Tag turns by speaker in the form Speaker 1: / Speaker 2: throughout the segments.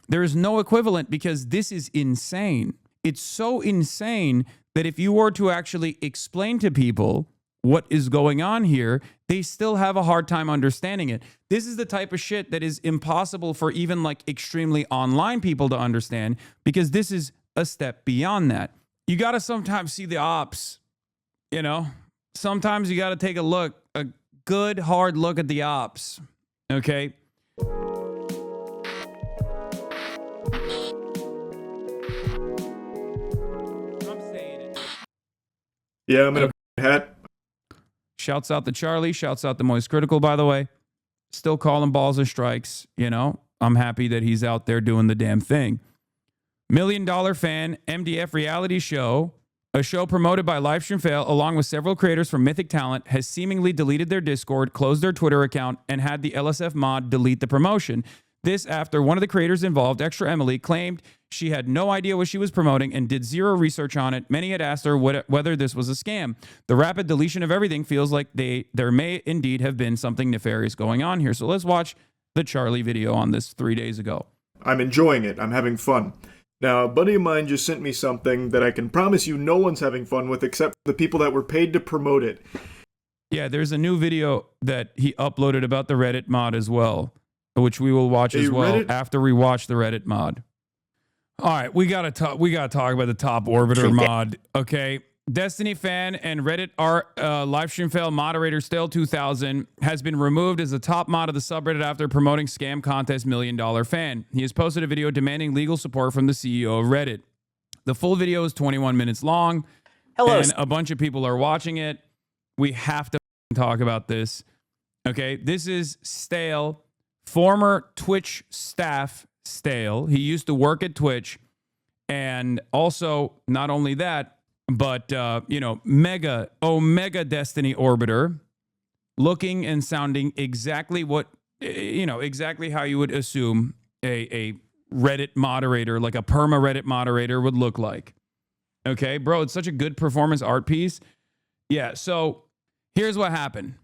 Speaker 1: There is no equivalent because this is insane. It's so insane that if you were to actually explain to people what is going on here, they still have a hard time understanding it. This is the type of shit that is impossible for even like extremely online people to understand, because this is a step beyond that. You got to sometimes see the ops, you know? Sometimes you got to take a good hard look at the ops, okay? I'm saying it.
Speaker 2: Yeah, I'm in a hat.
Speaker 1: Shouts out to Charlie. Shouts out to MoistCr1tikal, by the way. Still calling balls or strikes, you know. I'm happy that he's out there doing the damn thing. $1 Million Fan MDF reality show, a show promoted by Livestream Fail, along with several creators from Mythic Talent, has seemingly deleted their Discord, closed their Twitter account, and had the LSF mod delete the promotion. This after one of the creators involved, Extra Emily, claimed she had no idea what she was promoting and did zero research on it. Many had asked her whether this was a scam. The rapid deletion of everything feels like there may indeed have been something nefarious going on here. So let's watch the Charlie video on this 3 days ago.
Speaker 2: I'm enjoying it. I'm having fun. Now, a buddy of mine just sent me something that I can promise you no one's having fun with except the people that were paid to promote it.
Speaker 1: Yeah, there's a new video that he uploaded about the Reddit mod as well, which we will watch as well after we watch the Reddit mod. All right, we gotta talk about the top orbiter mod. Okay, Destiny fan and Reddit Livestream Fail moderator Stale 2000 has been removed as the top mod of the subreddit after promoting scam contest $1 Million Fan. He has posted a video demanding legal support from the CEO of Reddit. The full video is 21 minutes long.
Speaker 3: Hello.
Speaker 1: And a bunch of people are watching it. We have to talk about this. Okay, this is Stale, former Twitch staff Stale. He used to work at Twitch, and also not only that, but mega Destiny orbiter, looking and sounding exactly what exactly how you would assume a Reddit moderator, like a perma Reddit moderator, would look like. Okay, bro, it's such a good performance art piece. Yeah, so here's what happened.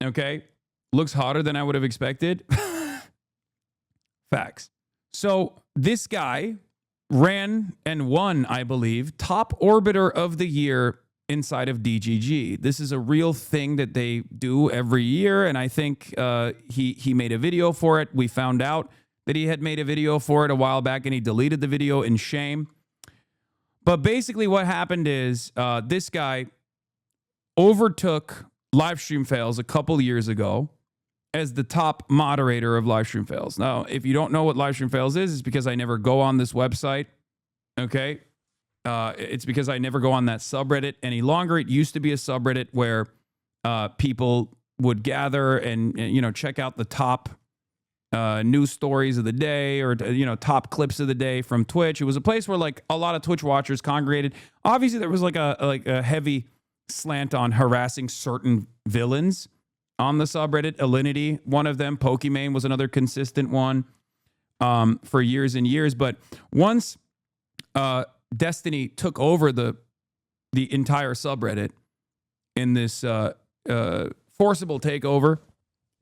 Speaker 1: Okay, looks hotter than I would have expected. Facts. So this guy ran and won, I believe, top orbiter of the year inside of DGG. This is a real thing that they do every year, and I think he made a video for it. We found out that he had made a video for it a while back, and he deleted the video in shame. But basically what happened is this guy overtook Livestream Fails a couple years ago as the top moderator of Livestream Fails. Now, if you don't know what Livestream Fails is, it's because I never go on this website, okay? It's because I never go on that subreddit any longer. It used to be a subreddit where people would gather and check out the top news stories of the day, or top clips of the day from Twitch. It was a place where like a lot of Twitch watchers congregated. Obviously, there was like a heavy slant on harassing certain villains on the subreddit. Alinity, one of them. Pokimane was another consistent one for years and years. But once Destiny took over the entire subreddit in this forcible takeover,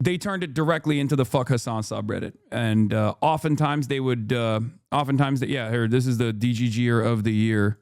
Speaker 1: they turned it directly into the Fuck Hasan subreddit. And oftentimes they would, here, this is the DGGer of the year.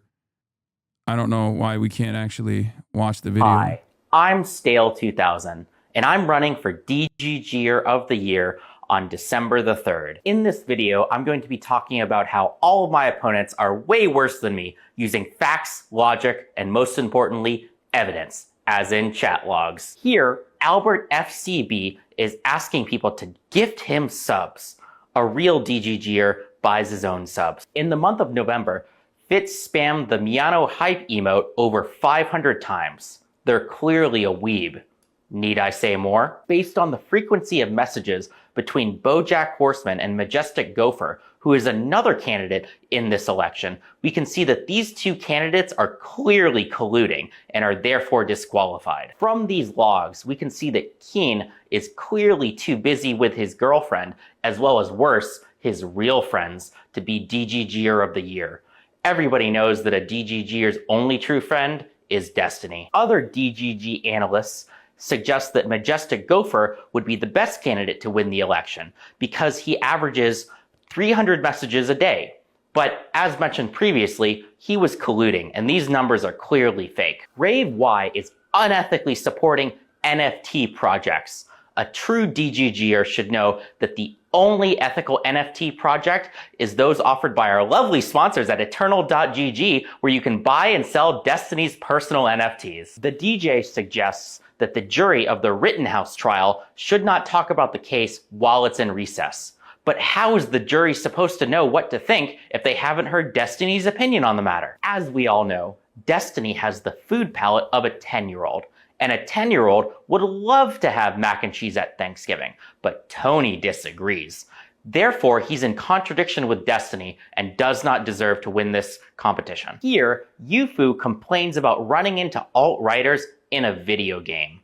Speaker 1: I don't know why we can't actually watch the video.
Speaker 3: Hi, I'm Stale 2000. And I'm running for DGGer of the Year on December the 3rd. In this video, I'm going to be talking about how all of my opponents are way worse than me, using facts, logic, and most importantly, evidence, as in chat logs. Here, Albert FCB is asking people to gift him subs. A real DGGer buys his own subs. In the month of November, Fitz spammed the Miano hype emote over 500 times. They're clearly a weeb. Need I say more? Based on the frequency of messages between BoJack Horseman and Majestic Gopher, who is another candidate in this election, we can see that these two candidates are clearly colluding and are therefore disqualified. From these logs, we can see that Keen is clearly too busy with his girlfriend, as well as worse, his real friends, to be DGGer of the Year. Everybody knows that a DGGer's only true friend is Destiny. Other DGG analysts suggest that Majestic Gopher would be the best candidate to win the election because he averages 300 messages a day. But as mentioned previously, he was colluding, and these numbers are clearly fake. Rave Y is unethically supporting NFT projects. A true DGGer should know that the only ethical NFT project is those offered by our lovely sponsors at eternal.gg, where you can buy and sell Destiny's personal NFTs. The DJ suggests that the jury of the Rittenhouse trial should not talk about the case while it's in recess. But how is the jury supposed to know what to think if they haven't heard Destiny's opinion on the matter? As we all know, Destiny has the food palate of a 10-year-old. And a 10-year-old would love to have mac and cheese at Thanksgiving, but Tony disagrees. Therefore, he's in contradiction with Destiny and does not deserve to win this competition. Here, Yufu complains about running into alt-writers in a video game.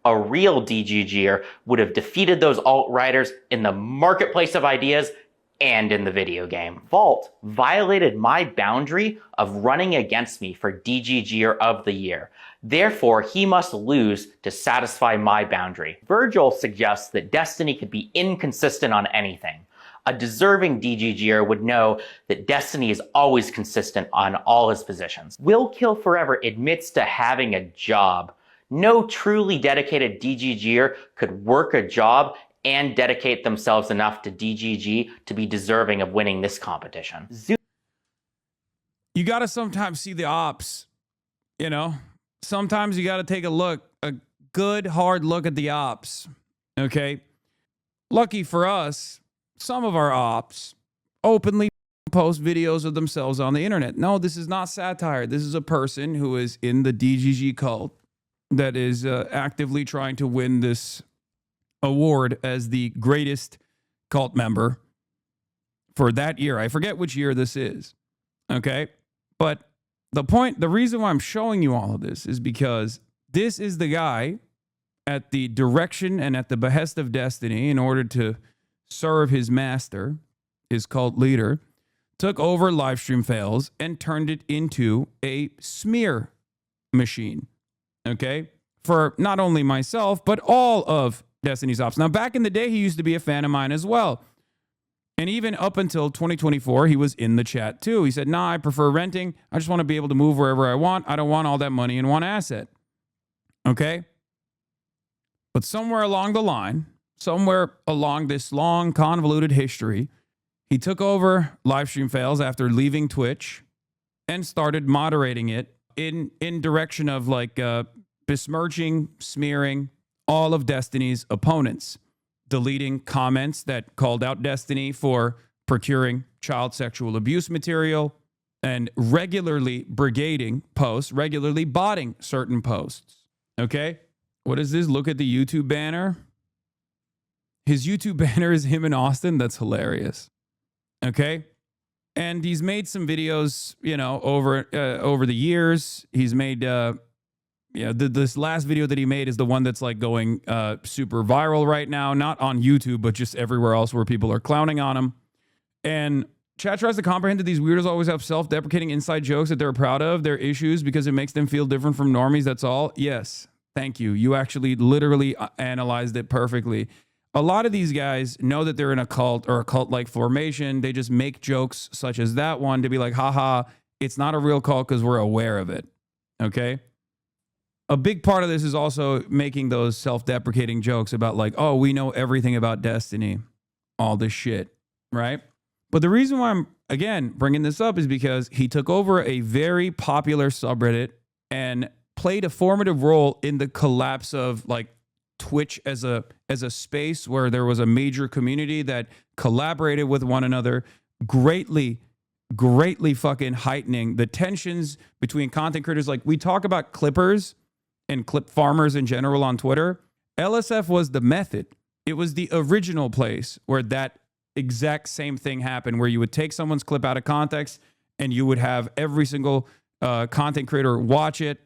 Speaker 3: A real DGGer would have defeated those alt-writers in the marketplace of ideas and in the video game. Vault violated my boundary of running against me for DGGer of the year. Therefore, he must lose to satisfy my boundary. Virgil suggests that Destiny could be inconsistent on anything. A deserving DGGer would know that Destiny is always consistent on all his positions. Will Kill Forever admits to having a job. No truly dedicated DGGer could work a job and dedicate themselves enough to DGG to be deserving of winning this competition.
Speaker 1: You got to sometimes see the ops, you know? Sometimes you got to take a good, hard look at the ops, okay? Lucky for us, some of our ops openly post videos of themselves on the internet. No, this is not satire. This is a person who is in the DGG cult that is actively trying to win this award as the greatest cult member for that year. I forget which year this is, okay? But the reason why I'm showing you all of this is because this is the guy at the direction and at the behest of Destiny in order to serve his master, his cult leader, took over Livestream Fails and turned it into a smear machine, okay? For not only myself, but all of Destiny's ops. Now, back in the day, he used to be a fan of mine as well. And even up until 2024, he was in the chat too. He said, nah, I prefer renting. I just want to be able to move wherever I want. I don't want all that money in one asset. Okay? But somewhere along the line, somewhere along this long, convoluted history, he took over Livestream Fails after leaving Twitch and started moderating it in direction of like besmirching, smearing all of Destiny's opponents, deleting comments that called out Destiny for procuring child sexual abuse material, and regularly brigading posts, regularly botting certain posts. Okay? What is this? Look at the YouTube banner. His YouTube banner is him in Austin. That's hilarious. Okay? And he's made some videos, you know, over the years. He's made this last video that he made is the one that's like going super viral right now, not on YouTube, but just everywhere else where people are clowning on him. And chat tries to comprehend that these weirdos always have self-deprecating inside jokes that they're proud of, their issues, because it makes them feel different from normies. That's all. Yes. Thank you. You actually literally analyzed it perfectly. A lot of these guys know that they're in a cult or a cult-like formation. They just make jokes such as that one to be like, haha, it's not a real cult because we're aware of it. Okay? A big part of this is also making those self-deprecating jokes about like, oh, we know everything about Destiny. All this shit, right? But the reason why I'm, again, bringing this up is because he took over a very popular subreddit and played a formative role in the collapse of like Twitch as a space where there was a major community that collaborated with one another, greatly fucking heightening the tensions between content creators. Like we talk about clippers and clip farmers in general on Twitter. LSF was the method. It was the original place where that exact same thing happened, where you would take someone's clip out of context and you would have every single content creator watch it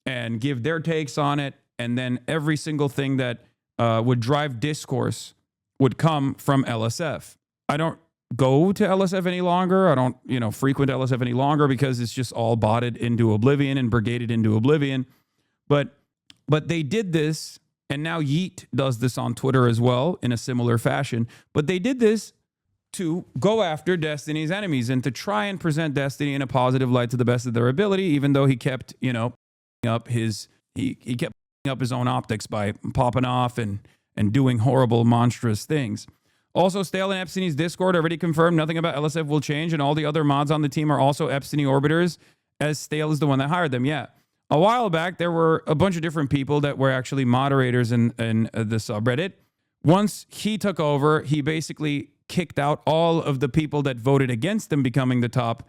Speaker 1: and give their takes on it. And then every single thing that would drive discourse would come from LSF. I don't go to LSF any longer. I don't, frequent LSF any longer because it's just all botted into oblivion and brigaded into oblivion. But they did this, and now Yeet does this on Twitter as well in a similar fashion. But they did this to go after Destiny's enemies and to try and present Destiny in a positive light to the best of their ability, even though he kept, up his own optics by popping off and doing horrible, monstrous things. Also, Stale and Epstein's Discord already confirmed nothing about LSF will change, and all the other mods on the team are also Epstein orbiters, as Stale is the one that hired them. Yeah. A while back, there were a bunch of different people that were actually moderators in the subreddit. Once he took over, he basically kicked out all of the people that voted against him becoming the top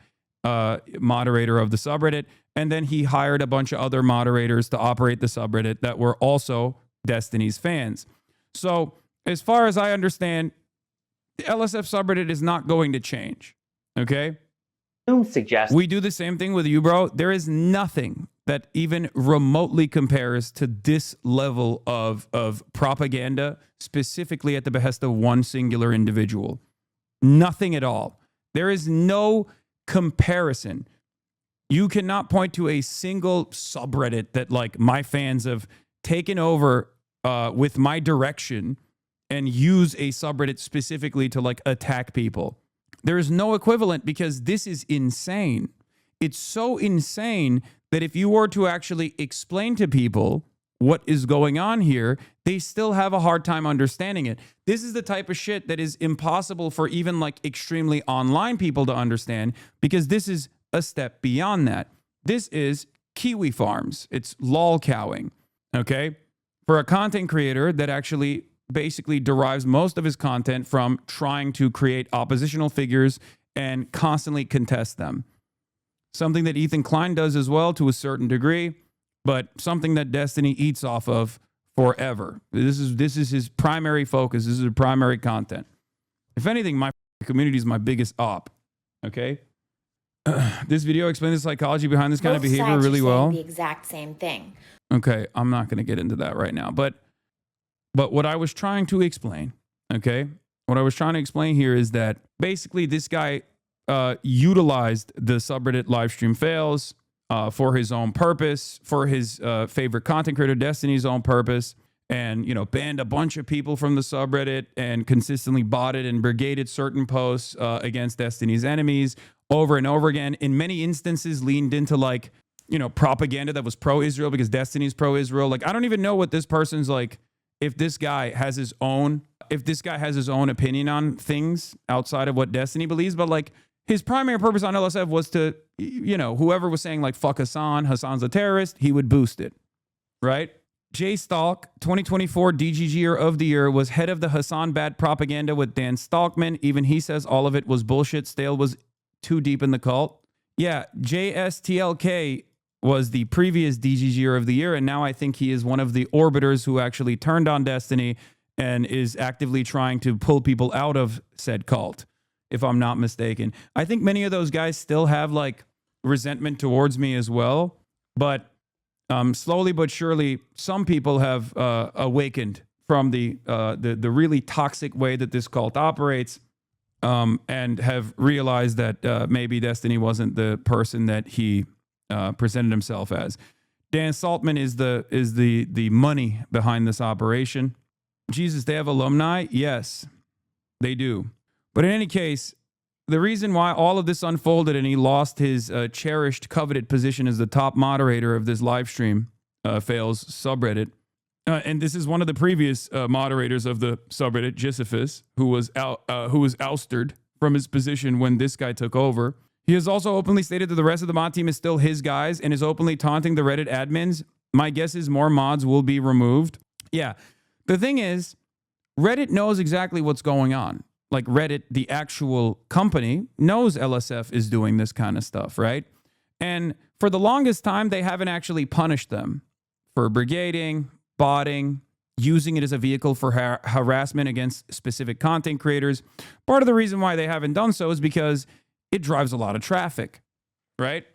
Speaker 1: moderator of the subreddit. And then he hired a bunch of other moderators to operate the subreddit that were also Destiny's fans. So as far as I understand, the LSF subreddit is not going to change. Okay?
Speaker 3: Suggest
Speaker 1: we do the same thing with you, bro. There is nothing that even remotely compares to this level of propaganda, specifically at the behest of one singular individual. Nothing at all. There is no comparison. You cannot point to a single subreddit that, like, my fans have taken over with my direction and use a subreddit specifically to, like, attack people. There is no equivalent, because this is insane. It's so insane that if you were to actually explain to people what is going on here, they still have a hard time understanding it. This is the type of shit that is impossible for even, like, extremely online people to understand, because this is a step beyond that. This is Kiwi Farms. It's lolcowing, okay? For a content creator that actually basically derives most of his content from trying to create oppositional figures and constantly contest them. Something that Ethan Klein does as well to a certain degree, but something that Destiny eats off of forever. This is his primary focus. This is his primary content. If anything, my community is my biggest op. Okay? This video explains the psychology behind this kind of behavior really well.
Speaker 4: The exact same thing.
Speaker 1: Okay, I'm not going to get into that right now, but what I was trying to explain, okay? What I was trying to explain here is that basically this guy utilized the subreddit livestream fails for his own purpose, for his favorite content creator Destiny's own purpose, and, banned a bunch of people from the subreddit and consistently botted and brigaded certain posts against Destiny's enemies over and over again. In many instances, leaned into, like, propaganda that was pro-Israel because Destiny's pro-Israel. Like, I don't even know what this person's, like, if this guy has his own opinion on things outside of what Destiny believes, but, like, his primary purpose on LSF was to, whoever was saying, like, fuck Hassan's a terrorist, he would boost it, right? Jay Stalk, 2024 DGGer of the Year, was head of the Hassan bad propaganda with Dan Stalkman. Even he says all of it was bullshit. Stale was too deep in the cult. Yeah, JSTLK was the previous DGGer of the Year, and now I think he is one of the orbiters who actually turned on Destiny and is actively trying to pull people out of said cult, if I'm not mistaken. I think many of those guys still have, like, resentment towards me as well, but slowly but surely, some people have awakened from the really toxic way that this cult operates, and have realized that maybe Destiny wasn't the person that he presented himself as. Dan Saltman is the money behind this operation. Jesus, they have alumni? Yes, they do. But in any case, the reason why all of this unfolded and he lost his cherished, coveted position as the top moderator of this live stream fails subreddit, and this is one of the previous moderators of the subreddit, Jisophus, who was ousted from his position when this guy took over. He has also openly stated that the rest of the mod team is still his guys and is openly taunting the Reddit admins. My guess is more mods will be removed. Yeah, the thing is, Reddit knows exactly what's going on. Like, Reddit, the actual company, knows LSF is doing this kind of stuff, right? And for the longest time, they haven't actually punished them for brigading, botting, using it as a vehicle for harassment against specific content creators. Part of the reason why they haven't done so is because it drives a lot of traffic, right?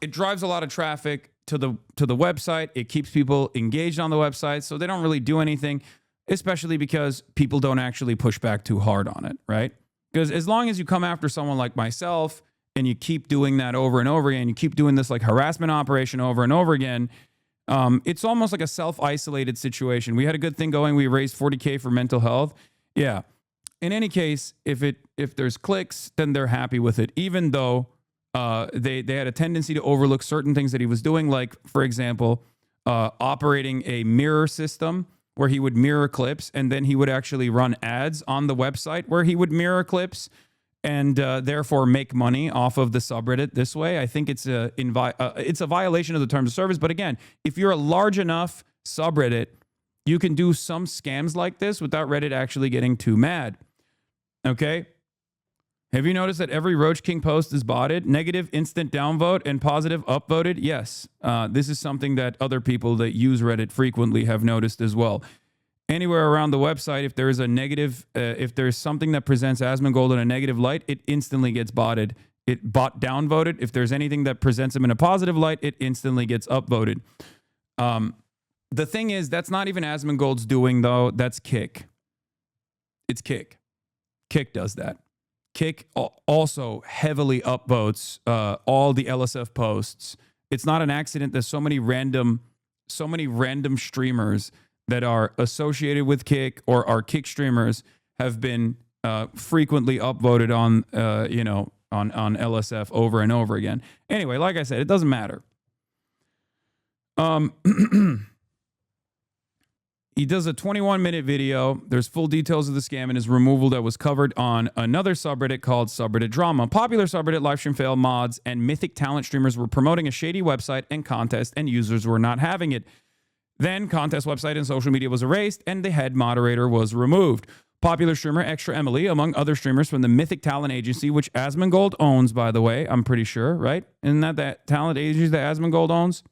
Speaker 1: It drives a lot of traffic to the website. It keeps people engaged on the website, so they don't really do anything, especially because people don't actually push back too hard on it, right? Because as long as you come after someone like myself and you keep doing that over and over again, you keep doing this, like, harassment operation over and over again, it's almost like a self-isolated situation. We had a good thing going. We raised $40K for mental health. Yeah. in any case, if there's clicks, then they're happy with it, even though they had a tendency to overlook certain things that he was doing, like, for example, operating a mirror system where he would mirror clips, and then he would actually run ads on the website where he would mirror clips and therefore make money off of the subreddit this way. I think it's a violation of the terms of service. But again, if you're a large enough subreddit, you can do some scams like this without Reddit actually getting too mad. Okay? Have you noticed that every Roach King post is botted? Negative instant downvote and positive upvoted? Yes. This is something that other people that use Reddit frequently have noticed as well. Anywhere around the website, if there is a negative, if there's something that presents Asmongold in a negative light, it instantly gets botted. It bot downvoted. If there's anything that presents him in a positive light, it instantly gets upvoted. The thing is, that's not even Asmongold's doing, though. That's Kick. It's Kick. Kick does that. Kick also heavily upvotes all the LSF posts. It's not an accident that so many random streamers that are associated with Kick or are Kick streamers have been frequently upvoted on on LSF over and over again. Anyway, like I said, it doesn't matter. He does a 21-minute video. There's full details of the scam and his removal that was covered on another subreddit called Subreddit Drama. Popular subreddit livestream fail mods and mythic talent streamers were promoting a shady website and contest, and users were not having it. Then contest website and social media was erased, and the head moderator was removed. Popular streamer Extra Emily, among other streamers from the Mythic Talent Agency, which Asmongold owns, by the way, I'm pretty sure, right? Isn't that talent agency that Asmongold owns?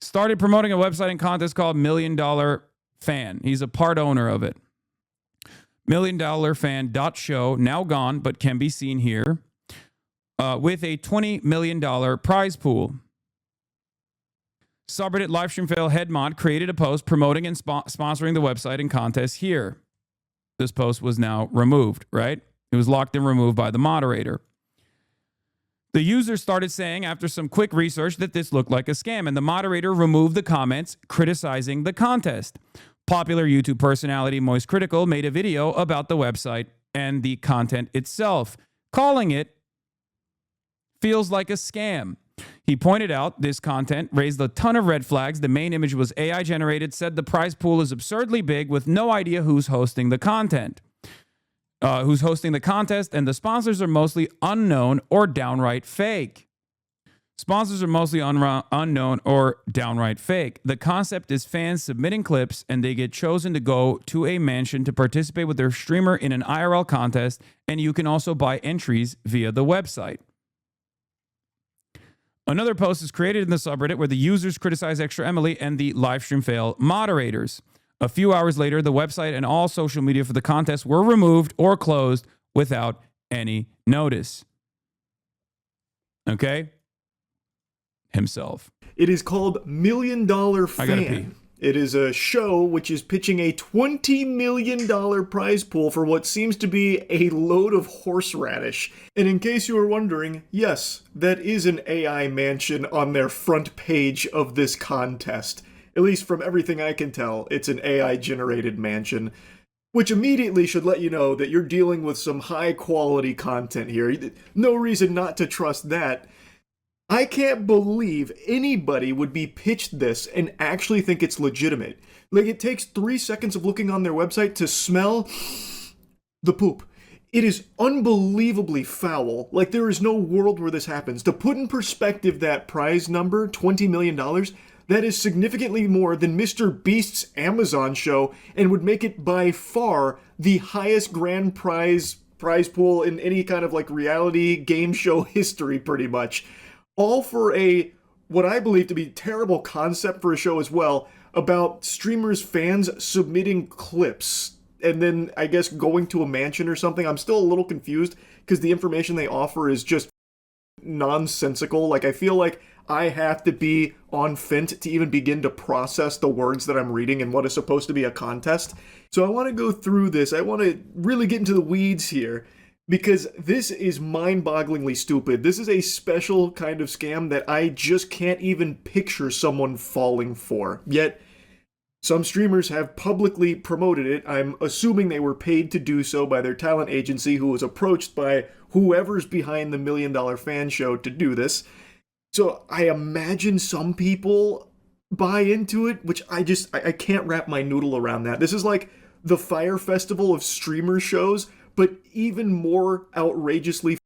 Speaker 1: Started promoting a website and contest called $1 Million Fan. He's a part owner of it. $1 Million Fan.show, now gone, but can be seen here, with a $20 million prize pool. Subreddit Livestream Fail head mod created a post promoting and sponsoring the website and contest here. This post was now removed, right? It was locked and removed by the moderator. The user started saying after some quick research that this looked like a scam, and the moderator removed the comments criticizing the contest. Popular YouTube personality MoistCr1tikal made a video about the website and the content itself, calling it feels like a scam. He pointed out this content raised a ton of red flags. The main image was AI generated, said the prize pool is absurdly big with no idea who's hosting the content. Who's hosting the contest, and the sponsors are mostly unknown or downright fake. Sponsors are mostly unknown or downright fake. The concept is fans submitting clips, and they get chosen to go to a mansion to participate with their streamer in an IRL contest, and you can also buy entries via the website. Another post is created in the subreddit where the users criticize Extra Emily and the livestream fail moderators. A few hours later, the website and all social media for the contest were removed or closed without any notice. Okay? Himself.
Speaker 2: It is called $1 Million Fan.
Speaker 1: I gotta pee.
Speaker 2: It is a show which is pitching a $20 million prize pool for what seems to be a load of horseradish. And in case you were wondering, yes, that is an AI mansion on their front page of this contest. At least from everything I can tell, it's an AI-generated mansion, which immediately should let you know that you're dealing with some high-quality content here. No reason not to trust that. I can't believe anybody would be pitched this and actually think it's legitimate. Like, it takes 3 seconds of looking on their website to smell the poop. It is unbelievably foul. Like, there is no world where this happens. To put in perspective that prize number, $20 million, that is significantly more than Mr. Beast's Amazon show and would make it by far the highest grand prize pool in any kind of like reality game show history, pretty much. All for a, what I believe to be terrible concept for a show as well, about streamers' fans submitting clips and then I guess going to a mansion or something. I'm still a little confused because the information they offer is just nonsensical. Like, I feel like I have to be on Fint to even begin to process the words that I'm reading and what is supposed to be a contest. So I want to go through this. I want to really get into the weeds here, because this is mind-bogglingly stupid. This is a special kind of scam that I just can't even picture someone falling for. Yet, Some streamers have publicly promoted it. I'm assuming they were paid to do so by their talent agency, who was approached by whoever's behind the $1 Million Fan Show to do this. So I imagine some people buy into it, which I can't wrap my noodle around that. This is like the Fire Festival of streamer shows, but even more outrageously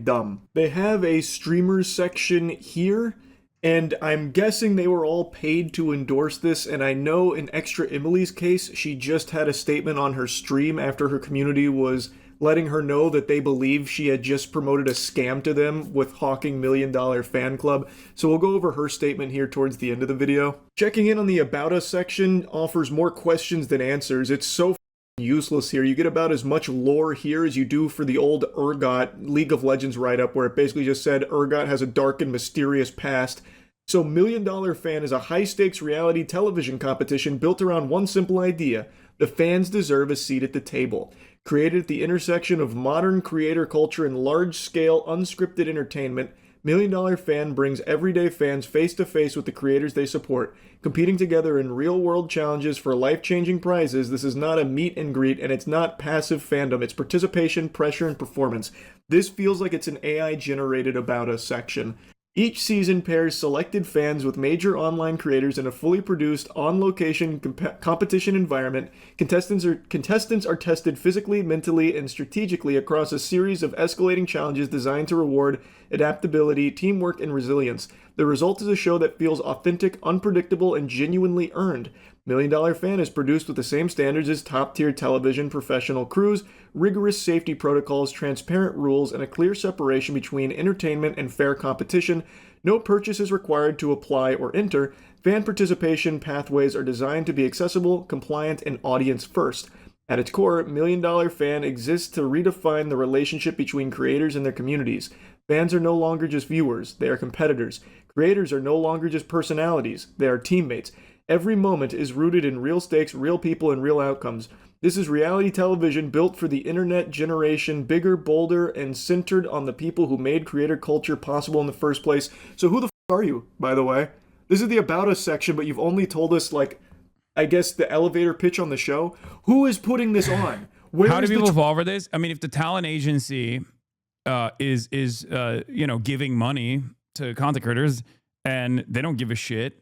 Speaker 2: dumb. They have a streamers section here, and I'm guessing they were all paid to endorse this, and I know in Extra Emily's case, she just had a statement on her stream after her community was letting her know that they believe she had just promoted a scam to them with hawking $1 Million Fan Club. So we'll go over her statement here towards the end of the video. Checking in on the About Us section offers more questions than answers. It's so useless here. You get about as much lore here as you do for the old Urgot League of Legends write-up, where it basically just said Urgot has a dark and mysterious past. So $1 Million Fan is a high-stakes reality television competition built around one simple idea: the fans deserve a seat at the table. Created at the intersection of modern creator culture and large-scale unscripted entertainment, $1 Million Fan brings everyday fans face-to-face with the creators they support, competing together in real-world challenges for life-changing prizes. This is not a meet and greet, and it's not passive fandom. It's participation, pressure, and performance. This feels like it's an AI-generated About Us section. Each season pairs selected fans with major online creators in a fully produced, on-location competition environment. Contestants are tested physically, mentally, and strategically across a series of escalating challenges designed to reward adaptability, teamwork, and resilience. The result is a show that feels authentic, unpredictable, and genuinely earned. $1 Million Fan is produced with the same standards as top-tier television professional crews, rigorous safety protocols, transparent rules, and a clear separation between entertainment and fair competition. No purchase is required to apply or enter. Fan participation pathways are designed to be accessible, compliant, and audience-first. At its core, $1 Million Fan exists to redefine the relationship between creators and their communities. Fans are no longer just viewers, they are competitors. Creators are no longer just personalities, they are teammates. Every moment is rooted in real stakes, real people, and real outcomes. This is reality television built for the internet generation, bigger, bolder, and centered on the people who made creator culture possible in the first place. So who the f*** are you, by the way? This is the About Us section, but you've only told us, like, I guess the elevator pitch on the show. Who is putting this on?
Speaker 1: How do people fall for this? I mean, if the talent agency is giving money to content creators and they don't give a shit,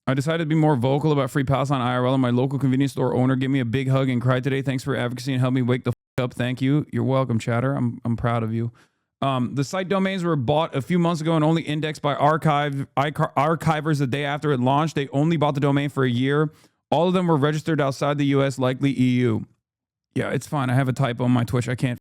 Speaker 1: I decided to be more vocal about free pass on IRL, and my local convenience store owner gave me a big hug and cried today. Thanks for advocacy and helped me wake the f up. Thank you. You're welcome, chatter. I'm proud of you. The site domains were bought a few months ago and only indexed by archivers the day after it launched. They only bought the domain for a year. All of them were registered outside the US, likely EU. Yeah, it's fine. I have a typo on my Twitch. I can't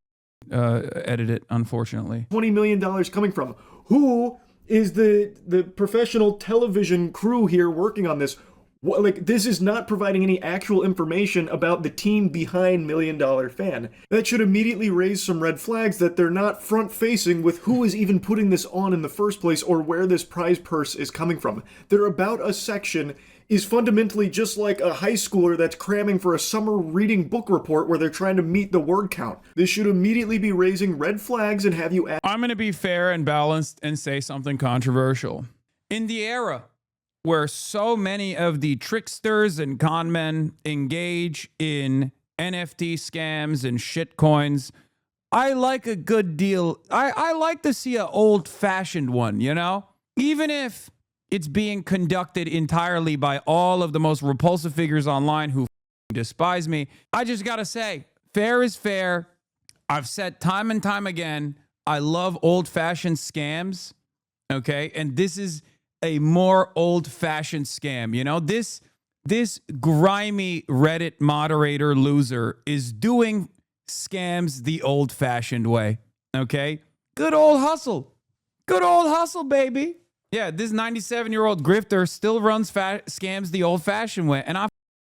Speaker 1: edit it, unfortunately.
Speaker 2: $20 million coming from? Who is the professional television crew here working on this? Like, this is not providing any actual information about the team behind $1 Million Fan. That should immediately raise some red flags that they're not front-facing with who is even putting this on in the first place or where this prize purse is coming from. Their About Us section is fundamentally just like a high schooler that's cramming for a summer reading book report where they're trying to meet the word count. This should immediately be raising red flags and have you ask.
Speaker 1: I'm going to be fair and balanced and say something controversial. In the era where so many of the tricksters and con men engage in NFT scams and shitcoins, I like a good deal. I like to see an old-fashioned one, you know? Even if it's being conducted entirely by all of the most repulsive figures online who despise me. I just gotta say, fair is fair. I've said time and time again, I love old-fashioned scams, okay? And this is a more old-fashioned scam, you know? This grimy Reddit moderator loser is doing scams the old-fashioned way, okay? Good old hustle. Good old hustle, baby. Yeah, this 97-year-old grifter still runs scams the old-fashioned way, and I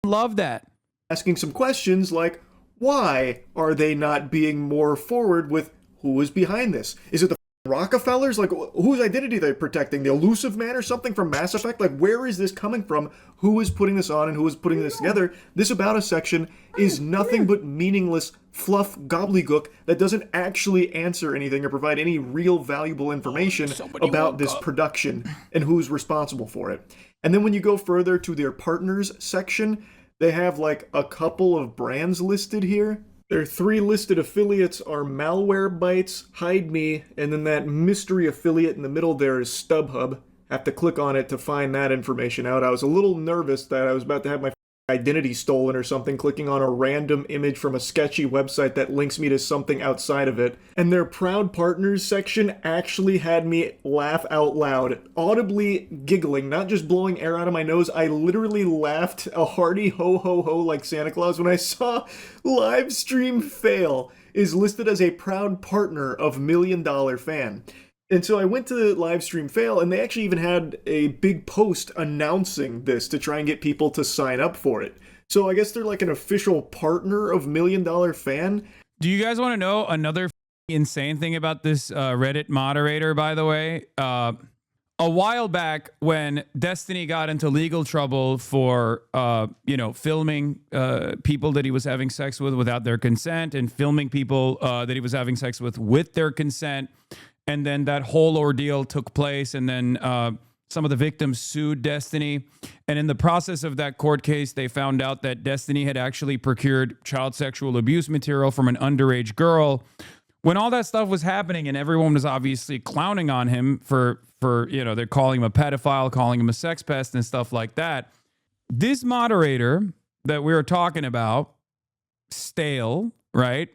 Speaker 1: love that.
Speaker 2: Asking some questions like, why are they not being more forward with who is behind this? Is it the Rockefellers? Like, whose identity are they protecting? The Elusive Man or something from Mass Effect? Like, where is this coming from? Who is putting this on and who is putting this together? This About Us section is nothing but meaningless fluff gobbledygook that doesn't actually answer anything or provide any real valuable information about this production and who's responsible for it. And then when you go further to their partners section, they have like a couple of brands listed here. Their 3 listed affiliates are Malwarebytes, Hide Me, and then that mystery affiliate in the middle there is StubHub. Have to click on it to find that information out. I was a little nervous that I was about to have my identity stolen or something, clicking on a random image from a sketchy website that links me to something outside of it. And their Proud Partners section actually had me laugh out loud, audibly giggling, not just blowing air out of my nose. I literally laughed a hearty ho ho ho like Santa Claus when I saw Livestream Fail is listed as a proud partner of $1 Million Fan. And so I went to the Livestream Fail, and they actually even had a big post announcing this to try and get people to sign up for it. So I guess they're like an official partner of $1 Million Fan.
Speaker 1: Do you guys want to know another insane thing about this Reddit moderator, by the way? A while back when Destiny got into legal trouble for, filming people that he was having sex with without their consent and filming people that he was having sex with their consent. And then that whole ordeal took place, and then some of the victims sued Destiny. And in the process of that court case, they found out that Destiny had actually procured child sexual abuse material from an underage girl. When all that stuff was happening and everyone was obviously clowning on him for they're calling him a pedophile, calling him a sex pest and stuff like that. This moderator that we were talking about, Stale, right?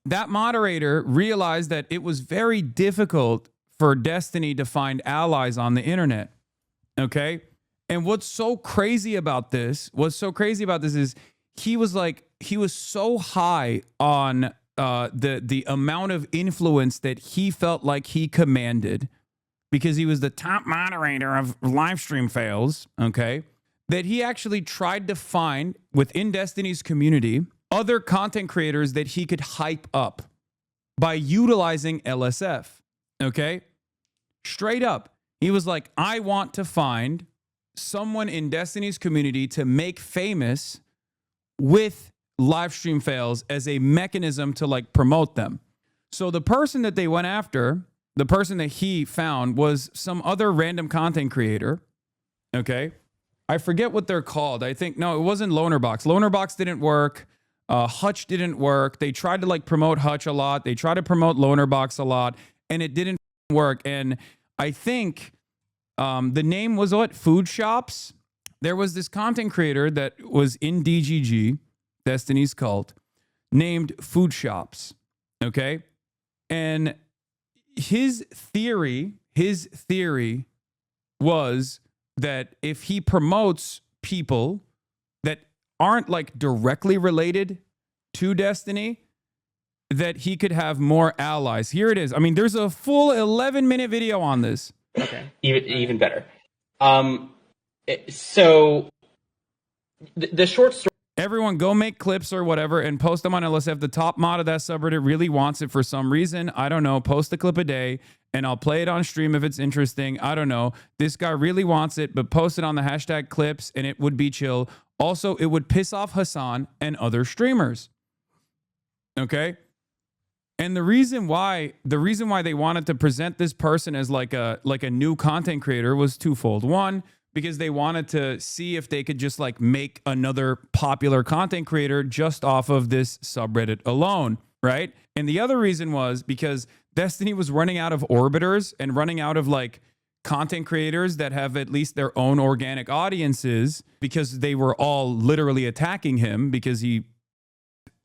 Speaker 1: That moderator realized that it was very difficult for Destiny to find allies on the internet. Okay? And what's so crazy about this is he was so high on the amount of influence that he felt like he commanded because he was the top moderator of Livestream Fails, okay? That he actually tried to find within Destiny's community other content creators that he could hype up by utilizing LSF, okay? Straight up. He was like, I want to find someone in Destiny's community to make famous with Livestream Fails as a mechanism to like promote them. So the person that they went after, the person that he found was some other random content creator, okay? I forget what they're called. I think, no, it wasn't Lonerbox. Lonerbox didn't work. Hutch didn't work. They tried to like promote Hutch a lot. They tried to promote Lonerbox a lot, and it didn't work. And I think the name was what? Food Shops. There was this content creator that was in DGG, Destiny's Cult, named Food Shops. Okay, and his theory was that if he promotes people that aren't like directly related to Destiny, that he could have more allies. Here it is. I mean, there's a full 11-minute video on this.
Speaker 4: Okay, even better. So the short story.
Speaker 1: Everyone go make clips or whatever and post them on LSF. The top mod of that subreddit really wants it for some reason. I don't know. Post a clip a day and I'll play it on stream if it's interesting. I don't know. This guy really wants it, but post it on the hashtag clips and it would be chill. Also, it would piss off Hasan and other streamers. Okay? And the reason why they wanted to present this person as like a new content creator was twofold. One, because they wanted to see if they could just like make another popular content creator just off of this subreddit alone, right? And the other reason was because Destiny was running out of orbiters and running out of like content creators that have at least their own organic audiences, because they were all literally attacking him because he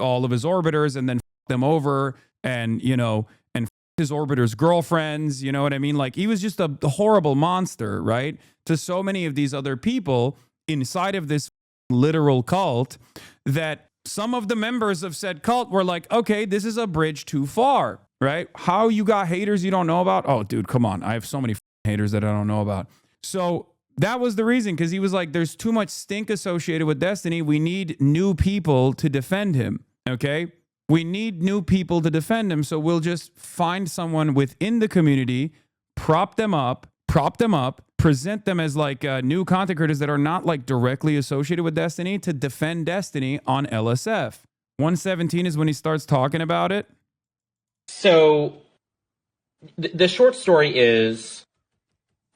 Speaker 1: all of his orbiters and then them over and, and his orbiters' girlfriends, you know what I mean? Like, he was just a horrible monster, right? To so many of these other people inside of this literal cult, that some of the members of said cult were like, okay, this is a bridge too far, right? How you got haters you don't know about? Oh, dude, come on. I have so many haters that I don't know about. So that was the reason, because he was like, there's too much stink associated with Destiny. We need new people to defend him, okay? We need new people to defend him. So we'll just find someone within the community, prop them up, present them as like new content creators that are not like directly associated with Destiny to defend Destiny on LSF. 117 is when he starts talking about it.
Speaker 4: So the short story is,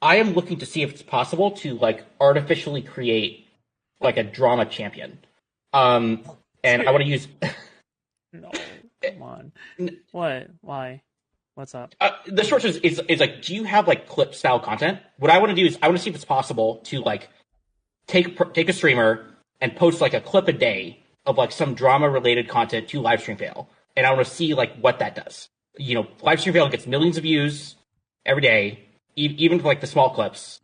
Speaker 4: I am looking to see if it's possible to like artificially create like a drama champion. And I want to use.
Speaker 5: No, come on. What? Why? What's up?
Speaker 4: The short story is like, do you have like clip style content? What I want to do is I want to see if it's possible to like take a streamer and post like a clip a day of like some drama related content to Livestream Fail, and I want to see like what that does. You know, Livestream Fail gets millions of views every day, even for like the small clips.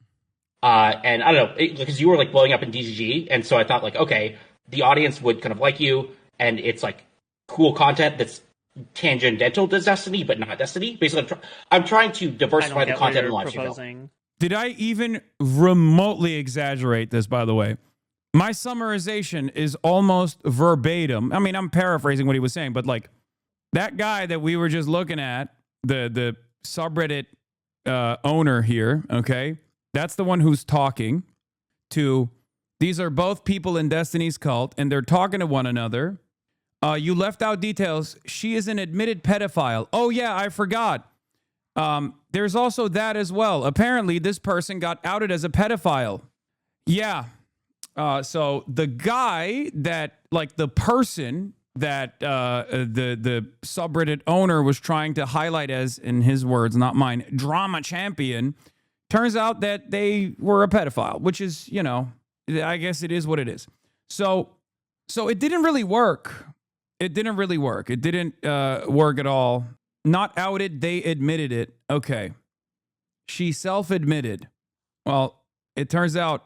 Speaker 4: And I don't know, because you were like blowing up in DGG, and so I thought like, okay, the audience would kind of like you, and it's like cool content that's tangential to Destiny, but not Destiny. Basically, I'm trying to diversify the content in Livestream Fail.
Speaker 1: Did I even remotely exaggerate this, by the way? My summarization is almost verbatim. I mean, I'm paraphrasing what he was saying, but like that guy that we were just looking at, the subreddit owner here, okay? That's the one who's talking to, these are both people in Destiny's cult, and they're talking to one another. You left out details. She is an admitted pedophile. Oh, yeah, I forgot. There's also that as well. Apparently, this person got outed as a pedophile. Yeah. So the guy that, like the person that the subreddit owner was trying to highlight as, in his words, not mine, drama champion, turns out that they were a pedophile, which is, you know, I guess it is what it is. So it didn't really work. It didn't work at all. Not outed, they admitted it. Okay. She self-admitted. Well, it turns out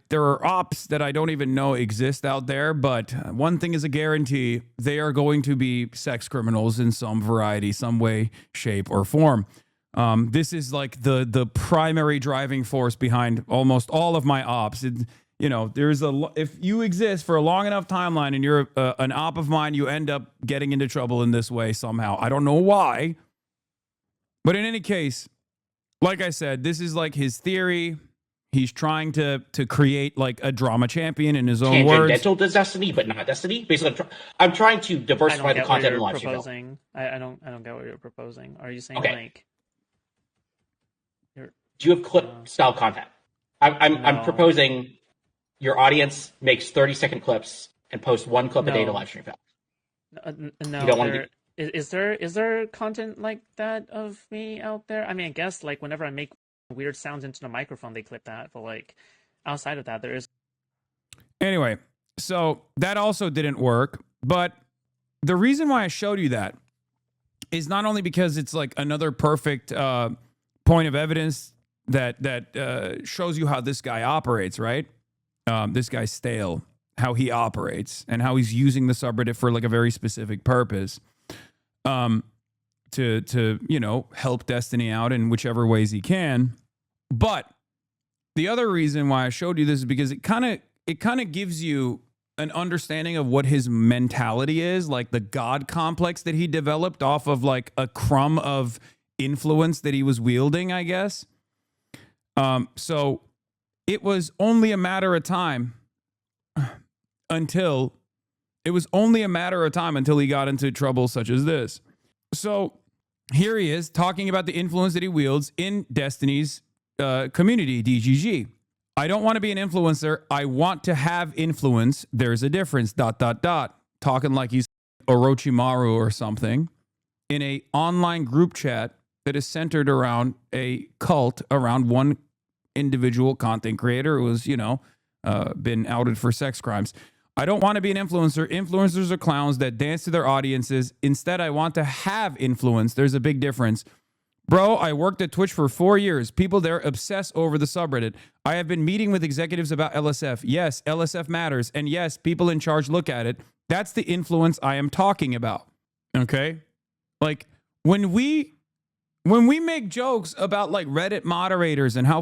Speaker 1: there are ops that I don't even know exist out there, but one thing is a guarantee: they are going to be sex criminals in some variety, some way, shape, or form. This is like the primary driving force behind almost all of my ops. You know, if you exist for a long enough timeline and you're an op of mine, you end up getting into trouble in this way somehow. I don't know why. But in any case, like I said, this is like his theory. He's trying to create like a drama champion in his own words.
Speaker 4: Tangential to Destiny, but not Destiny. Basically, I'm trying to diversify the content in live stream.
Speaker 5: I don't get what you're proposing. Are you saying like?
Speaker 4: Do you have clip style content? I'm proposing your audience makes 30-second clips and posts one clip a day to live stream.
Speaker 5: No,
Speaker 4: you don't want to.
Speaker 5: Is there content like that of me out there? I mean, I guess like whenever I make weird sounds into the microphone, they clip that. But like outside of that, there is.
Speaker 1: Anyway, so that also didn't work. But the reason why I showed you that is not only because it's like another perfect point of evidence that shows you how this guy operates, right? This guy's stale, how he operates, and how he's using the subreddit for like a very specific purpose. To you know, help Destiny out in whichever ways he can. But the other reason why I showed you this is because it kind of gives you an understanding of what his mentality is, like the God complex that he developed off of like a crumb of influence that he was wielding, I guess. So it was only a matter of time until he got into trouble such as this. So here he is talking about the influence that he wields in Destiny's community, DGG. I don't want to be an influencer. I want to have influence. There's a difference, ... Talking like he's Orochimaru or something in a online group chat that is centered around a cult around one individual content creator who was, you know, been outed for sex crimes. I don't want to be an influencer. Influencers are clowns that dance to their audiences. Instead, I want to have influence. There's a big difference. Bro, I worked at Twitch for 4 years. People there obsess over the subreddit. I have been meeting with executives about LSF. Yes, LSF matters. And yes, people in charge look at it. That's the influence I am talking about. Okay? Like, when we make jokes about like Reddit moderators and how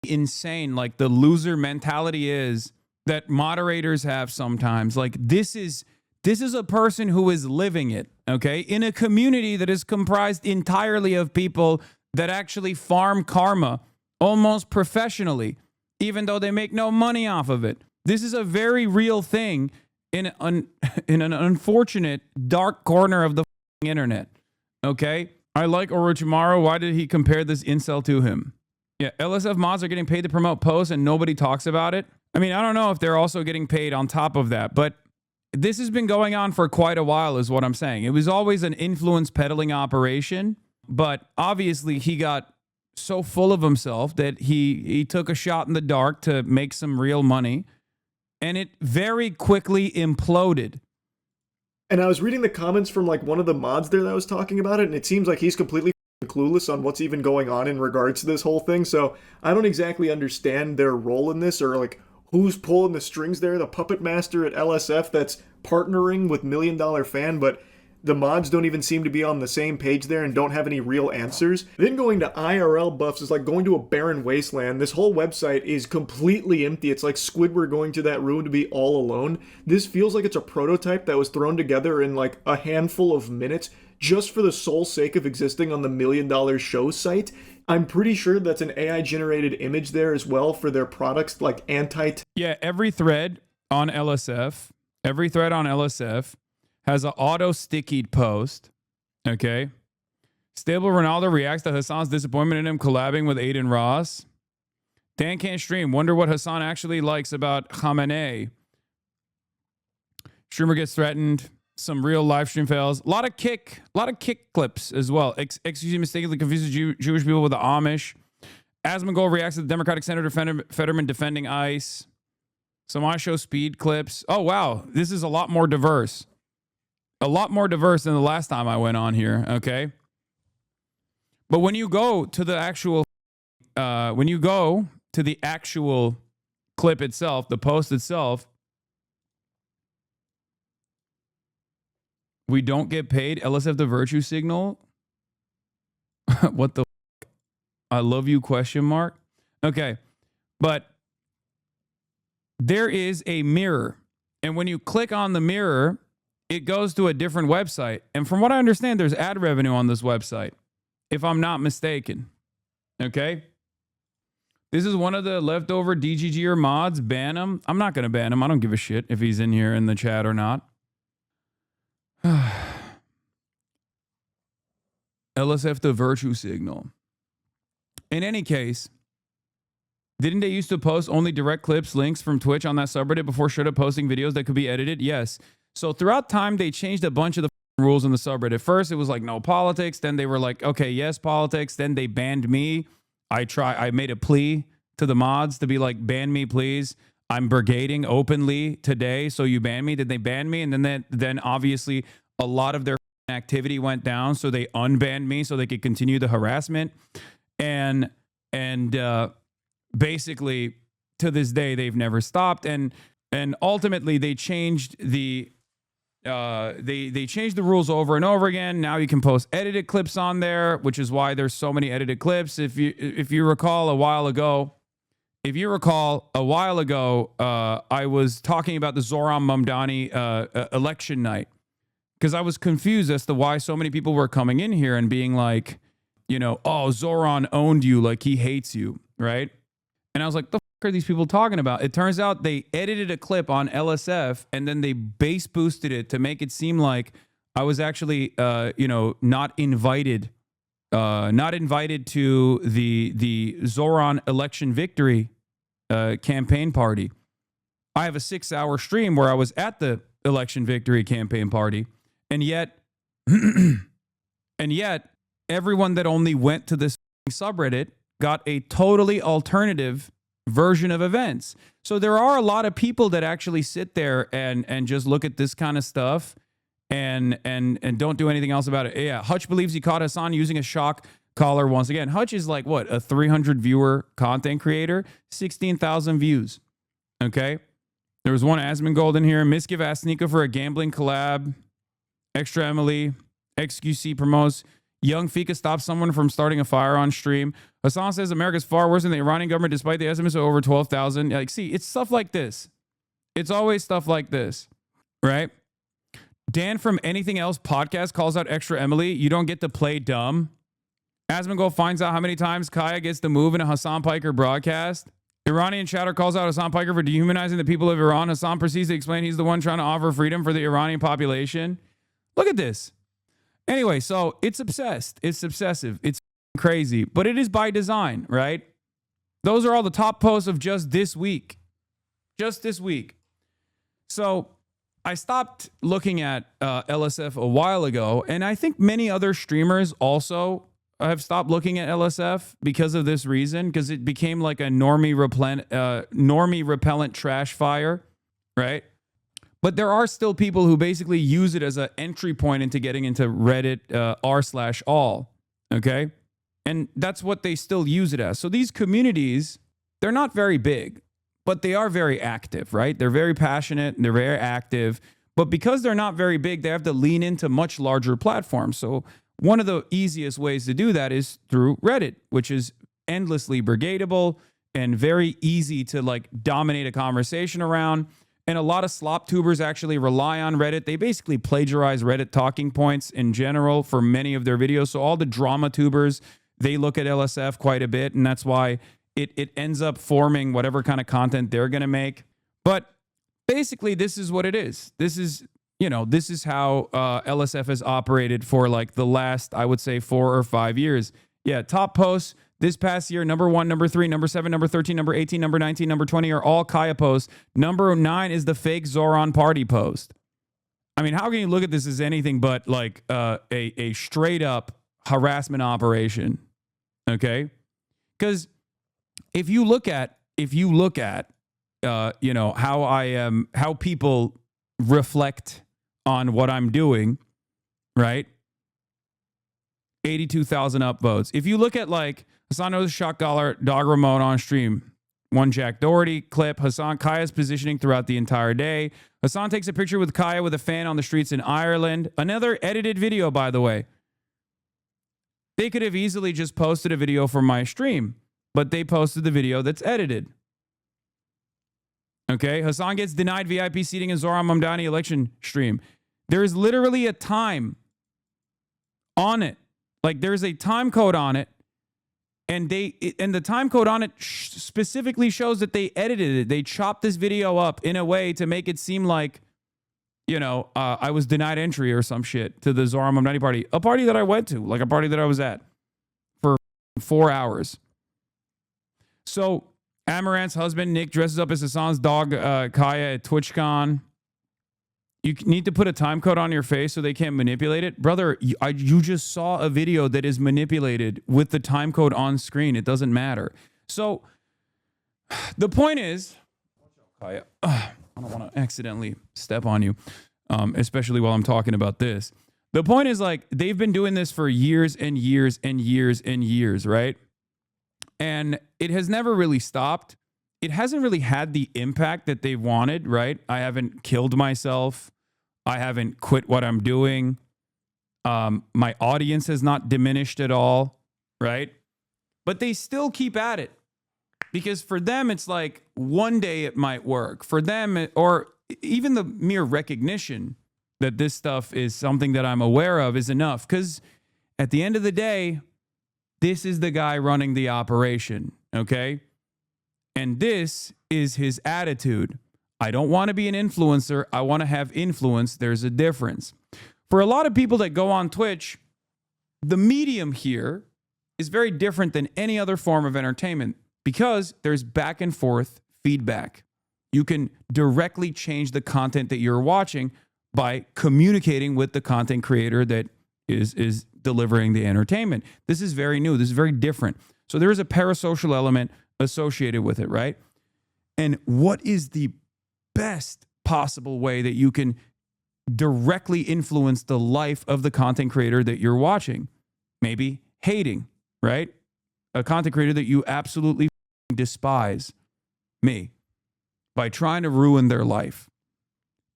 Speaker 1: insane like the loser mentality is that moderators have sometimes, like this is This is a person who is living it, okay, in a community that is comprised entirely of people that actually farm karma almost professionally, even though they make no money off of it. This is a very real thing in an unfortunate dark corner of the internet, okay? I like Orochimaru. Why did he compare this incel to him? Yeah, LSF mods are getting paid to promote posts and nobody talks about it. I mean, I don't know if they're also getting paid on top of that, but this has been going on for quite a while is what I'm saying. It was always an influence peddling operation, but obviously he got so full of himself that he took a shot in the dark to make some real money, and it very quickly imploded.
Speaker 2: And I was reading the comments from like one of the mods there that was talking about it, and it seems like he's completely clueless on what's even going on in regards to this whole thing. So I don't exactly understand their role in this, or like who's pulling the strings there. The puppet master at LSF that's partnering with $1 Million Fan, but the mods don't even seem to be on the same page there and don't have any real answers. Then going to IRL buffs is like going to a barren wasteland. This whole website is completely empty. It's like Squidward going to that room to be all alone. This feels like it's a prototype that was thrown together in like a handful of minutes just for the sole sake of existing on the $1 Million Show site. I'm pretty sure that's an AI-generated image there as well for their products like
Speaker 1: Yeah, every thread on LSF has an auto-stickied post, okay? Stable Ronaldo reacts to Hasan's disappointment in him collabing with Aiden Ross. Dan can't stream. Wonder what Hasan actually likes about Khamenei. Streamer gets threatened. Some real live stream fails. A lot of kick clips as well. Excuse mistakenly confuses Jewish people with the Amish. Asmongold reacts to the Democratic Senator Fetterman defending ICE. Some iShow speed clips. Oh, wow. This is a lot more diverse. A lot more diverse than the last time I went on here, okay? But when you go to the actual clip itself, the post itself, we don't get paid. LSF the virtue signal. What the f-? I love you question mark. Okay. But there is a mirror. And when you click on the mirror, it goes to a different website. And from what I understand, there's ad revenue on this website, if I'm not mistaken. Okay? This is one of the leftover DGGer mods. Ban him. I'm not going to ban him. I don't give a shit if he's in here in the chat or not. LSF the virtue signal. In any case, didn't they used to post only direct clips, links from Twitch on that subreddit before straight up posting videos that could be edited? Yes. So throughout time, they changed a bunch of the rules in the subreddit. First, it was like no politics. Then they were like, okay, yes, politics. Then they banned me. I made a plea to the mods to be like, ban me, please. I'm brigading openly today, so you ban me. Did they ban me? And then obviously a lot of their activity went down, so they unbanned me so they could continue the harassment. And basically to this day they've never stopped. And ultimately they changed the they changed the rules over and over again. Now you can post edited clips on there, which is why there's so many edited clips. If you recall a while ago, I was talking about the Zoran Mamdani election night because I was confused as to why so many people were coming in here and being like, you know, oh, Zoran owned you, like he hates you, right? And I was like, the fuck are these people talking about? It turns out they edited a clip on LSF and then they bass boosted it to make it seem like I was actually, not invited to the Zoran election victory campaign party. I have a 6-hour stream where I was at the election victory campaign party, and yet everyone that only went to this subreddit got a totally alternative version of events. So there are a lot of people that actually sit there and just look at this kind of stuff and don't do anything else about it. Yeah, Hutch believes he caught Hasan using a shock collar once again. Hutch is like, what, a 300 viewer content creator? 16,000 views. Okay? There was one Asmongold in here. Misgive asked Sneeko for a gambling collab. Extra Emily. XQC promotes. Young Fika stops someone from starting a fire on stream. Hasan says America's far worse than the Iranian government despite the estimates of over 12,000. Like, see, it's stuff like this. It's always stuff like this, right? Dan from Anything Else podcast calls out Extra Emily. You don't get to play dumb. Asmongold finds out how many times Kaya gets to move in a Hasan Piker broadcast. Iranian chatter calls out Hasan Piker for dehumanizing the people of Iran. Hasan proceeds to explain he's the one trying to offer freedom for the Iranian population. Look at this. Anyway, so it's obsessed. It's obsessive. It's crazy. But it is by design, right? Those are all the top posts of just this week. Just this week. So I stopped looking at LSF a while ago, and I think many other streamers also have stopped looking at LSF because of this reason, because it became like a normie repellent trash fire, right? But there are still people who basically use it as an entry point into getting into Reddit r/all, okay? And that's what they still use it as. So these communities, they're not very big, but they are very active, right? They're very passionate and they're very active. But because they're not very big, they have to lean into much larger platforms. So one of the easiest ways to do that is through Reddit, which is endlessly brigadable and very easy to like dominate a conversation around. And a lot of slop tubers actually rely on Reddit. They basically plagiarize Reddit talking points in general for many of their videos. So all the drama tubers, they look at LSF quite a bit, and that's why it ends up forming whatever kind of content they're going to make. But basically, this is what it is. This is how LSF has operated for like the last, I would say, 4 or 5 years. Yeah, top posts this past year, number 1, number 3, number 7, number 13, number 18, number 19, number 20 are all Kaya posts. Number 9 is the fake Zoran party post. I mean, how can you look at this as anything but like a straight up harassment operation? Okay, because if you look at how people reflect on what I'm doing, right? 82,000 upvotes. If you look at like Hasan knows shot dog remote on stream, one Jack Doherty clip, Kaya's positioning throughout the entire day. Hasan takes a picture with Kaya with a fan on the streets in Ireland. Another edited video, by the way. They could have easily just posted a video from my stream, but they posted the video that's edited. Okay, Hasan gets denied VIP seating in Zoran Mamdani election stream. There is literally a time on it. Like there's a time code on it, and the time code on it specifically shows that they edited it. They chopped this video up in a way to make it seem like, I was denied entry or some shit to the Zoran Mamdani party, a party that I went to, like a party that I was at for 4 hours. So Amarant's husband, Nick, dresses up as Hasan's dog, Kaya, at TwitchCon. You need to put a time code on your face so they can't manipulate it. Brother, you just saw a video that is manipulated with the time code on screen. It doesn't matter. So the point is, Kaya, I don't want to accidentally step on you, especially while I'm talking about this. The point is, like, they've been doing this for years and years and years and years, right? And it has never really stopped. It hasn't really had the impact that they've wanted, right? I haven't killed myself. I haven't quit what I'm doing. My audience has not diminished at all, right? But they still keep at it because for them, it's like one day it might work. For them, or even the mere recognition that this stuff is something that I'm aware of is enough. Because at the end of the day, this is the guy running the operation, okay? And this is his attitude. I don't want to be an influencer. I want to have influence. There's a difference. For a lot of people that go on Twitch, the medium here is very different than any other form of entertainment because there's back and forth feedback. You can directly change the content that you're watching by communicating with the content creator that is delivering the entertainment. This is very new. This is very different. So there is a parasocial element associated with it, right? And what is the best possible way that you can directly influence the life of the content creator that you're watching? Maybe hating, right? A content creator that you absolutely despise, me, by trying to ruin their life.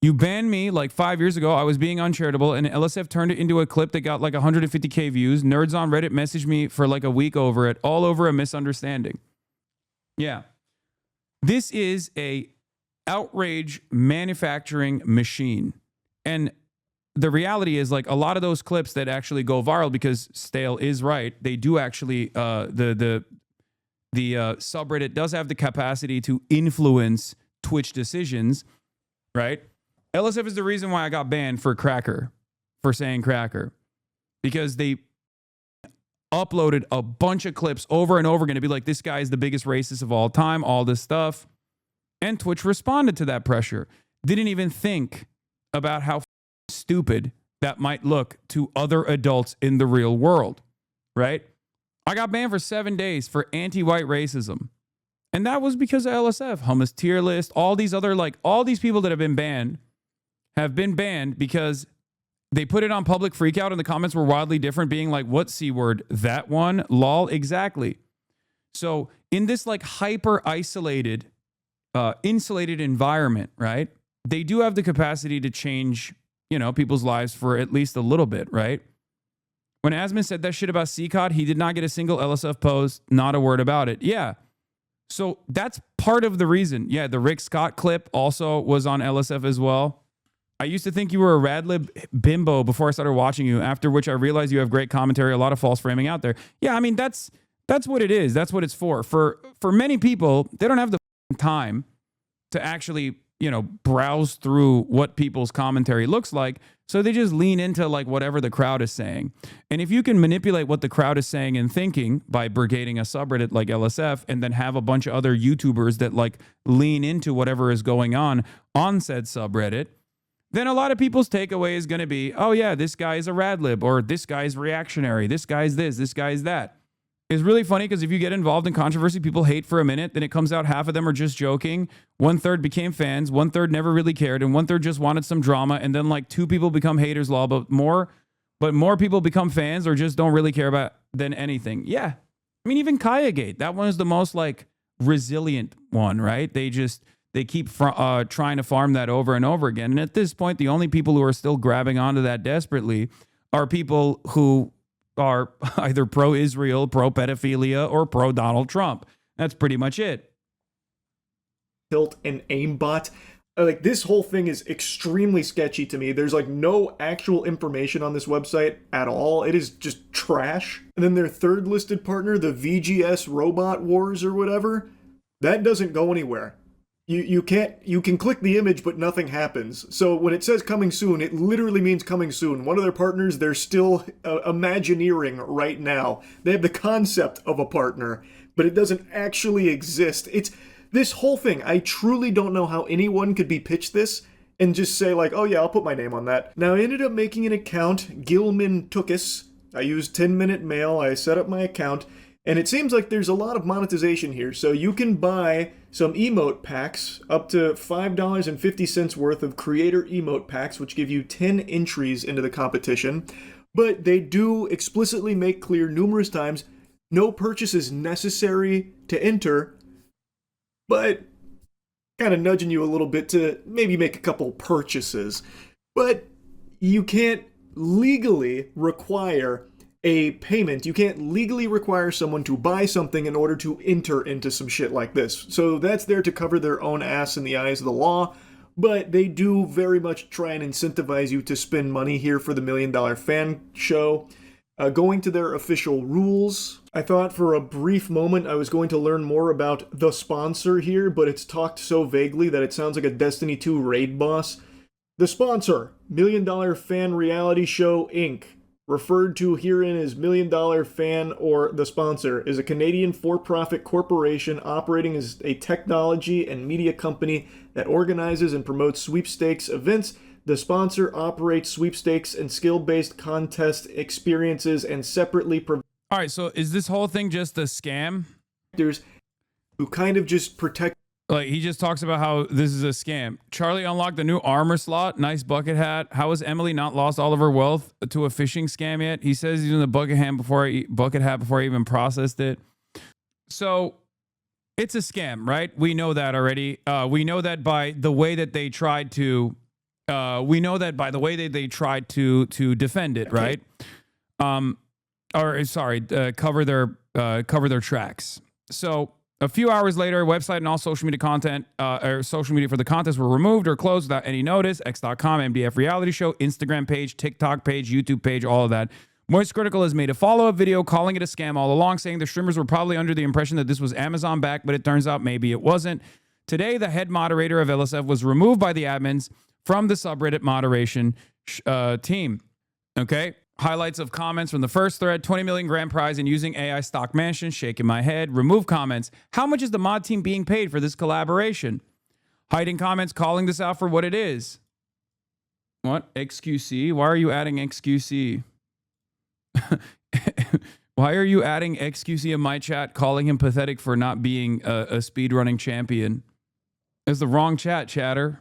Speaker 1: You banned me like 5 years ago. I was being uncharitable, and LSF turned it into a clip that got like 150K views. Nerds on Reddit messaged me for like a week over it, all over a misunderstanding. Yeah. This is a outrage manufacturing machine. And the reality is like a lot of those clips that actually go viral, because Stale is right, they do actually the subreddit does have the capacity to influence Twitch decisions, right? LSF is the reason why I got banned for saying cracker, because they uploaded a bunch of clips over and over again to be like, this guy is the biggest racist of all time, all this stuff. And Twitch responded to that pressure. Didn't even think about how stupid that might look to other adults in the real world, right? I got banned for 7 days for anti-white racism. And that was because of LSF, hummus tier list, all these other, like all these people that have been banned because they put it on public freakout and the comments were wildly different, being like, what C word? That one? Lol, exactly. So in this like hyper isolated, insulated environment, right? They do have the capacity to change, people's lives for at least a little bit, right? When Asman said that shit about CCOD, he did not get a single LSF post, not a word about it. Yeah. So that's part of the reason. Yeah, the Rick Scott clip also was on LSF as well. I used to think you were a radlib bimbo before I started watching you, after which I realized you have great commentary, a lot of false framing out there. Yeah, I mean, that's what it is. That's what it's for. For many people, they don't have the time to actually, browse through what people's commentary looks like. So they just lean into like whatever the crowd is saying. And if you can manipulate what the crowd is saying and thinking by brigading a subreddit like LSF, and then have a bunch of other YouTubers that like lean into whatever is going on said subreddit, then a lot of people's takeaway is going to be, oh yeah, this guy is a radlib, or this guy is reactionary, this guy's this guy's that. It's really funny because if you get involved in controversy, people hate for a minute, then it comes out half of them are just joking, 1/3 became fans, 1/3 never really cared, and 1/3 just wanted some drama, and then like 2 people become haters, but more people become fans or just don't really care about than anything. Yeah. I mean, even Kayagate, that one is the most like resilient one, right? They keep trying to farm that over and over again. And at this point, the only people who are still grabbing onto that desperately are people who are either pro-Israel, pro-pedophilia, or pro-Donald Trump. That's pretty much it.
Speaker 2: Tilt and aimbot. Like, this whole thing is extremely sketchy to me. There's like no actual information on this website at all. It is just trash. And then their third listed partner, the VGS Robot Wars or whatever, that doesn't go anywhere. You can click the image, but nothing happens. So when it says coming soon, it literally means coming soon. One of their partners, they're still imagineering right now. They have the concept of a partner, but it doesn't actually exist. It's this whole thing. I truly don't know how anyone could be pitched this and just say like, oh yeah, I'll put my name on that. Now I ended up making an account, Gilman Tookus. I used 10-minute mail. I set up my account. And it seems like there's a lot of monetization here. So you can buy some emote packs, up to $5.50 worth of creator emote packs, which give you 10 entries into the competition. But they do explicitly make clear numerous times, no purchase is necessary to enter, but kind of nudging you a little bit to maybe make a couple purchases. But you can't legally require a payment. You can't legally require someone to buy something in order to enter into some shit like this. So that's there to cover their own ass in the eyes of the law, but they do very much try and incentivize you to spend money here for the $1 Million Fan Show. Going to their official rules, I thought for a brief moment I was going to learn more about the sponsor here, but it's talked so vaguely that it sounds like a Destiny 2 raid boss. The sponsor, $1 Million Fan Reality Show, Inc., referred to herein as $1 Million Fan or the sponsor, is a Canadian for-profit corporation operating as a technology and media company that organizes and promotes sweepstakes events. The sponsor operates sweepstakes and skill-based contest experiences and separately provides.
Speaker 1: All right, so is this whole thing just a scam?
Speaker 2: Who kind of just protect.
Speaker 1: Like, he just talks about how this is a scam. Charlie unlocked the new armor slot. Nice bucket hat. How has Emily not lost all of her wealth to a phishing scam yet? He says he's in the bucket hat before I even processed it. So it's a scam, right? We know that already. We know that by the way that they tried to. Defend it, right? Cover their tracks. So A few hours later, website and all social media content or social media for the contest were removed or closed without any notice. X.com, MDF reality show, Instagram page, TikTok page, YouTube page, all of that. MoistCr1tikal has made a follow-up video calling it a scam all along, saying the streamers were probably under the impression that this was Amazon backed, but it turns out maybe it wasn't. Today, the head moderator of LSF was removed by the admins from the subreddit moderation team. Okay? Highlights of comments from the first thread: 20 million grand prize in using AI stock mansion. Shaking my head. Remove comments. How much is the mod team being paid for this collaboration? Hiding comments calling this out for what it is. What? XQC? Why are you adding XQC? Why are you adding XQC in my chat, calling him pathetic for not being a speedrunning champion? It's the wrong chat, chatter.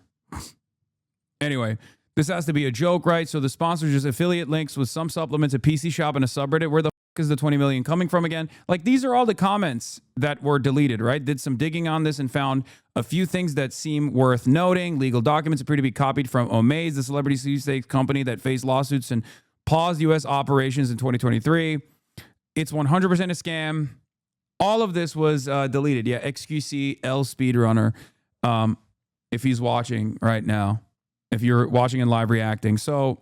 Speaker 1: Anyway. This has to be a joke, right? So the sponsors just affiliate links with some supplements, a PC shop, and a subreddit. Where the fuck is the 20 million coming from again? Like, these are all the comments that were deleted, right? Did some digging on this and found a few things that seem worth noting. Legal documents appear to be copied from Omaze, the celebrity sweepstakes company that faced lawsuits and paused U.S. operations in 2023. It's 100% a scam. All of this was deleted. Yeah, XQC L Speedrunner, if he's watching right now. If you're watching and live reacting. So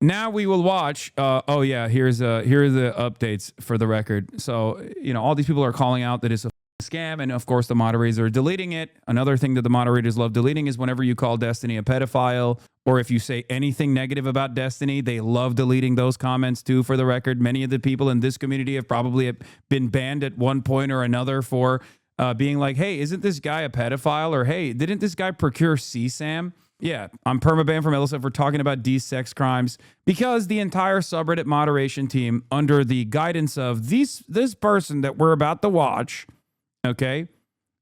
Speaker 1: now we will watch. Oh yeah, here are the updates for the record. So, you know, all these people are calling out that it's a scam, and of course the moderators are deleting it. Another thing that the moderators love deleting is whenever you call Destiny a pedophile, or if you say anything negative about Destiny, they love deleting those comments too, for the record. Many of the people in this community have probably been banned at one point or another for being like, hey, isn't this guy a pedophile? Or hey, didn't this guy procure CSAM? Yeah, I'm permabanned from LSF for talking about these sex crimes because the entire subreddit moderation team, under the guidance of this person that we're about to watch, okay,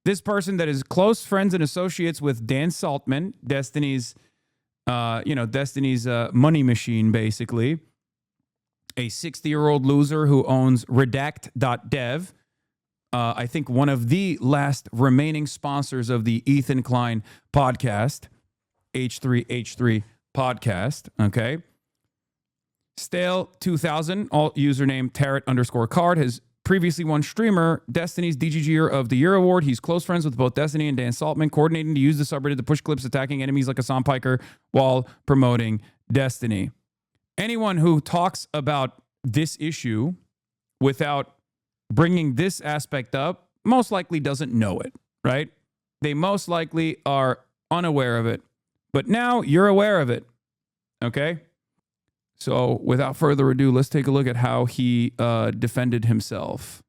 Speaker 1: this person that is close friends and associates with Dan Saltman, Destiny's money machine, basically, a 60-year-old loser who owns redact.dev. I think one of the last remaining sponsors of the Ethan Klein podcast, H3H3 podcast, okay? Stale 2000, alt username Tarot_card, has previously won streamer Destiny's DGGer of the Year award. He's close friends with both Destiny and Dan Saltman, coordinating to use the subreddit to push clips attacking enemies like Hasan Piker while promoting Destiny. Anyone who talks about this issue without bringing this aspect up most likely doesn't know it, right? They most likely are unaware of it. But now you're aware of it, okay? So without further ado, let's take a look at how he defended himself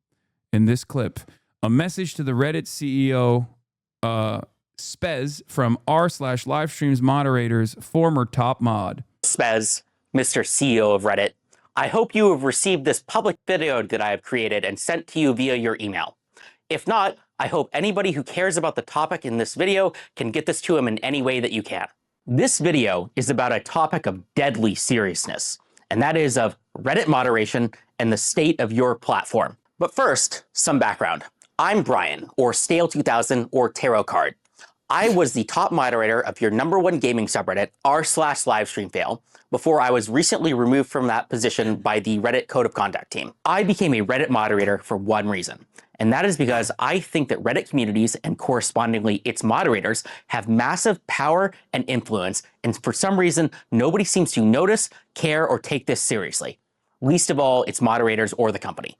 Speaker 1: in this clip. A message to the Reddit CEO, Spez, from r/livestreams moderators, former top mod.
Speaker 3: Spez, Mr. CEO of Reddit, I hope you have received this public video that I have created and sent to you via your email. If not, I hope anybody who cares about the topic in this video can get this to him in any way that you can. This video is about a topic of deadly seriousness, and that is of Reddit moderation and the state of your platform. But first, some background. I'm Brian, or Stale 2000, or Tarot Card. I was the top moderator of your #1 gaming subreddit, r/livestreamfail, before I was recently removed from that position by the Reddit Code of Conduct team. I became a Reddit moderator for one reason, and that is because I think that Reddit communities and correspondingly its moderators have massive power and influence, and for some reason, nobody seems to notice, care, or take this seriously. Least of all, its moderators or the company.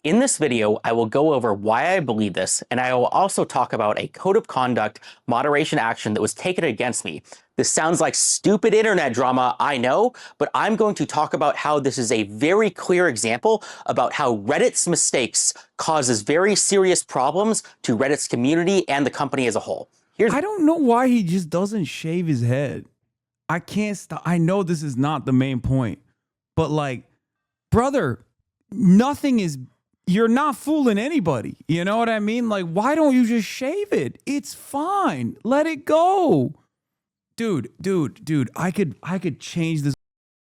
Speaker 3: In this video, I will go over why I believe this, and I will also talk about a code of conduct moderation action that was taken against me. This sounds like stupid internet drama, I know, but I'm going to talk about how this is a very clear example about how Reddit's mistakes causes very serious problems to Reddit's community and the company as a whole.
Speaker 1: I don't know why he just doesn't shave his head. I can't stop. I know this is not the main point, but like, brother, nothing is... You're not fooling anybody. You know what I mean? Like, why don't you just shave it? It's fine. Let it go. Dude, I could change this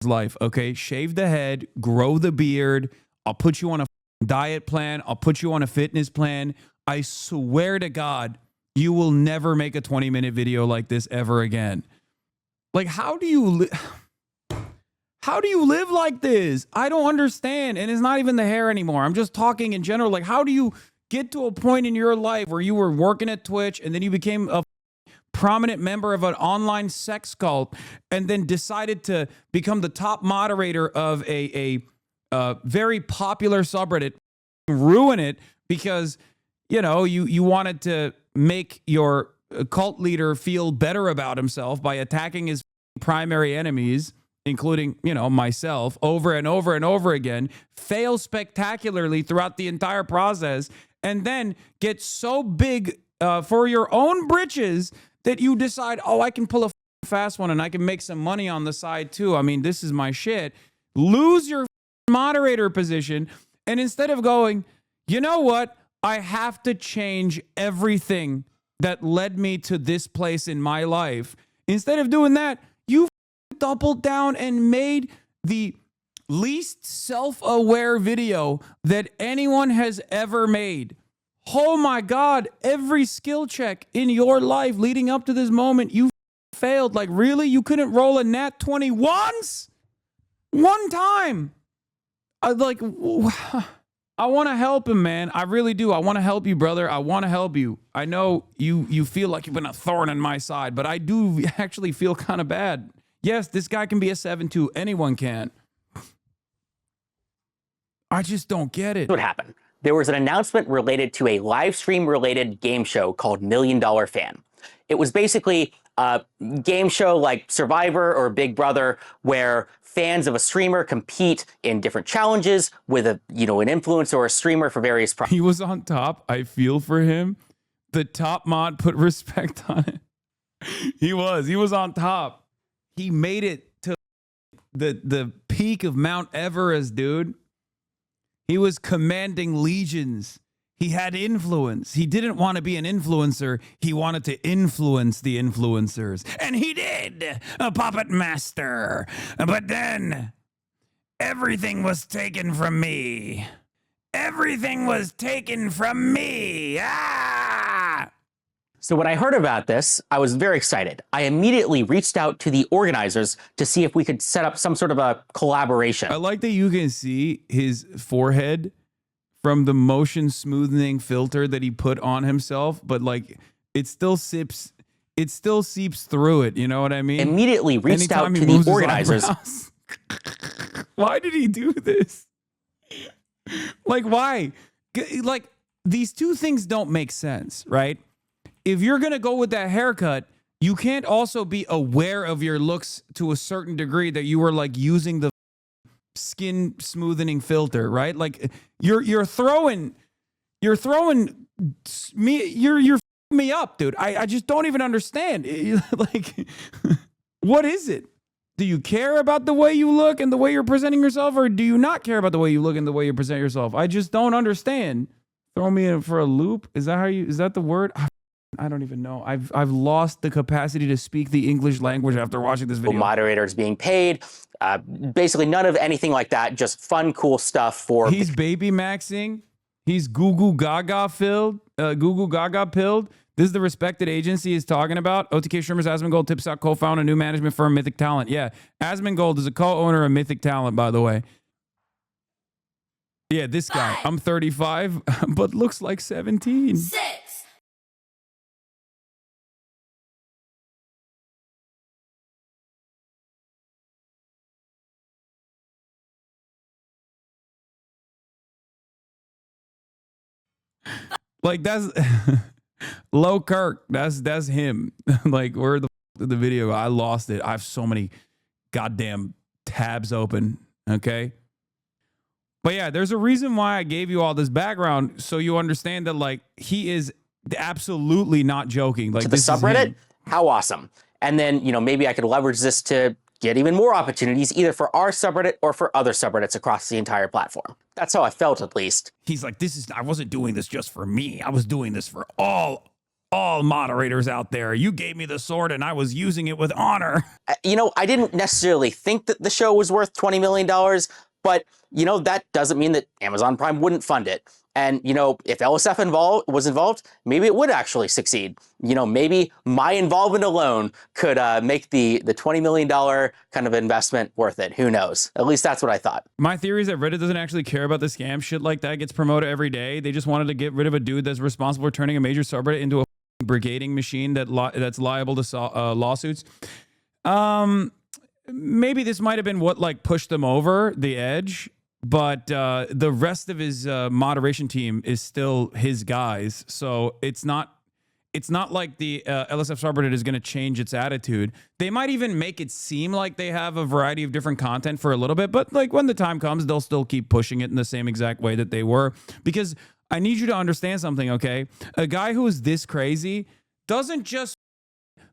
Speaker 1: life, okay? Shave the head, grow the beard. I'll put you on a diet plan. I'll put you on a fitness plan. I swear to God, you will never make a 20-minute video like this ever again. Like, how do you live like this? I don't understand. And it's not even the hair anymore. I'm just talking in general. Like, how do you get to a point in your life where you were working at Twitch and then you became a prominent member of an online sex cult and then decided to become the top moderator of a very popular subreddit, ruin it because, you know, you wanted to make your cult leader feel better about himself by attacking his primary enemies, including, you know, myself, over and over and over again, fail spectacularly throughout the entire process, and then get so big for your own britches that you decide, oh, I can pull a fast one and I can make some money on the side too. I mean, this is my shit. Lose your moderator position, and instead of going, you know what? I have to change everything that led me to this place in my life. Instead of doing that, you doubled down and made the least self-aware video that anyone has ever made. Oh my God, every skill check in your life leading up to this moment, you failed. Like, really? You couldn't roll a nat 20 once? One time? I want to help him, man. I really do. I want to help you, brother. I want to help you. I know you feel like you've been a thorn in my side, but I do actually feel kind of bad. Yes, this guy can be a 7-2. Anyone can. I just don't get it.
Speaker 3: What happened? There was an announcement related to a live stream related game show called $1 Million Fan. It was basically a game show like Survivor or Big Brother where fans of a streamer compete in different challenges with an influencer or a streamer for various prizes.
Speaker 1: He was on top. I feel for him. The top mod put respect on it. He was on top. He made it to the peak of Mount Everest, dude. He was commanding legions. He had influence. He didn't want to be an influencer. He wanted to influence the influencers. And he did, a puppet master. But then everything was taken from me. Everything was taken from me. Ah!
Speaker 3: So when I heard about this, I was very excited. I immediately reached out to the organizers to see if we could set up some sort of a collaboration.
Speaker 1: I like that you can see his forehead from the motion smoothing filter that he put on himself, but like it still seeps through it. You know what I mean?
Speaker 3: Immediately reached
Speaker 1: Anytime
Speaker 3: out
Speaker 1: he
Speaker 3: to
Speaker 1: moves
Speaker 3: the
Speaker 1: his
Speaker 3: organizers.
Speaker 1: eyebrows. Why did he do this? Like, why? Like, these two things don't make sense, right? If you're going to go with that haircut, you can't also be aware of your looks to a certain degree that you were like using the skin smoothing filter, right? Like you're throwing me up, dude. I just don't even understand. Like, what is it? Do you care about the way you look and the way you're presenting yourself, or do you not care about the way you look and the way you present yourself? I just don't understand. Throw me in for a loop. Is that the word? I don't even know. I've lost the capacity to speak the English language after watching this video.
Speaker 3: Moderators being paid, basically none of anything like that. Just fun, cool stuff for.
Speaker 1: He's baby maxing. He's Goo Gaga filled. Goo Gaga pilled. This is the respected agency he's talking about. OTK Streamers Asmongold tips out co-founder new management firm Mythic Talent. Yeah, Asmongold is a co-owner of Mythic Talent, by the way. Yeah, this guy. I'm 35, but looks like 17.
Speaker 6: 6.
Speaker 1: Like, that's Low Kirk. That's him. Like, where the video? I lost it. I have so many goddamn tabs open. Okay. But yeah, there's a reason why I gave you all this background, so you understand that, like, he is absolutely not joking. Like,
Speaker 3: to the
Speaker 1: this
Speaker 3: subreddit,
Speaker 1: is him.
Speaker 3: how awesome. And then, maybe I could leverage this to get even more opportunities, either for our subreddit or for other subreddits across the entire platform. That's how I felt, at least.
Speaker 1: He's like, I wasn't doing this just for me. I was doing this for all moderators out there. You gave me the sword and I was using it with honor.
Speaker 3: I didn't necessarily think that the show was worth $20 million, But, that doesn't mean that Amazon Prime wouldn't fund it. And, if LSF was involved, maybe it would actually succeed. Maybe my involvement alone could make the $20 million kind of investment worth it. Who knows? At least that's what I thought.
Speaker 1: My theory is that Reddit doesn't actually care about the scam shit like that gets promoted every day. They just wanted to get rid of a dude that's responsible for turning a major subreddit into a brigading machine that's liable to lawsuits. Maybe this might have been what like pushed them over the edge, but the rest of his moderation team is still his guys. So it's not like the LSF subreddit is going to change its attitude. They might even make it seem like they have a variety of different content for a little bit, but like when the time comes, they'll still keep pushing it in the same exact way that they were. Because I need you to understand something, okay? A guy who is this crazy doesn't just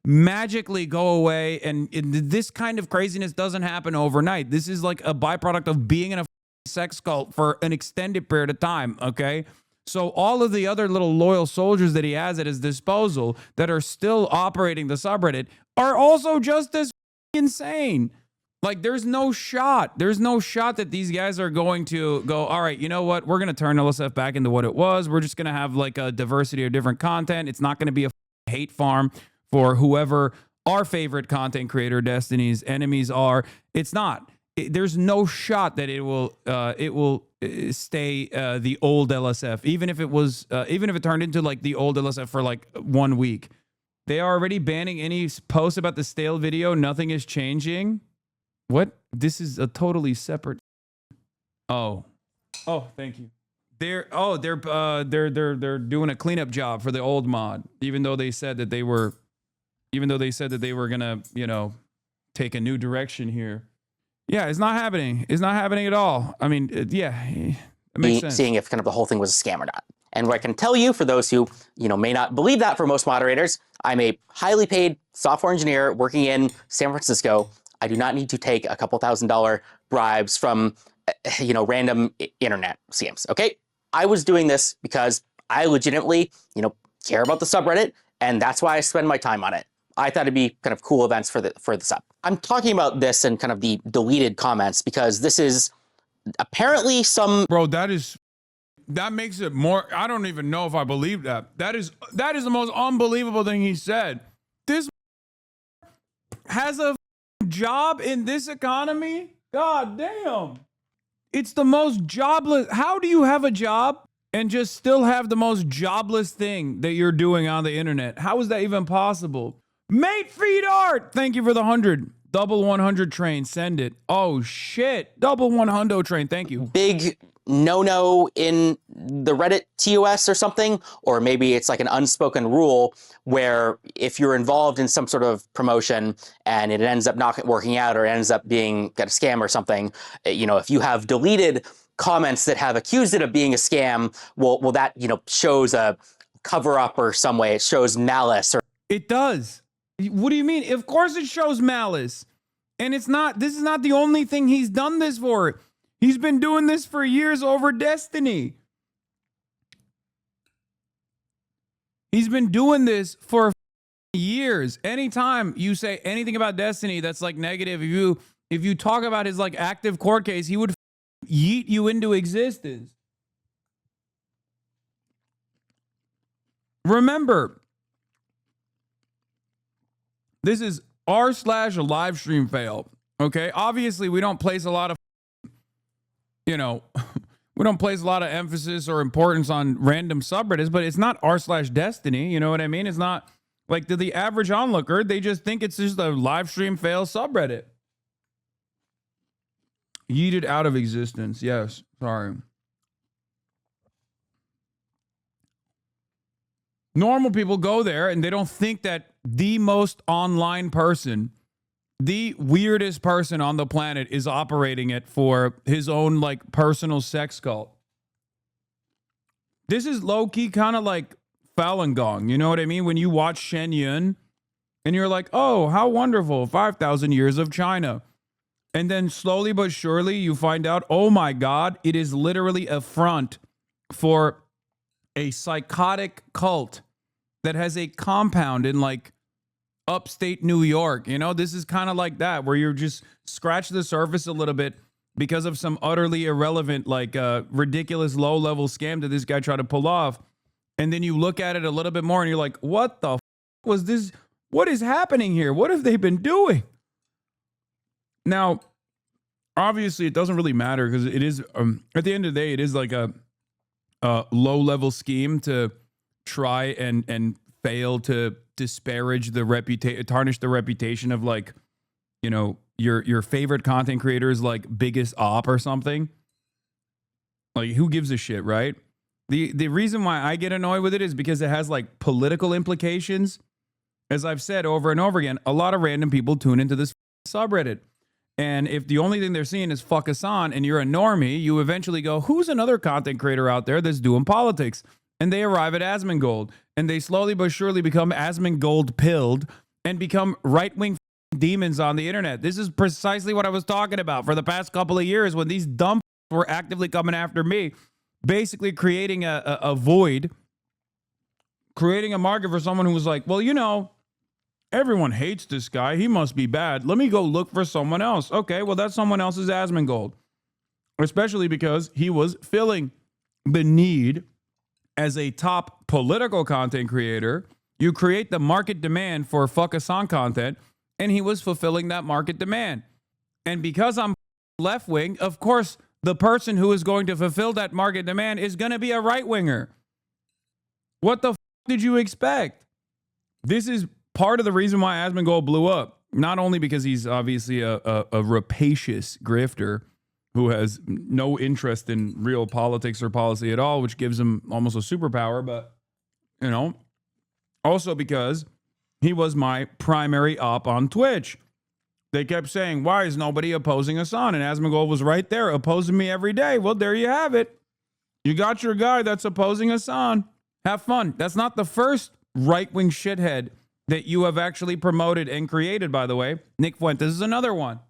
Speaker 1: magically go away, and this kind of craziness doesn't happen overnight. This is like a byproduct of being in a sex cult for an extended period of time, okay? So all of the other little loyal soldiers that he has at his disposal that are still operating the subreddit are also just as insane. Like, there's no shot that these guys are going to go, all right, you know what? We're going to turn LSF back into what it was. We're just going to have like a diversity of different content. It's not going to be a hate farm for whoever our favorite content creator Destiny's enemies are. It's not. There's no shot that it will stay the old LSF, even if it turned into like the old LSF for like 1 week. They are already banning any posts about the stale video. Nothing is changing. What? This is a totally separate. Oh, thank you. They're doing a cleanup job for the old mod, even though they said that they were gonna, take a new direction here. Yeah, it's not happening. It's not happening at all. I mean, it makes sense.
Speaker 3: Seeing if kind of the whole thing was a scam or not. And what I can tell you, for those who, may not believe that, for most moderators, I'm a highly paid software engineer working in San Francisco. I do not need to take a couple $1,000 bribes from, random internet scams, okay? I was doing this because I legitimately, care about the subreddit, and that's why I spend my time on it. I thought it'd be kind of cool events for the sub. I'm talking about this and kind of the deleted comments because this is apparently some...
Speaker 1: Bro, that makes it more... I don't even know if I believe that. That is the most unbelievable thing he said. This has a job in this economy? God damn. It's the most jobless... How do you have a job and just still have the most jobless thing that you're doing on the internet? How is that even possible? Mate Feed Art, thank you for the 100. Double 100 train, send it. Oh shit, double 100 train, thank you.
Speaker 3: Big no-no in the Reddit TOS or something, or maybe it's like an unspoken rule where if you're involved in some sort of promotion and it ends up not working out or ends up being a scam or something, if you have deleted comments that have accused it of being a scam, well that, shows a cover-up or some way. It shows malice.
Speaker 1: It does. What do you mean? Of course it shows malice. And this is not the only thing he's done this for. He's been doing this for years over Destiny. He's been doing this for years. Anytime you say anything about Destiny that's like negative, if you talk about his like active court case, he would yeet you into existence. Remember, this is r/live stream fail. Okay. Obviously, we don't place a lot of, we don't place a lot of emphasis or importance on random subreddits, but it's not r/destiny. You know what I mean? It's not like to the average onlooker. They just think it's just a live stream fail subreddit. Yeeted out of existence. Yes. Sorry. Normal people go there and they don't think that the most online person, the weirdest person on the planet, is operating it for his own like personal sex cult. This is low-key kind of like Falun Gong. You know what I mean? When you watch Shen Yun and you're like, oh, how wonderful, 5,000 years of China. And then slowly but surely you find out, oh my God, it is literally a front for a psychotic cult that has a compound in like upstate New York. This is kind of like that, where you're just scratch the surface a little bit because of some utterly irrelevant, like ridiculous low-level scam that this guy tried to pull off. And then you look at it a little bit more and you're like, what the was this? What is happening here? What have they been doing? Now, obviously, it doesn't really matter because it is, at the end of the day, it is like a low-level scheme to try and fail to disparage the reputation, tarnish the reputation of, like, you know, your favorite content creator's like biggest op or something. Like, who gives a shit, right? The reason why I get annoyed with it is because it has like political implications. As I've said over and over again, a lot of random people tune into this subreddit. And if the only thing they're seeing is fuck Hasan and you're a normie, you eventually go, who's another content creator out there that's doing politics? And they arrive at Asmongold. And they slowly but surely become Asmongold pilled and become right-wing demons on the internet. This is precisely what I was talking about for the past couple of years when these dumb were actively coming after me, basically creating a void, creating a market for someone who was like, well, you know, everyone hates this guy. He must be bad. Let me go look for someone else. Okay, well, that someone else is Asmongold. Especially because he was filling the need as a top political content creator. You create the market demand for fuck Hasan content, and he was fulfilling that market demand. And because I'm left-wing, of course, the person who is going to fulfill that market demand is going to be a right-winger. What the did you expect? This is part of the reason why Asmongold blew up. Not only because he's obviously a rapacious grifter who has no interest in real politics or policy at all, which gives him almost a superpower, but, you know, also because he was my primary op on Twitch. They kept saying, why is nobody opposing Hasan? And Asmongold was right there opposing me every day. Well, there you have it. You got your guy that's opposing Hasan. Have fun. That's not the first right-wing shithead that you have actually promoted and created, by the way. Nick Fuentes is another one.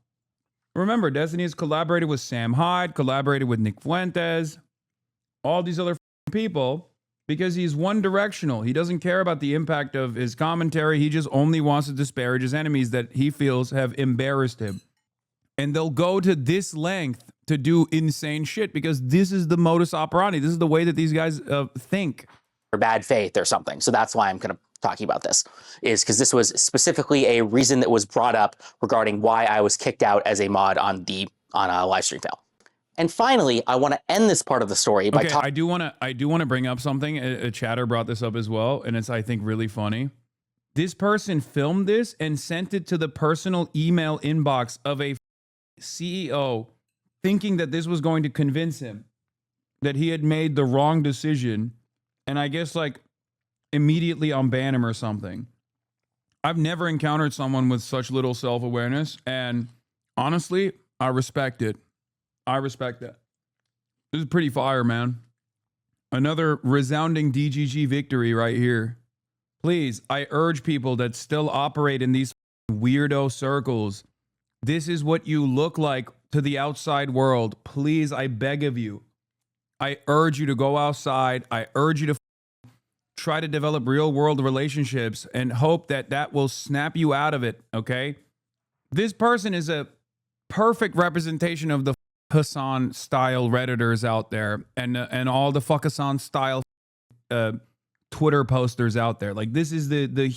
Speaker 1: Remember, Destiny has collaborated with Sam Hyde, collaborated with Nick Fuentes, all these other people, because he's one-directional. He doesn't care about the impact of his commentary. He just only wants to disparage his enemies that he feels have embarrassed him. And they'll go to this length to do insane shit because this is the modus operandi. This is the way that these guys think.
Speaker 3: Or bad faith or something. So that's why I'm kind of talking about this, is because this was specifically a reason that was brought up regarding why I was kicked out as a mod on a live stream fail. And finally, I want to end this part of the story by
Speaker 1: I do want to bring up something. A chatter brought this up as well, and it's, I think, really funny. This person filmed this and sent it to the personal email inbox of a CEO, thinking that this was going to convince him that he had made the wrong decision, and I guess like immediately unban him or something. I've never encountered someone with such little self-awareness, and honestly, I respect it. I respect that. This is pretty fire, man. Another resounding DGG victory right here. Please, I urge people that still operate in these weirdo circles. This is what you look like to the outside world. Please, I beg of you. I urge you to go outside. I urge you to try to develop real world relationships and hope that that will snap you out of it, okay? This person is a perfect representation of the Hasan style Redditors out there and all the fuck Hasan style Twitter posters out there. Like, this is the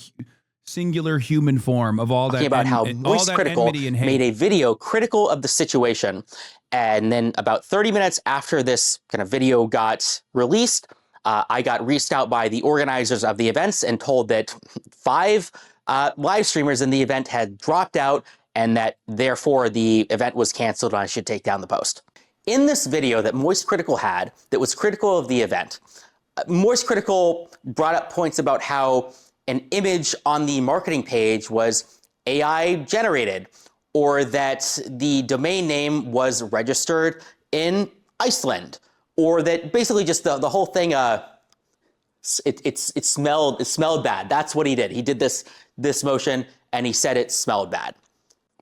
Speaker 1: singular human form of all that.
Speaker 3: Talking about how MoistCr1tikal made a video critical of the situation, and then about 30 minutes after this kind of video got released, I got reached out by the organizers of the events and told that 5 live streamers in the event had dropped out and that therefore the event was canceled and I should take down the post. In this video that MoistCr1tikal had that was critical of the event, MoistCr1tikal brought up points about how an image on the marketing page was AI generated, or that the domain name was registered in Iceland, or that basically just the whole thing, it smelled bad. That's what he did. He did this motion and he said it smelled bad.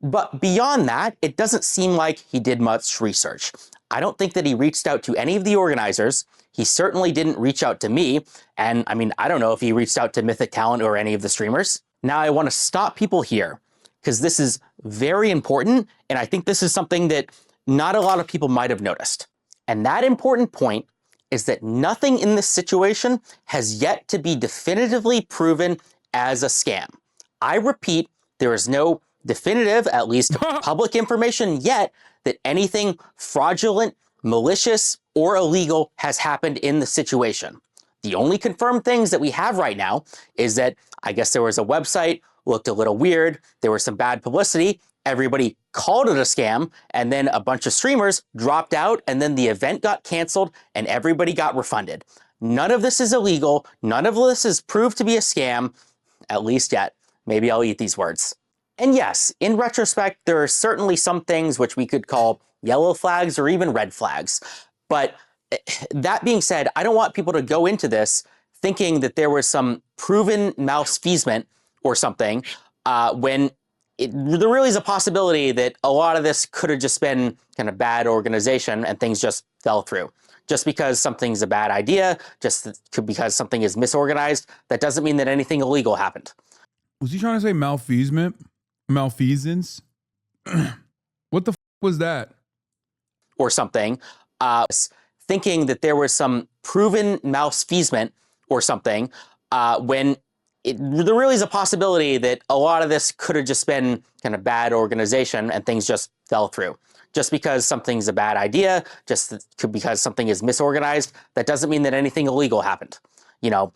Speaker 3: But beyond that, it doesn't seem like he did much research. I don't think that he reached out to any of the organizers. He certainly didn't reach out to me. And I mean, I don't know if he reached out to Mythic Talent or any of the streamers. Now I want to stop people here because this is very important. And I think this is something that not a lot of people might have noticed. And that important point is that nothing in this situation has yet to be definitively proven as a scam. I repeat, there is no definitive, at least public information yet, that anything fraudulent, malicious, or illegal has happened in the situation. The only confirmed things that we have right now is that I guess there was a website, looked a little weird, there was some bad publicity, everybody called it a scam, and then a bunch of streamers dropped out, and then the event got canceled, and everybody got refunded. None of this is illegal. None of this is proved to be a scam, at least yet. Maybe I'll eat these words. And yes, in retrospect, there are certainly some things which we could call yellow flags or even red flags. But that being said, I don't want people to go into this thinking that there was some proven malfeasance or something when there really is a possibility that a lot of this could have just been kind of bad organization and things just fell through. Just because something's a bad idea, because something is misorganized, that doesn't mean that anything illegal happened.
Speaker 1: Was he trying to say malfeasance? Malfeasance? What the f was that?
Speaker 3: Or something. Thinking that there was some proven malfeasance or something when there really is a possibility that a lot of this could have just been kind of bad organization and things just fell through. Just because something's a bad idea, because something is misorganized, that doesn't mean that anything illegal happened. You know,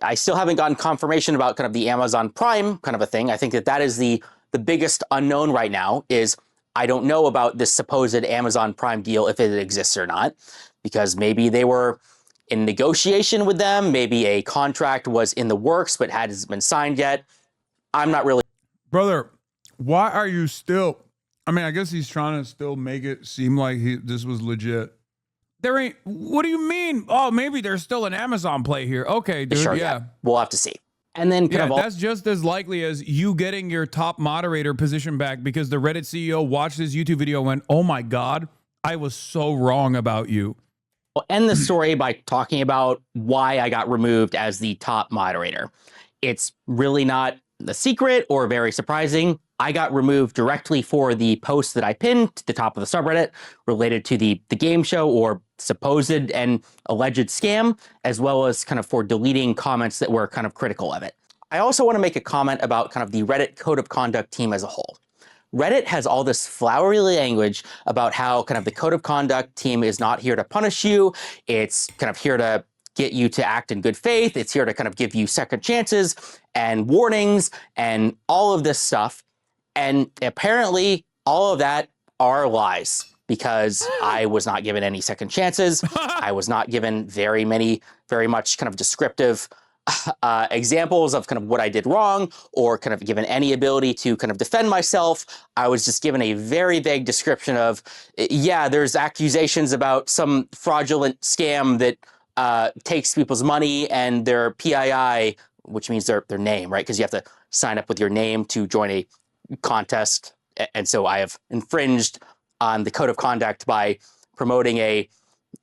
Speaker 3: I still haven't gotten confirmation about kind of the Amazon Prime kind of a thing. I think that is the biggest unknown right now is I don't know about this supposed Amazon Prime deal, if it exists or not, because maybe they were in negotiation with them. Maybe a contract was in the works, but hasn't been signed yet. I'm not really.
Speaker 1: Brother, why are you still? I mean, I guess he's trying to still make it seem like this was legit. There ain't. What do you mean? Oh, maybe there's still an Amazon play here. Okay, dude.
Speaker 3: Sure,
Speaker 1: yeah.
Speaker 3: We'll have to see. And then
Speaker 1: that's just as likely as you getting your top moderator position back because the Reddit CEO watched this YouTube video and went, oh my God, I was so wrong about you.
Speaker 3: I'll end the story by talking about why I got removed as the top moderator. It's really not a secret or very surprising. I got removed directly for the post that I pinned to the top of the subreddit related to the game show or supposed and alleged scam, as well as kind of for deleting comments that were kind of critical of it. I also want to make a comment about kind of the Reddit code of conduct team as a whole. Reddit has all this flowery language about how kind of the code of conduct team is not here to punish you. It's kind of here to get you to act in good faith. It's here to kind of give you second chances and warnings and all of this stuff. And apparently all of that are lies because I was not given any second chances. I was not given very much kind of descriptive examples of kind of what I did wrong or kind of given any ability to kind of defend myself. I was just given a very vague description of, yeah, there's accusations about some fraudulent scam that takes people's money and their PII, which means their name, right? Because you have to sign up with your name to join a contest. And so I have infringed on the code of conduct by promoting a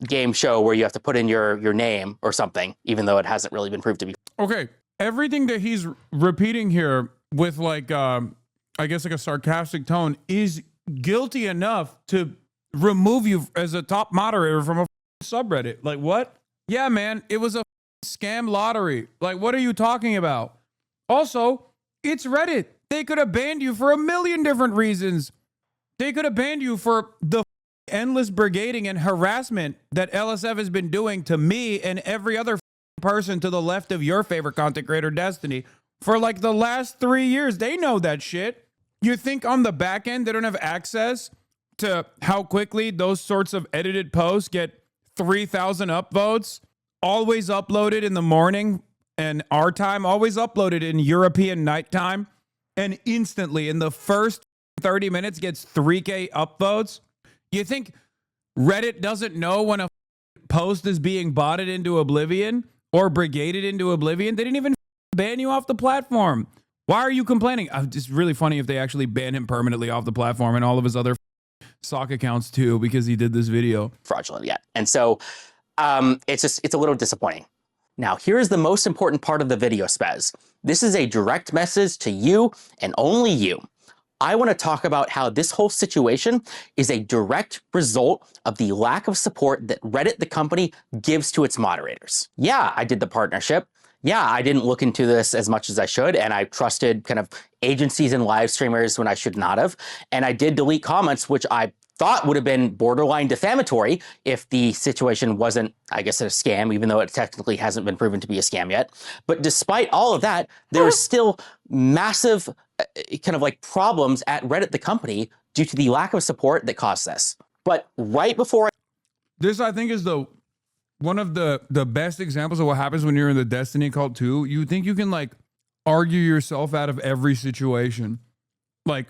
Speaker 3: game show where you have to put in your name or something, even though it hasn't really been proved to be.
Speaker 1: Okay. Everything that he's repeating here with like, I guess like a sarcastic tone is guilty enough to remove you as a top moderator from a subreddit. Like what? Yeah, man, it was a scam lottery. Like, what are you talking about? Also, it's Reddit. They could have banned you for a million different reasons. They could have banned you for the endless brigading and harassment that LSF has been doing to me and every other person to the left of your favorite content creator, Destiny, for like the last 3 years. They know that shit. You think on the back end they don't have access to how quickly those sorts of edited posts get 3,000 upvotes, always uploaded in the morning and our time, always uploaded in European nighttime, and instantly in the first 30 minutes gets 3K upvotes? You think Reddit doesn't know when a post is being botted into oblivion or brigaded into oblivion? They didn't even ban you off the platform. Why are you complaining? It's really funny if they actually ban him permanently off the platform and all of his other sock accounts too, because he did this video.
Speaker 3: Fraudulent yet. And so it's a little disappointing. Now, here's the most important part of the video, Spez. This is a direct message to you and only you. I want to talk about how this whole situation is a direct result of the lack of support that Reddit, the company, gives to its moderators. Yeah, I did the partnership. Yeah, I didn't look into this as much as I should, and I trusted kind of agencies and live streamers when I should not have. And I did delete comments, which I thought would have been borderline defamatory if the situation wasn't, I guess, a scam, even though it technically hasn't been proven to be a scam yet. But despite all of that, there are still massive kind of like problems at Reddit, the company, due to the lack of support that caused this. But right before
Speaker 1: This, I think, is one of the best examples of what happens when you're in the Destiny cult too. You think you can like argue yourself out of every situation. Like,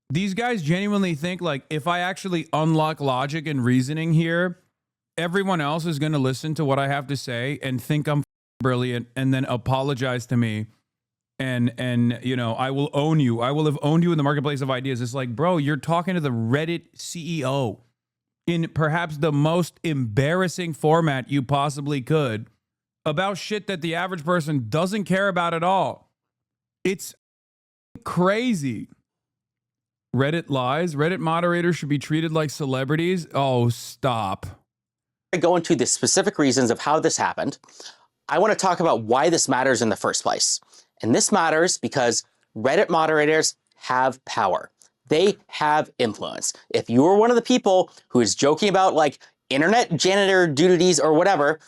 Speaker 1: these guys genuinely think like, if I actually unlock logic and reasoning here, everyone else is going to listen to what I have to say and think I'm brilliant and then apologize to me. And you know, I will own you. I will have owned you in the marketplace of ideas. It's like, bro, you're talking to the Reddit CEO in perhaps the most embarrassing format you possibly could about shit that the average person doesn't care about at all. It's crazy. Reddit lies. Reddit moderators should be treated like celebrities. Oh, stop.
Speaker 3: I go into the specific reasons of how this happened, I want to talk about why this matters in the first place. And this matters because Reddit moderators have power. They have influence. If you are one of the people who is joking about like internet janitor duties or whatever,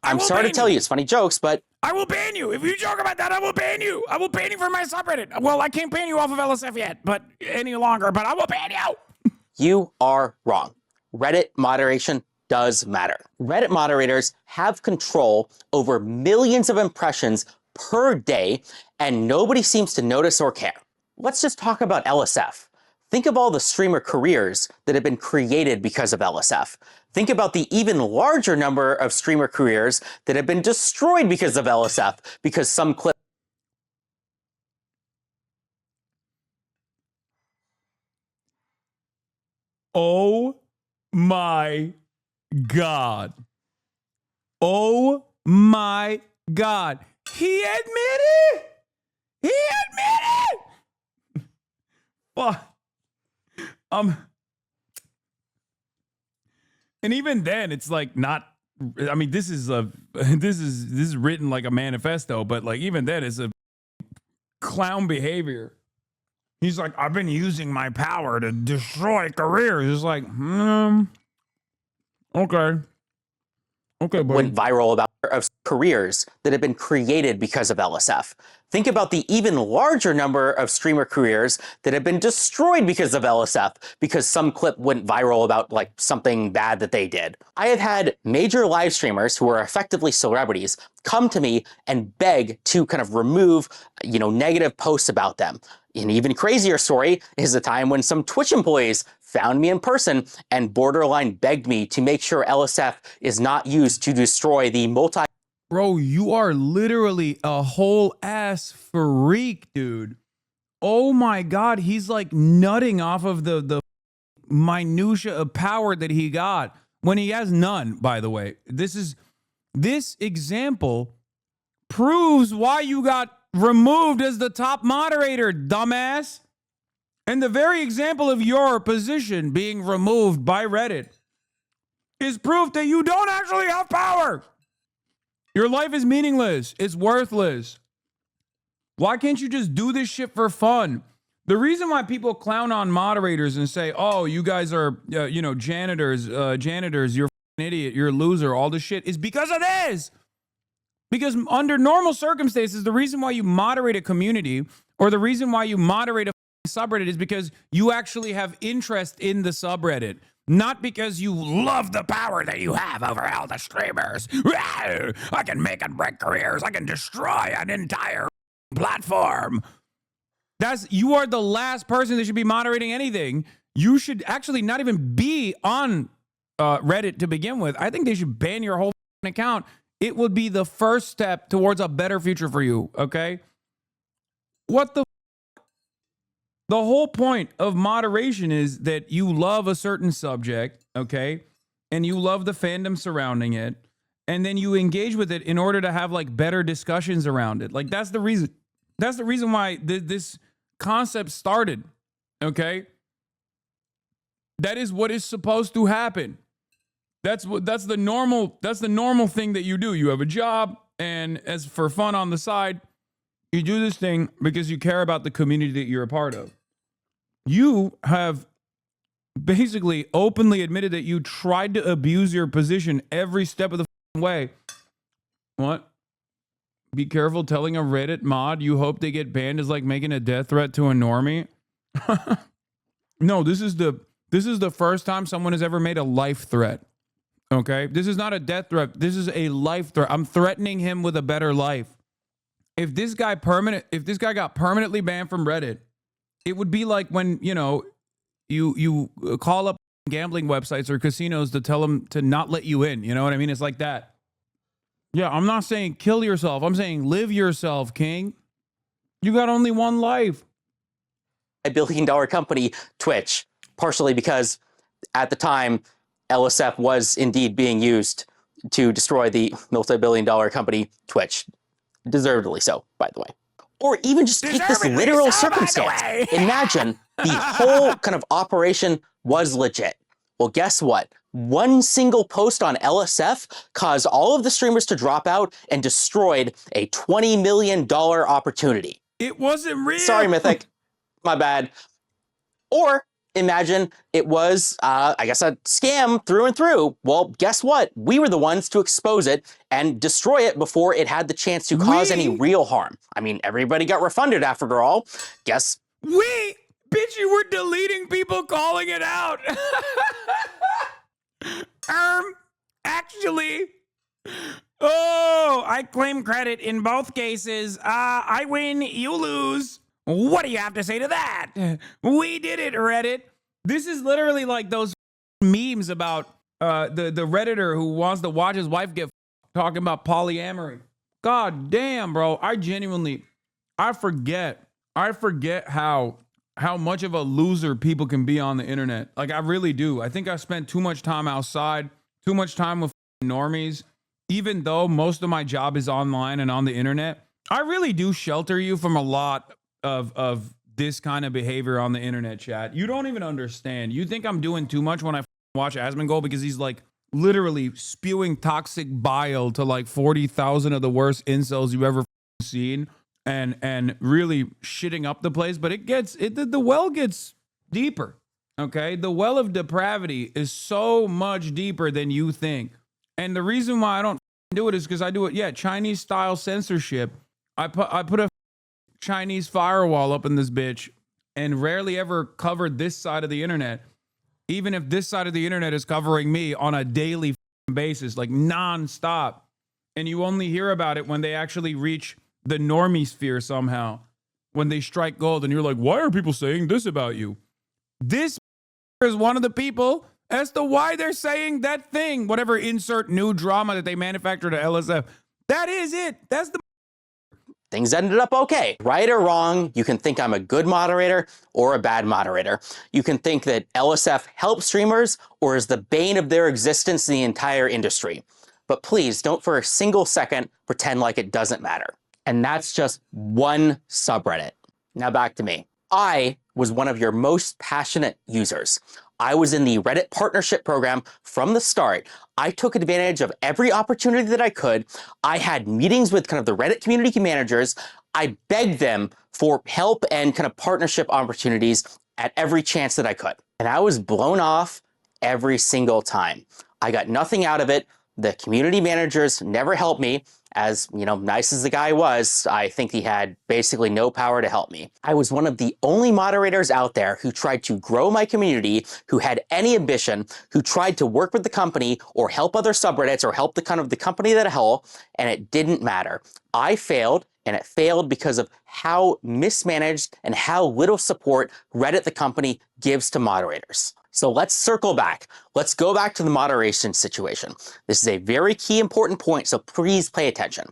Speaker 3: I'm sorry to tell you, it's funny jokes, but
Speaker 1: I will ban you. If you joke about that, I will ban you. I will ban you from my subreddit. Well, I can't ban you off of LSF yet, but any longer, but I will ban you.
Speaker 3: You are wrong. Reddit moderation does matter. Reddit moderators have control over millions of impressions per day, and nobody seems to notice or care. Let's just talk about LSF. Think of all the streamer careers that have been created because of LSF. Think about the even larger number of streamer careers that have been destroyed because of LSF, because some clip.
Speaker 1: Oh my God. Oh my God. He admitted. He admitted. Fuck. And even then, it's like not. I mean, this is written like a manifesto, but like even then, it's a clown behavior. He's like, I've been using my power to destroy careers. It's like, okay. Okay, buddy.
Speaker 3: Went viral about of careers that have been created because of LSF. Think about the even larger number of streamer careers that have been destroyed because of LSF, because some clip went viral about like something bad that they did. I have had major live streamers who are effectively celebrities come to me and beg to kind of remove, negative posts about them. An even crazier story is the time when some Twitch employees found me in person and borderline begged me to make sure LSF is not used to destroy the multi.
Speaker 1: Bro, you are literally a whole ass freak, dude. Oh my God, he's like nutting off of the minutia of power that he got when he has none, by the way. This example proves why you got removed as the top moderator, dumbass. And the very example of your position being removed by Reddit is proof that you don't actually have power. Your life is meaningless. It's worthless. Why can't you just do this shit for fun? The reason why people clown on moderators and say, oh, you guys are, janitors, you're an idiot, you're a loser, all this shit is because of this. Because under normal circumstances, the reason why you moderate a community or the reason why you moderate a subreddit is because you actually have interest in the subreddit, not because you love the power that you have over all the streamers. I can make and break careers. I can destroy an entire platform. You are the last person that should be moderating anything. You should actually not even be on Reddit to begin with. I think they should ban your whole account. It would be the first step towards a better future for you, okay? What the whole point of moderation is that you love a certain subject, okay? And you love the fandom surrounding it. And then you engage with it in order to have like better discussions around it. Like that's the reason why this concept started. Okay? That is what is supposed to happen. That's the normal thing that you do. You have a job, and as for fun on the side, you do this thing because you care about the community that you're a part of. You have basically openly admitted that you tried to abuse your position every step of the way. What? Be careful telling a Reddit mod you hope they get banned is like making a death threat to a normie. No, this is the first time someone has ever made a life threat. Okay? This is not a death threat. This is a life threat. I'm threatening him with a better life. If this guy got permanently banned from Reddit, it would be like when, you call up gambling websites or casinos to tell them to not let you in. You know what I mean? It's like that. Yeah, I'm not saying kill yourself. I'm saying live yourself, King. You got only one life.
Speaker 3: $1 billion company, Twitch, partially because at the time, LSF was indeed being used to destroy the multi-billion-dollar company, Twitch. Deservedly so, by the way. Or even just take this literal circumstance. Imagine the whole kind of operation was legit. Well, guess what? One single post on LSF caused all of the streamers to drop out and destroyed a $20 million opportunity.
Speaker 1: It wasn't real.
Speaker 3: Sorry, Mythic. My bad. Or imagine it was, a scam through and through. Well, guess what? We were the ones to expose it and destroy it before it had the chance to cause any real harm. I mean, everybody got refunded after all.
Speaker 1: Bitch, you were deleting people calling it out. Actually, I claim credit in both cases. I win, you lose. What do you have to say to that? We did it, Reddit. This is literally like those memes about the Redditor who wants to watch his wife get talking about polyamory. God damn, bro. I forget how much of a loser people can be on the internet. Like, I really do. I think I spent too much time outside, too much time with normies. Even though most of my job is online and on the internet, I really do shelter you from a lot of this kind of behavior on the internet, chat. You don't even understand. You think I'm doing too much when I watch Asmongold because he's like literally spewing toxic bile to like 40,000 of the worst incels you've ever seen and really shitting up the place. But the well gets deeper. Okay, the well of depravity is so much deeper than you think. And the reason why I don't do it is because I do it, Chinese style censorship. I put a Chinese firewall up in this bitch and rarely ever covered this side of the internet, even if this side of the internet is covering me on a daily basis, like nonstop. And you only hear about it when they actually reach the normie sphere somehow, when they strike gold and you're like, why are people saying this about you? This is one of the people as to why they're saying that thing, whatever insert new drama that they manufactured at LSF. That is it. That's the
Speaker 3: Things ended up okay. Right or wrong, you can think I'm a good moderator or a bad moderator. You can think that LSF helps streamers or is the bane of their existence in the entire industry. But please don't for a single second pretend like it doesn't matter. And that's just one subreddit. Now back to me. I was one of your most passionate users. I was in the Reddit partnership program from the start. I took advantage of every opportunity that I could. I had meetings with kind of the Reddit community managers. I begged them for help and kind of partnership opportunities at every chance that I could. And I was blown off every single time. I got nothing out of it. The community managers never helped me. As, nice as the guy was, I think he had basically no power to help me. I was one of the only moderators out there who tried to grow my community, who had any ambition, who tried to work with the company or help other subreddits or help the company that a whole, and it didn't matter. I failed, and it failed because of how mismanaged and how little support Reddit, the company, gives to moderators. So let's circle back. Let's go back to the moderation situation. This is a very key important point, so please pay attention.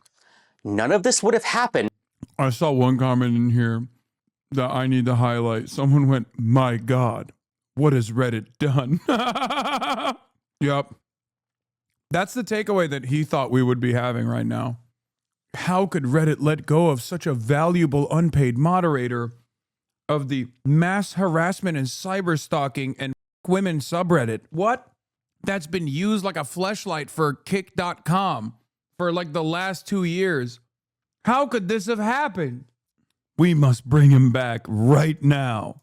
Speaker 3: None of this would have happened.
Speaker 1: I saw one comment in here that I need to highlight. Someone went, my God, what has Reddit done? Yep. That's the takeaway that he thought we would be having right now. How could Reddit let go of such a valuable unpaid moderator of the mass harassment and cyber stalking and women subreddit. What? That's been used like a fleshlight for kick.com for like the last 2 years. How could this have happened? We must bring him back right now.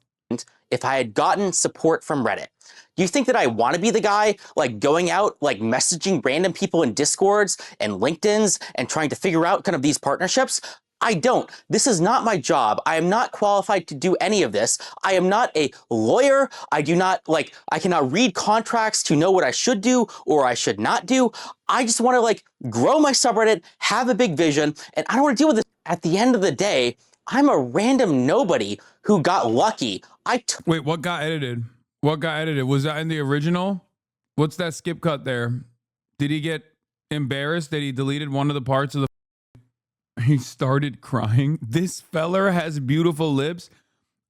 Speaker 3: If I had gotten support from Reddit. Do you think that I want to be the guy like going out, like messaging random people in Discords and LinkedIn's and trying to figure out kind of these partnerships? I don't. This is not my job. I am not qualified to do any of this. I am not a lawyer. I cannot read contracts to know what I should do or I should not do. I just want to like grow my subreddit, have a big vision, and I don't want to deal with this. At the end of the day, I'm a random nobody who got lucky.
Speaker 1: Wait, what got edited? What got edited? Was that in the original? What's that skip cut there? Did he get embarrassed that he deleted one of the parts of the... He started crying. This feller has beautiful lips.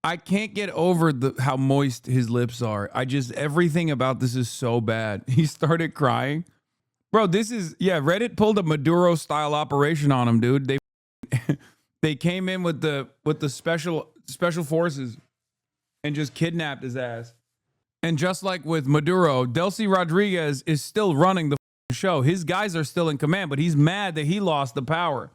Speaker 1: I can't get over how moist his lips are. Everything about this is so bad. He started crying. Bro, Reddit pulled a Maduro style operation on him, dude. They came in with the special forces and just kidnapped his ass. And just like with Maduro, Delcy Rodriguez is still running the show. His guys are still in command, but he's mad that he lost the power.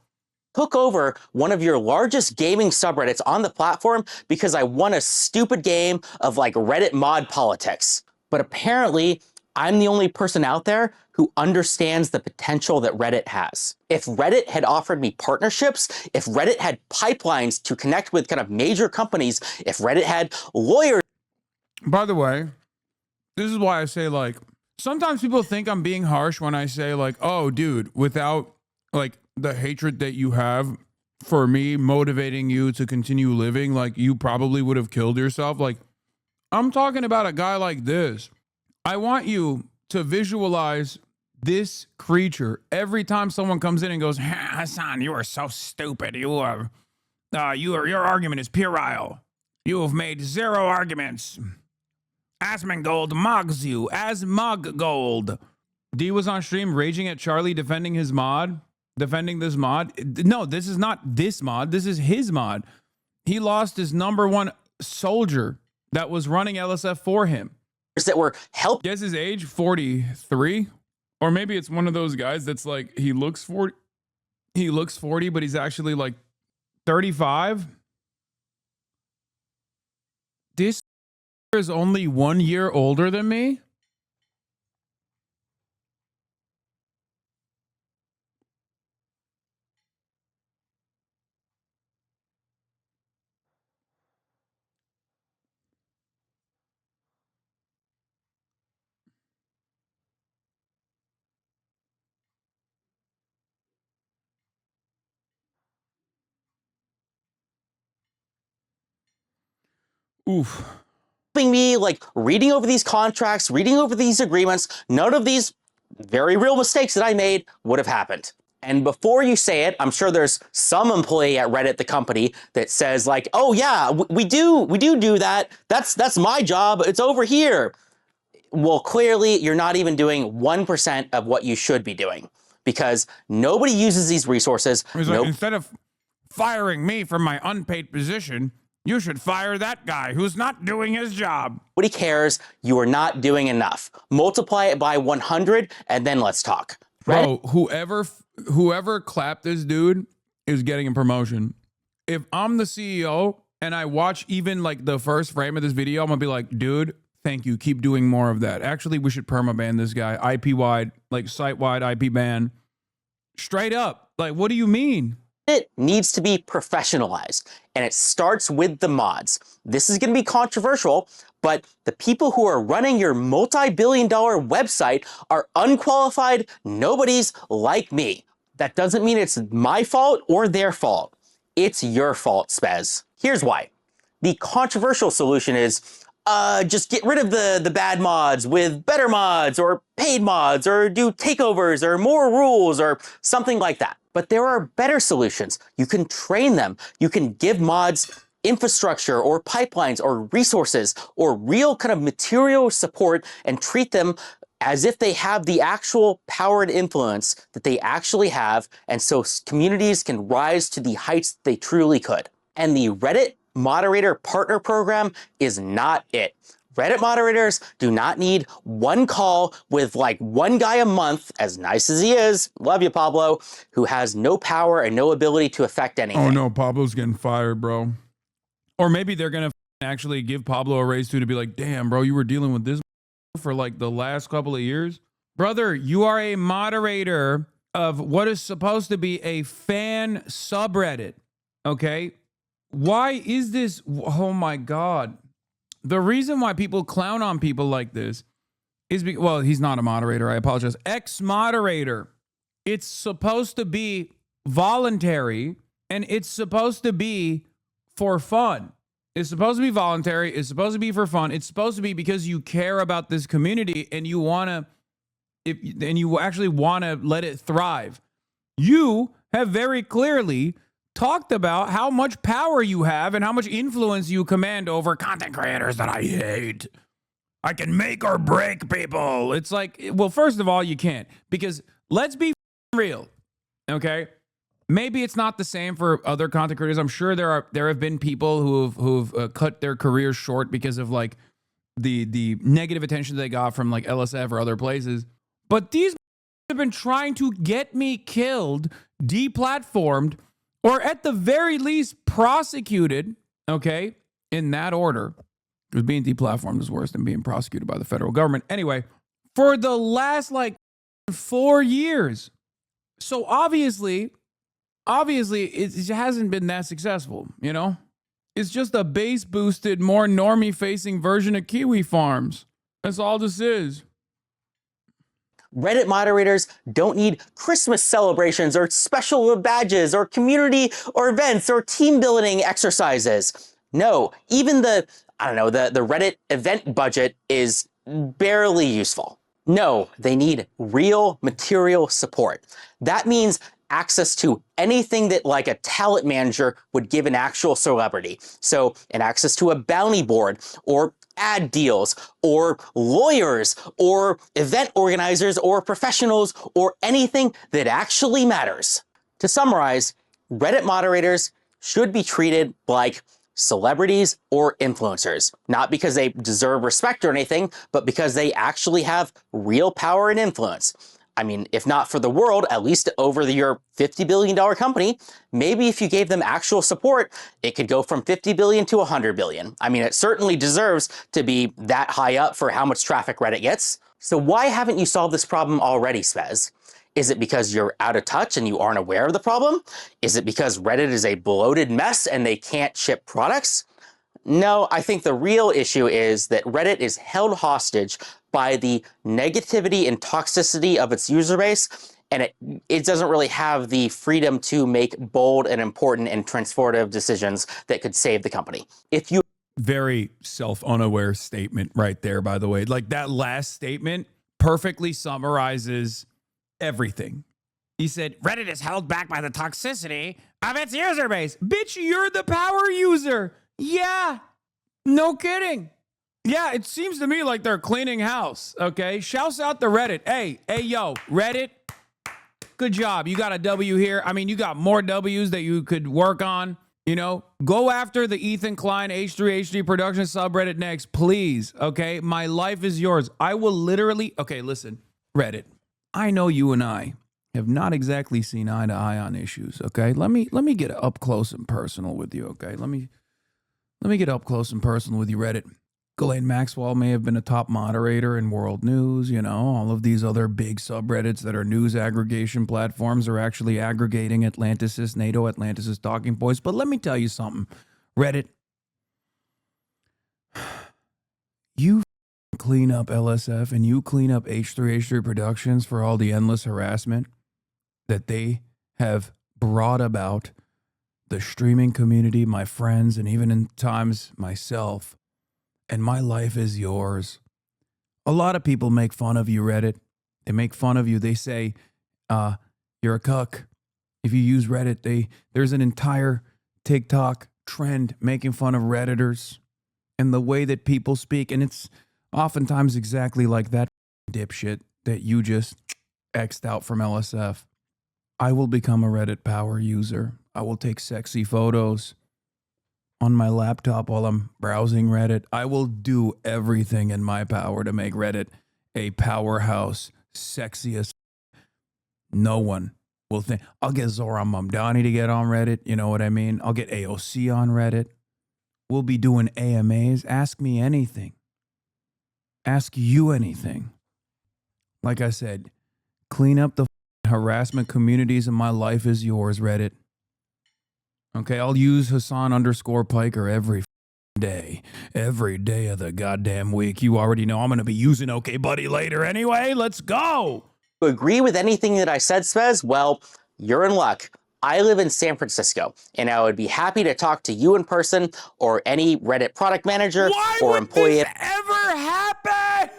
Speaker 3: Took over one of your largest gaming subreddits on the platform because I won a stupid game of like Reddit mod politics. But apparently, I'm the only person out there who understands the potential that Reddit has. If Reddit had offered me partnerships, if Reddit had pipelines to connect with kind of major companies, if Reddit had lawyers.
Speaker 1: By the way, this is why I say like, sometimes people think I'm being harsh when I say like, oh, dude, without like the hatred that you have for me motivating you to continue living, like you probably would have killed yourself. Like, I'm talking about a guy like this. I want you to visualize this creature every time someone comes in and goes, Hasan, you are so stupid. Your argument is puerile. You have made 0 arguments. Asmongold mugs you. Asmongold. D was on stream raging at Charlie defending this mod. No, this is not this mod. This is his mod. He lost his #1 soldier that was running LSF for him.
Speaker 3: That were help.
Speaker 1: Guess his age, 43, or maybe it's one of those guys that's like he looks 40, but he's actually like 35. This is only 1 year older than me. Oof.
Speaker 3: Me like reading over these contracts, reading over these agreements, none of these very real mistakes that I made would have happened. And before you say it, I'm sure there's some employee at Reddit, the company, that says like, oh yeah, we do that. That's my job. It's over here. Well, clearly you're not even doing 1% of what you should be doing because nobody uses these resources.
Speaker 1: Like, instead of firing me from my unpaid position, you should fire that guy who's not doing his job.
Speaker 3: Nobody cares. You are not doing enough. Multiply it by 100 and then let's talk.
Speaker 1: Bro, whoever clapped this dude is getting a promotion. If I'm the CEO and I watch even like the first frame of this video, I'm gonna be like, dude, thank you. Keep doing more of that. Actually, we should permaban this guy. IP-wide, like site-wide IP ban. Straight up. Like, what do you mean?
Speaker 3: It needs to be professionalized, and it starts with the mods. This is going to be controversial, but the people who are running your multi-billion-dollar website are unqualified nobodies like me. That doesn't mean it's my fault or their fault. It's your fault, Spez. Here's why. The controversial solution is just get rid of the bad mods with better mods or paid mods or do takeovers or more rules or something like that. But there are better solutions. You can train them. You can give mods infrastructure or pipelines or resources or real kind of material support and treat them as if they have the actual power and influence that they actually have, and so communities can rise to the heights they truly could. And the Reddit moderator partner program is not it. Reddit moderators do not need one call with like one guy a month, as nice as he is, love you, Pablo, who has no power and no ability to affect anything.
Speaker 1: Oh no, Pablo's getting fired, bro. Or maybe they're going to actually give Pablo a raise too, to be like, damn, bro, you were dealing with this for like the last couple of years. Brother, you are a moderator of what is supposed to be a fan subreddit. Okay. Why is this? Oh my God. The reason why people clown on people like this is because, well, he's not a moderator. I apologize. Ex-moderator. It's supposed to be voluntary and it's supposed to be for fun. It's supposed to be voluntary. It's supposed to be for fun. It's supposed to be because you care about this community and you want to, and you actually want to let it thrive. You have very clearly talked about how much power you have and how much influence you command over content creators that I hate. I can make or break people. It's like, well, first of all, you can't, because let's be real, okay? Maybe it's not the same for other content creators. I'm sure there have been people who've cut their careers short because of like the negative attention they got from like LSF or other places. But these have been trying to get me killed, deplatformed, or at the very least prosecuted, okay, in that order. Because being deplatformed is worse than being prosecuted by the federal government. Anyway, for the last like 4 years. So obviously, it hasn't been that successful, you know? It's just a base-boosted, more normie-facing version of Kiwi Farms. That's all this is.
Speaker 3: Reddit moderators don't need Christmas celebrations or special badges or community or events or team building exercises. No, even the Reddit event budget is barely useful. No, they need real material support. That means access to anything that like a talent manager would give an actual celebrity. So an access to a bounty board or ad deals or lawyers or event organizers or professionals or anything that actually matters. To summarize, Reddit moderators should be treated like celebrities or influencers, not because they deserve respect or anything, but because they actually have real power and influence. I mean, if not for the world, at least over your $50 billion company, maybe if you gave them actual support, it could go from 50 billion to 100 billion. I mean, it certainly deserves to be that high up for how much traffic Reddit gets. So why haven't you solved this problem already, Spez? Is it because you're out of touch and you aren't aware of the problem? Is it because Reddit is a bloated mess and they can't ship products? No, I think the real issue is that Reddit is held hostage by the negativity and toxicity of its user base, and it doesn't really have the freedom to make bold and important and transformative decisions that could save the company. If you
Speaker 1: Very self-unaware statement right there, by the way. Like that last statement perfectly summarizes everything. He said, Reddit is held back by the toxicity of its user base. Bitch, you're the power user. Yeah, no kidding. Yeah, it seems to me like they're cleaning house, okay? Shouts out to Reddit. Hey, yo, Reddit, good job. You got a W here. I mean, you got more W's that you could work on, you know? Go after the Ethan Klein H3H3 production subreddit next, please, okay? My life is yours. I will literally, okay, listen, Reddit, I know you and I have not exactly seen eye to eye on issues, okay? Let me get up close and personal with you, okay? Let me get up close and personal with you, Reddit. Ghislaine Maxwell may have been a top moderator in World News, you know, all of these other big subreddits that are news aggregation platforms are actually aggregating Atlanticist, NATO Atlanticist talking points. But let me tell you something, Reddit. You clean up LSF and you clean up H3H3 Productions for all the endless harassment that they have brought about the streaming community, my friends, and even in times myself. And my life is yours. A lot of people make fun of you, Reddit. They make fun of you. They say, you're a cuck. If you use Reddit, there's an entire TikTok trend making fun of Redditors and the way that people speak. And it's oftentimes exactly like that dipshit that you just X'd out from LSF. I will become a Reddit power user. I will take sexy photos on my laptop while I'm browsing Reddit. I will do everything in my power to make Reddit a powerhouse, sexiest. No one will think. I'll get Zoran Mamdani to get on Reddit. You know what I mean? I'll get AOC on Reddit. We'll be doing AMAs. Ask me anything. Ask you anything. Like I said, clean up the harassment communities and my life is yours, Reddit. Okay, I'll use Hassan_Piker every day of the goddamn week. You already know I'm going to be using OK Buddy later anyway. Let's go.
Speaker 3: Agree with anything that I said, Spez? Well, you're in luck. I live in San Francisco, and I would be happy to talk to you in person or any Reddit product manager or employee.
Speaker 1: This ever happen?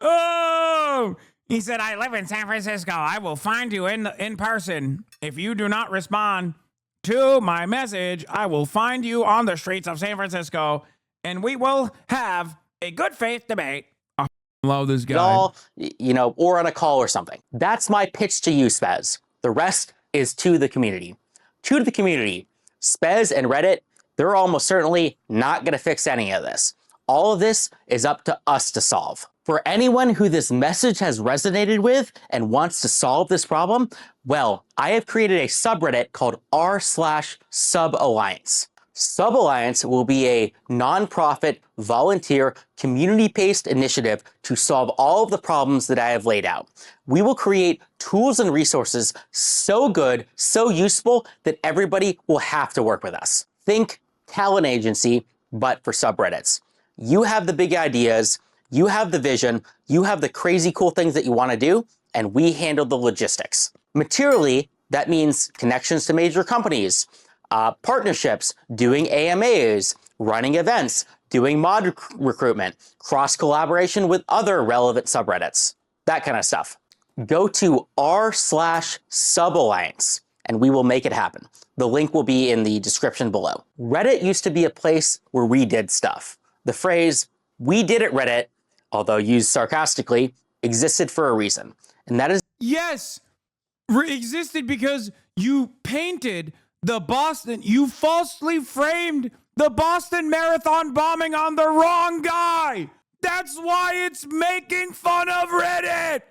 Speaker 1: Oh, he said, I live in San Francisco. I will find you in person. If you do not respond to my message, I will find you on the streets of San Francisco, and we will have a good faith debate. I love this guy.
Speaker 3: All, you know, or on a call or something. That's my pitch to you, Spez. The rest is to the community. To the community, Spez and Reddit, they're almost certainly not going to fix any of this. All of this is up to us to solve. For anyone who this message has resonated with and wants to solve this problem, well, I have created a subreddit called r/suballiance. Suballiance will be a nonprofit, volunteer, community-based initiative to solve all of the problems that I have laid out. We will create tools and resources so good, so useful, that everybody will have to work with us. Think talent agency, but for subreddits. You have the big ideas, you have the vision, you have the crazy cool things that you want to do, and we handle the logistics. Materially, that means connections to major companies, partnerships, doing AMAs, running events, doing mod recruitment, cross-collaboration with other relevant subreddits, that kind of stuff. Go to r/suballiance and we will make it happen. The link will be in the description below. Reddit used to be a place where we did stuff. The phrase, "we did it Reddit," although used sarcastically, existed for a reason. And that is—
Speaker 1: Yes, existed because you painted the Boston, you falsely framed the Boston Marathon bombing on the wrong guy. That's why it's making fun of Reddit.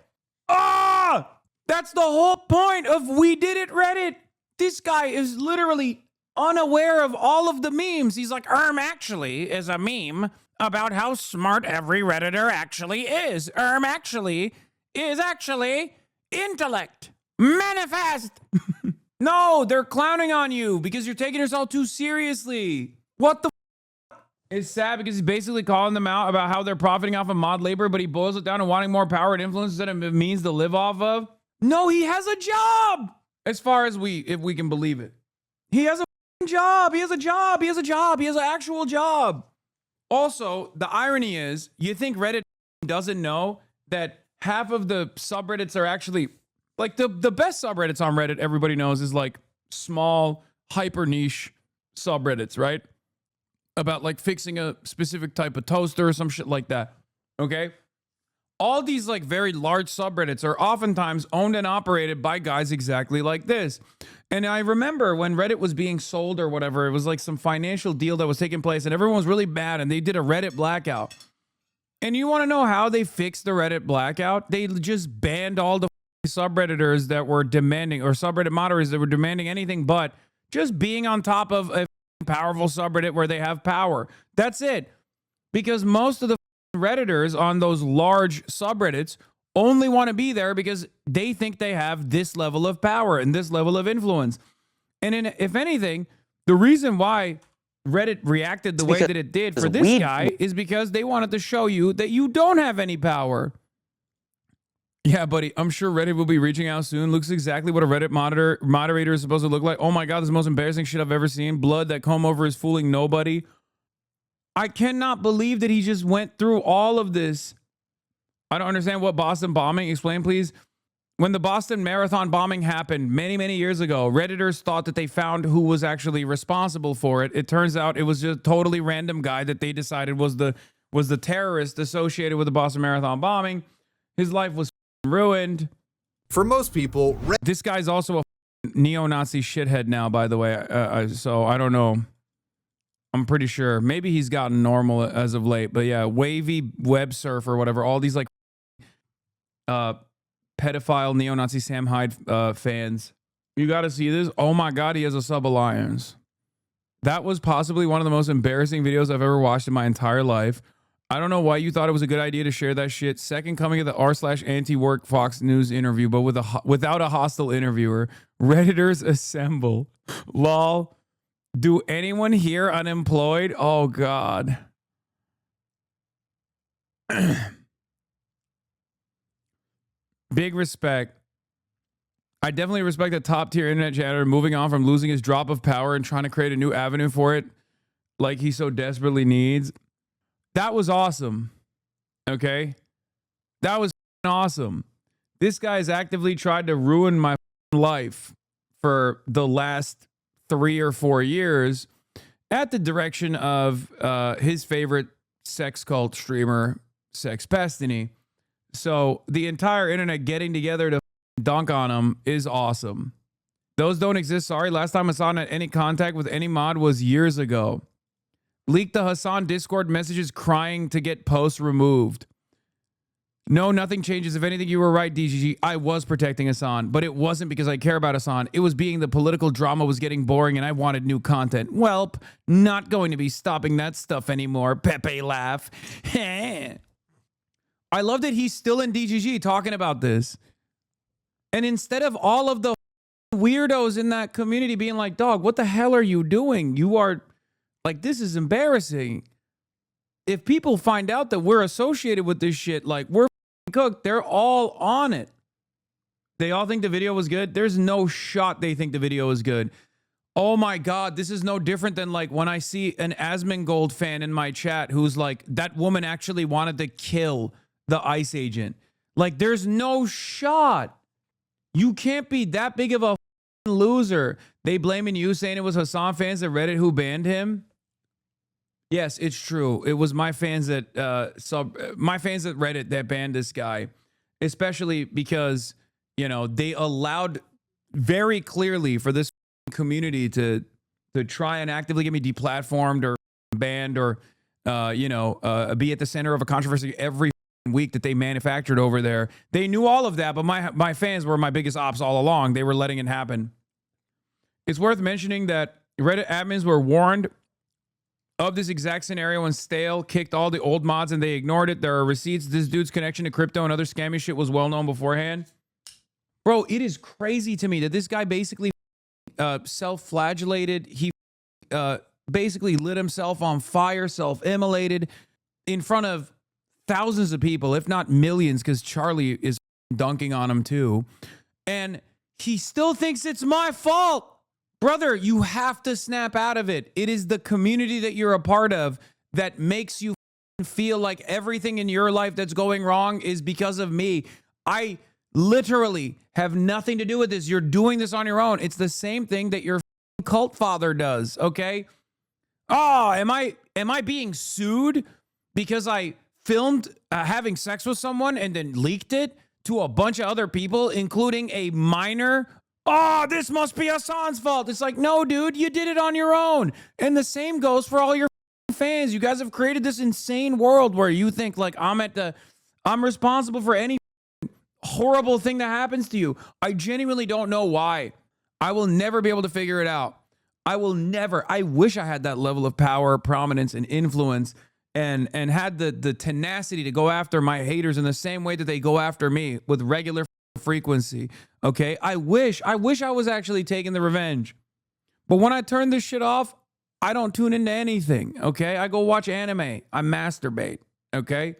Speaker 1: That's the whole point of we did it Reddit. This guy is literally unaware of all of the memes. He's like, actually is a meme about how smart every Redditor actually is. Actually is actually intellect. Manifest. No, they're clowning on you because you're taking yourself too seriously. What the It's sad because he's basically calling them out about how they're profiting off of mod labor, but he boils it down to wanting more power and influence instead of means to live off of. No, he has a job. As far as if we can believe it. He has a job. He has a job. He has a job. He has an actual job. Also, the irony is, you think Reddit doesn't know that half of the subreddits are actually, like, the best subreddits on Reddit, everybody knows, is like small, hyper niche subreddits, right? About like fixing a specific type of toaster or some shit like that. Okay? All these like very large subreddits are oftentimes owned and operated by guys exactly like this. And I remember when Reddit was being sold or whatever, it was like some financial deal that was taking place and everyone was really mad and they did a Reddit blackout. And you want to know how they fixed the Reddit blackout? They just banned all the subredditors that were demanding, or subreddit moderators that were demanding anything but just being on top of a powerful subreddit where they have power. That's it. Because most of the Redditors on those large subreddits only want to be there because they think they have this level of power and this level of influence. And if anything, the reason why Reddit reacted the way that it did for this guy is because they wanted to show you that you don't have any power. Yeah, buddy, I'm sure Reddit will be reaching out soon. Looks exactly what a Reddit moderator is supposed to look like. Oh my God, this is the most embarrassing shit I've ever seen. Blood that comb over is fooling nobody. I cannot believe that he just went through all of this. I don't understand what Boston bombing. Explain, please. When the Boston Marathon bombing happened many, many years ago, Redditors thought that they found who was actually responsible for it. It turns out it was just a totally random guy that they decided was the terrorist associated with the Boston Marathon bombing. His life was ruined.
Speaker 6: For most people,
Speaker 1: This guy's also a neo-Nazi shithead now, by the way. So I don't know. I'm pretty sure. Maybe he's gotten normal as of late. But yeah, wavy web surf or whatever. All these like pedophile neo-Nazi Sam Hyde fans. You got to see this. Oh my God, he has a sub-alliance. That was possibly one of the most embarrassing videos I've ever watched in my entire life. I don't know why you thought it was a good idea to share that shit. Second coming of the r/anti-work Fox News interview, but without a hostile interviewer. Redditors assemble. Lol. Do anyone here unemployed? Oh, God. Big respect. I definitely respect a top-tier internet janitor moving on from losing his drop of power and trying to create a new avenue for it like he so desperately needs. That was awesome. Okay? That was awesome. This guy's actively tried to ruin my life for the last 3 or 4 years at the direction of his favorite sex cult streamer, Sex Pestiny. So the entire internet getting together to dunk on him is awesome. Those don't exist. Sorry. Last time Hasan had any contact with any mod was years ago. Leaked the Hasan Discord messages crying to get posts removed. No, nothing changes. If anything, you were right, DGG. I was protecting Hasan, but it wasn't because I care about Hasan. It was being the political drama was getting boring and I wanted new content. Welp, not going to be stopping that stuff anymore. Pepe laugh. I love that he's still in DGG talking about this. And instead of all of the weirdos in that community being like, dog, what the hell are you doing? You are like, this is embarrassing. If people find out that we're associated with this shit, like we're cooked, they're all on it. They all think the video was good. There's no shot they think the video is good. Oh my God, this is no different than like when I see an Asmongold fan in my chat who's like, that woman actually wanted to kill the ICE agent. Like, there's no shot. You can't be that big of a loser. They blaming you saying it was Hasan fans at Reddit who banned him. Yes, it's true. It was my fans at Reddit that banned this guy, especially because, you know, they allowed very clearly for this community to try and actively get me deplatformed or banned or be at the center of a controversy every week that they manufactured over there. They knew all of that, but my fans were my biggest ops all along. They were letting it happen. It's worth mentioning that Reddit admins were warned of this exact scenario when Stale kicked all the old mods and they ignored it. There are receipts. This dude's connection to crypto and other scammy shit was well known beforehand. Bro, it is crazy to me that this guy basically self-flagellated. He basically lit himself on fire, self-immolated in front of thousands of people, if not millions, because Charlie is dunking on him too. And he still thinks it's my fault. Brother, you have to snap out of it. It is the community that you're a part of that makes you feel like everything in your life that's going wrong is because of me. I literally have nothing to do with this. You're doing this on your own. It's the same thing that your cult father does, okay? Oh, am I being sued because I filmed having sex with someone and then leaked it to a bunch of other people, including a minor? Oh, this must be Hasan's fault. It's like, no, dude, you did it on your own. And the same goes for all your fans. You guys have created this insane world where you think like I'm responsible for any horrible thing that happens to you. I genuinely don't know why. I will never be able to figure it out. I wish I had that level of power, prominence, and influence and had the tenacity to go after my haters in the same way that they go after me with regular frequency. Okay, I wish I was actually taking the revenge, but when I turn this shit off, I don't tune into anything. Okay, I go watch anime, I masturbate. Okay,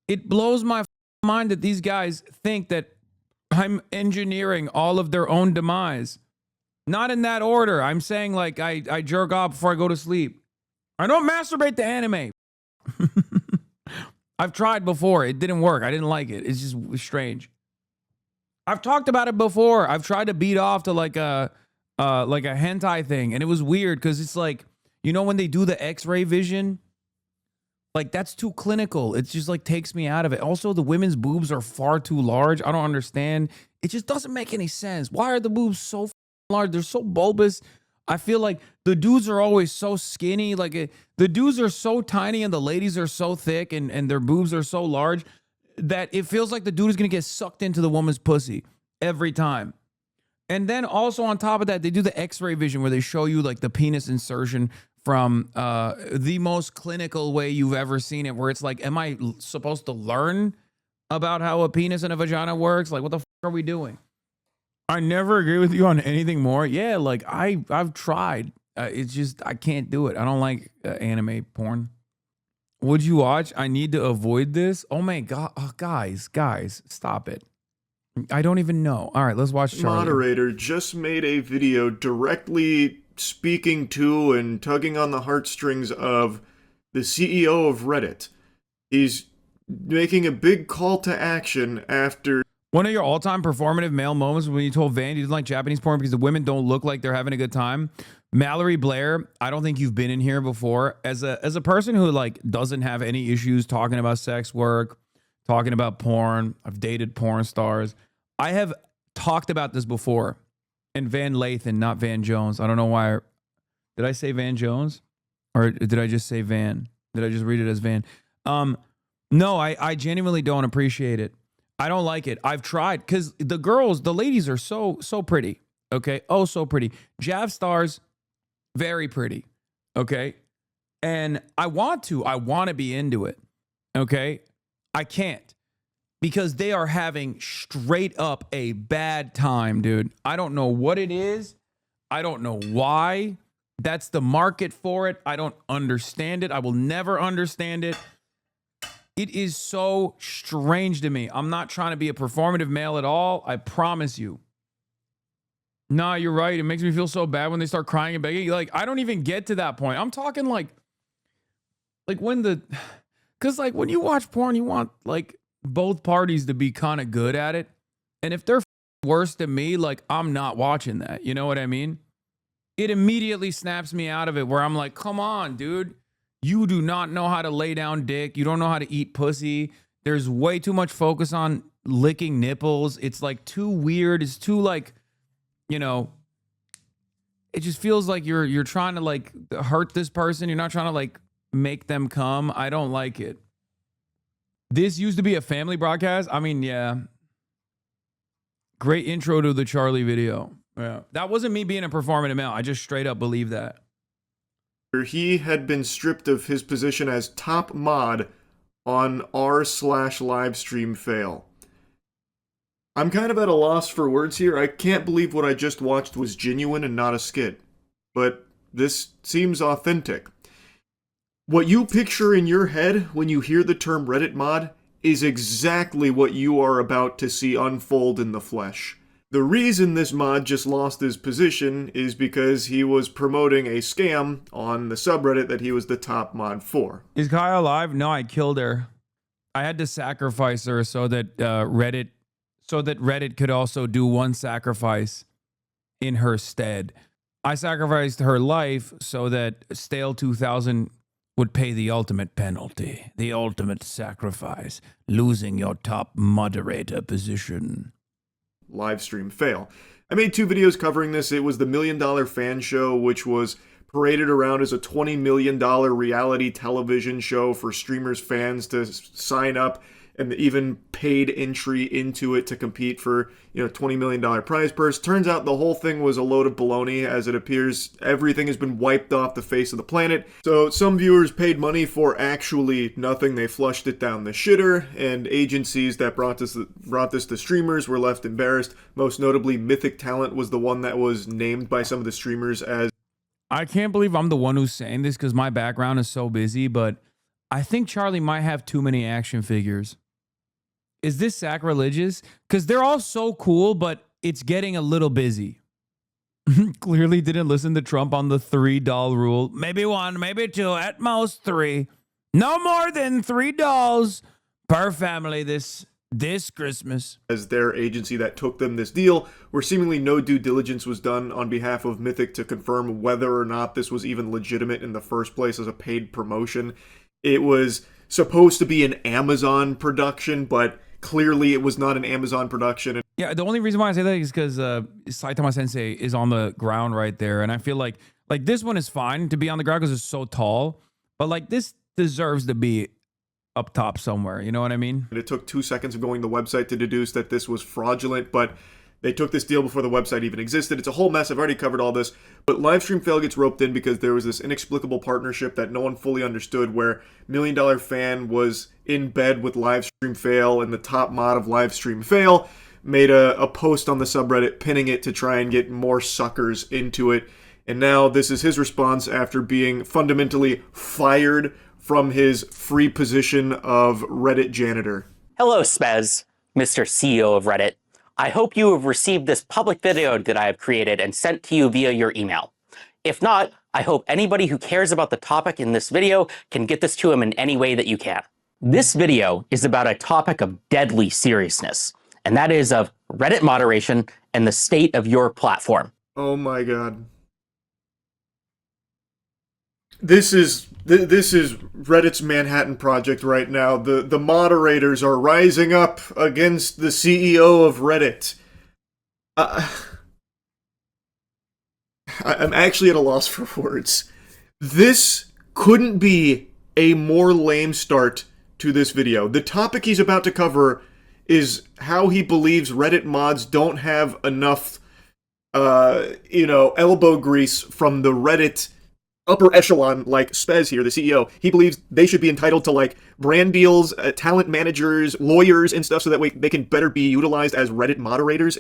Speaker 1: it blows my mind that these guys think that I'm engineering all of their own demise. Not in that order. I'm saying like I jerk off before I go to sleep. I don't masturbate to anime. I've tried before, it didn't work. I didn't like it. It's just strange. I've talked about it before. I've tried to beat off to like a hentai thing, and it was weird because it's like, you know, when they do the X-ray vision, like that's too clinical. It just like takes me out of it. Also, the women's boobs are far too large. I don't understand. It just doesn't make any sense. Why are the boobs so large. They're so bulbous. I feel like the dudes are always so skinny. Like the dudes are so tiny and the ladies are so thick and their boobs are so large that it feels like the dude is going to get sucked into the woman's pussy every time. And then also on top of that, they do the x-ray vision where they show you like the penis insertion from the most clinical way you've ever seen it, where it's like, am I supposed to learn about how a penis and a vagina works? Like, what the fuck are we doing? I never agree with you on anything more. Yeah, like I've tried. It's just I can't do it. I don't like anime porn. Would you watch? I need to avoid this. Oh my god, guys, stop it. I don't even know. All right, let's watch Charlie.
Speaker 2: Moderator just made a video directly speaking to and tugging on the heartstrings of the CEO of Reddit. He's making a big call to action after
Speaker 1: one of your all-time performative male moments when you told Van you didn't like Japanese porn because the women don't look like they're having a good time. Mallory Blair, I don't think you've been in here before. As a person who like doesn't have any issues talking about sex work, talking about porn, I've dated porn stars. I have talked about this before. And Van Lathan, not Van Jones. I don't know why. Did I say Van Jones? Or did I just say Van? Did I just read it as Van? No, I genuinely don't appreciate it. I don't like it. I've tried because the ladies are so pretty. Okay. Oh, so pretty. Jav stars, very pretty. Okay. And I want to be into it. Okay. I can't because they are having straight up a bad time, dude. I don't know what it is. I don't know why. That's the market for it. I don't understand it. I will never understand it. It is so strange to me. I'm not trying to be a performative male at all. I promise you. Nah, you're right. It makes me feel so bad when they start crying and begging. Like, I don't even get to that point. I'm talking like because like when you watch porn, you want like both parties to be kind of good at it. And if they're worse than me, like I'm not watching that. You know what I mean? It immediately snaps me out of it where I'm like, come on, dude. You do not know how to lay down dick. You don't know how to eat pussy. There's way too much focus on licking nipples. It's like too weird. It's too like, you know, it just feels like you're trying to like hurt this person. You're not trying to like make them come. I don't like it. This used to be a family broadcast. I mean, yeah. Great intro to the Charlie video. Yeah. That wasn't me being a performative male. I just straight up believe that.
Speaker 2: He had been stripped of his position as top mod on r/livestream fail. I'm kind of at a loss for words here. I can't believe what I just watched was genuine and not a skit. But this seems authentic. What you picture in your head when you hear the term Reddit mod is exactly what you are about to see unfold in the flesh. The reason this mod just lost his position is because he was promoting a scam on the subreddit that he was the top mod for.
Speaker 1: Is Kaya alive? No, I killed her. I had to sacrifice her so that Reddit could also do one sacrifice in her stead. I sacrificed her life so that Stale 2000 would pay the ultimate penalty, the ultimate sacrifice, losing your top moderator position.
Speaker 2: Livestream fail. I made 2 videos covering this. It was the $1 Million Fan Show, which was paraded around as a $20 million reality television show for streamers' fans to sign up and even paid entry into it to compete for, $20 million prize purse. Turns out the whole thing was a load of baloney, as it appears everything has been wiped off the face of the planet. So some viewers paid money for actually nothing. They flushed it down the shitter, and agencies that brought this to streamers were left embarrassed. Most notably, Mythic Talent was the one that was named by some of the streamers as...
Speaker 1: I can't believe I'm the one who's saying this because my background is so busy, but I think Charlie might have too many action figures. Is this sacrilegious? Because they're all so cool, but it's getting a little busy. Clearly didn't listen to Trump on the $3 rule. Maybe 1, maybe 2, at most 3. No more than $3 per family this Christmas.
Speaker 2: As their agency that took them this deal, where seemingly no due diligence was done on behalf of Mythic to confirm whether or not this was even legitimate in the first place as a paid promotion. It was supposed to be an Amazon production, but clearly it was not an Amazon production.
Speaker 1: Yeah, the only reason why I say that is because Saitama Sensei is on the ground right there, and I feel like this one is fine to be on the ground because it's so tall, but like this deserves to be up top somewhere. You know what I mean?
Speaker 2: And it took 2 seconds of going to the website to deduce that this was fraudulent, but they took this deal before the website even existed. It's a whole mess. I've already covered all this. But Livestream Fail gets roped in because there was this inexplicable partnership that no one fully understood, where Million Dollar Fan was in bed with Livestream Fail, and the top mod of Livestream Fail made a post on the subreddit pinning it to try and get more suckers into it. And now this is his response after being fundamentally fired from his free position of Reddit janitor.
Speaker 3: Hello, Spez, Mr. CEO of Reddit. I hope you have received this public video that I have created and sent to you via your email. If not, I hope anybody who cares about the topic in this video can get this to him in any way that you can. This video is about a topic of deadly seriousness, and that is of Reddit moderation and the state of your platform.
Speaker 2: Oh my god. This is Reddit's Manhattan Project right now. The moderators are rising up against the CEO of Reddit. I'm actually at a loss for words. This couldn't be a more lame start to this video. The topic he's about to cover is how he believes Reddit mods don't have enough, elbow grease from the Reddit upper echelon, like Spez here, the CEO. He believes they should be entitled to like brand deals, talent managers, lawyers, and stuff, so that way they can better be utilized as Reddit moderators.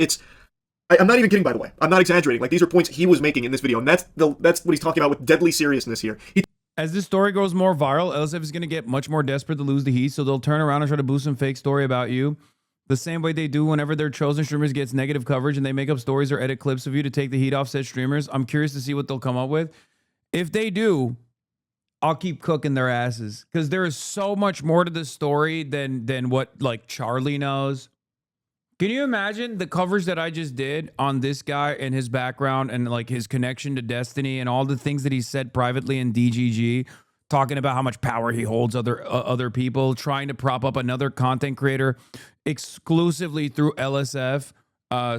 Speaker 2: I'm not even kidding, by the way. I'm not exaggerating. Like, these are points he was making in this video, and that's what he's talking about with deadly seriousness here.
Speaker 1: As this story goes more viral, LSF is going to get much more desperate to lose the heat, so they'll turn around and try to boost some fake story about you, the same way they do whenever their chosen streamers gets negative coverage and they make up stories or edit clips of you to take the heat off said streamers. I'm curious to see what they'll come up with. If they do, I'll keep cooking their asses, because there is so much more to the story than what like Charlie knows. Can you imagine the coverage that I just did on this guy and his background and like his connection to Destiny and all the things that he said privately in DGG, talking about how much power he holds other people, trying to prop up another content creator exclusively through LSF,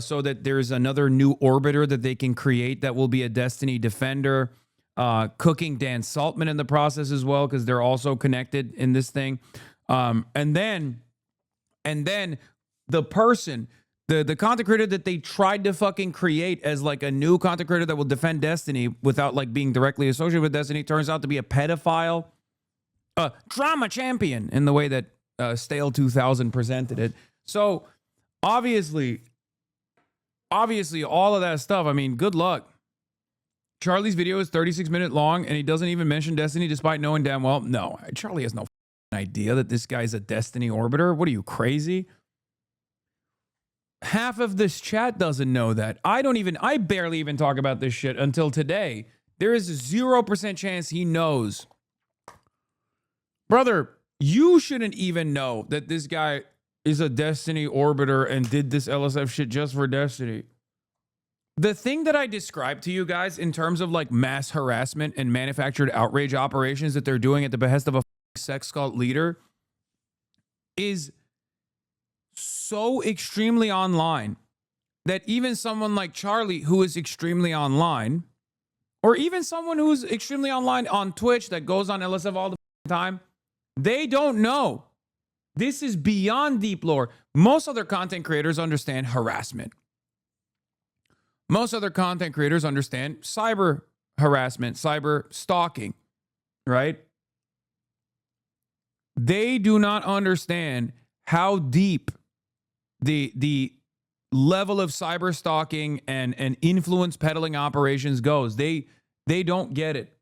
Speaker 1: so that there's another new orbiter that they can create that will be a Destiny defender. Cooking Dan Saltman in the process as well, because they're also connected in this thing. And then the person, the content creator that they tried to fucking create as like a new content creator that will defend Destiny without like being directly associated with Destiny, turns out to be a pedophile, drama champion in the way that Stale 2000 presented it. So obviously all of that stuff, I mean, good luck. Charlie's video is 36 minutes long, and he doesn't even mention Destiny despite knowing damn well, no, Charlie has no idea that this guy's a Destiny orbiter. What are you, crazy? Half of this chat doesn't know that. I barely even talk about this shit until today. There is a 0% chance he knows. Brother, you shouldn't even know that this guy is a Destiny orbiter and did this LSF shit just for Destiny. The thing that I described to you guys in terms of like mass harassment and manufactured outrage operations that they're doing at the behest of a sex cult leader is so extremely online that even someone like Charlie, who is extremely online, or even someone who's extremely online on Twitch that goes on LSF all the time, they don't know. This is beyond deep lore. Most other content creators understand harassment. Most other content creators understand cyber harassment, cyber stalking, right? They do not understand how deep the level of cyber stalking and influence peddling operations goes. They don't get it.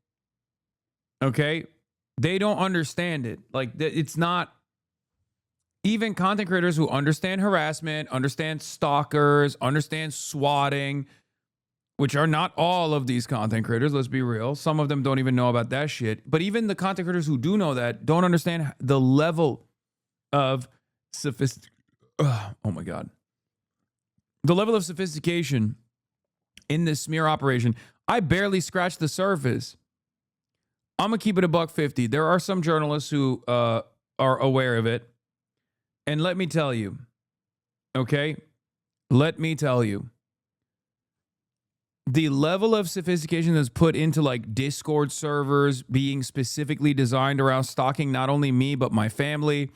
Speaker 1: Okay? They don't understand it. Like, it's not even content creators who understand harassment, understand stalkers, understand swatting, which are not all of these content creators, let's be real. Some of them don't even know about that shit. But even the content creators who do know that don't understand the level of oh my God. The level of sophistication in this smear operation. I barely scratched the surface. I'm going to keep it $150. There are some journalists who are aware of it. And let me tell you, okay? Let me tell you. The level of sophistication that's put into like Discord servers being specifically designed around stalking not only me, but my family,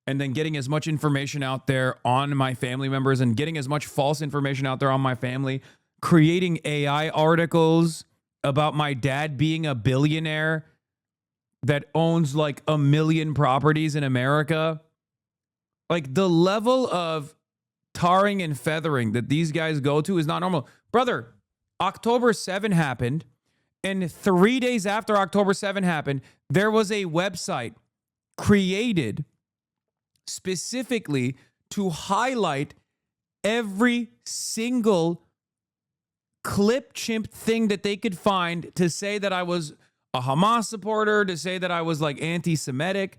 Speaker 1: and then getting as much information out there on my family members and getting as much false information out there on my family, creating AI articles about my dad being a billionaire that owns like 1 million properties in America. Like the level of tarring and feathering that these guys go to is not normal. Brother, October 7 happened, and 3 days after October 7 happened, there was a website created specifically to highlight every single clip chimp thing that they could find to say that I was a Hamas supporter, to say that I was like anti-Semitic.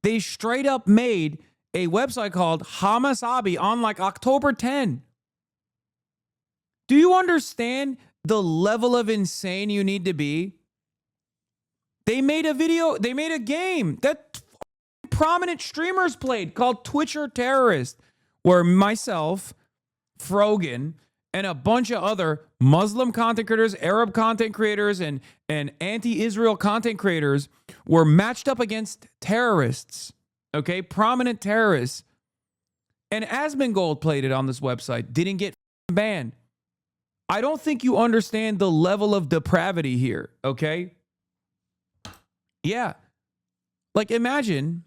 Speaker 1: They straight up made a website called Hasanabi on like October 10. Do you understand the level of insane you need to be? They made a video, they made a game that prominent streamers played called Twitcher Terrorist, where myself, Frogan, and a bunch of other Muslim content creators, Arab content creators, and anti-Israel content creators were matched up against terrorists, okay? Prominent terrorists. And Asmongold played it on this website, didn't get banned. I don't think you understand the level of depravity here, okay? Yeah. Like imagine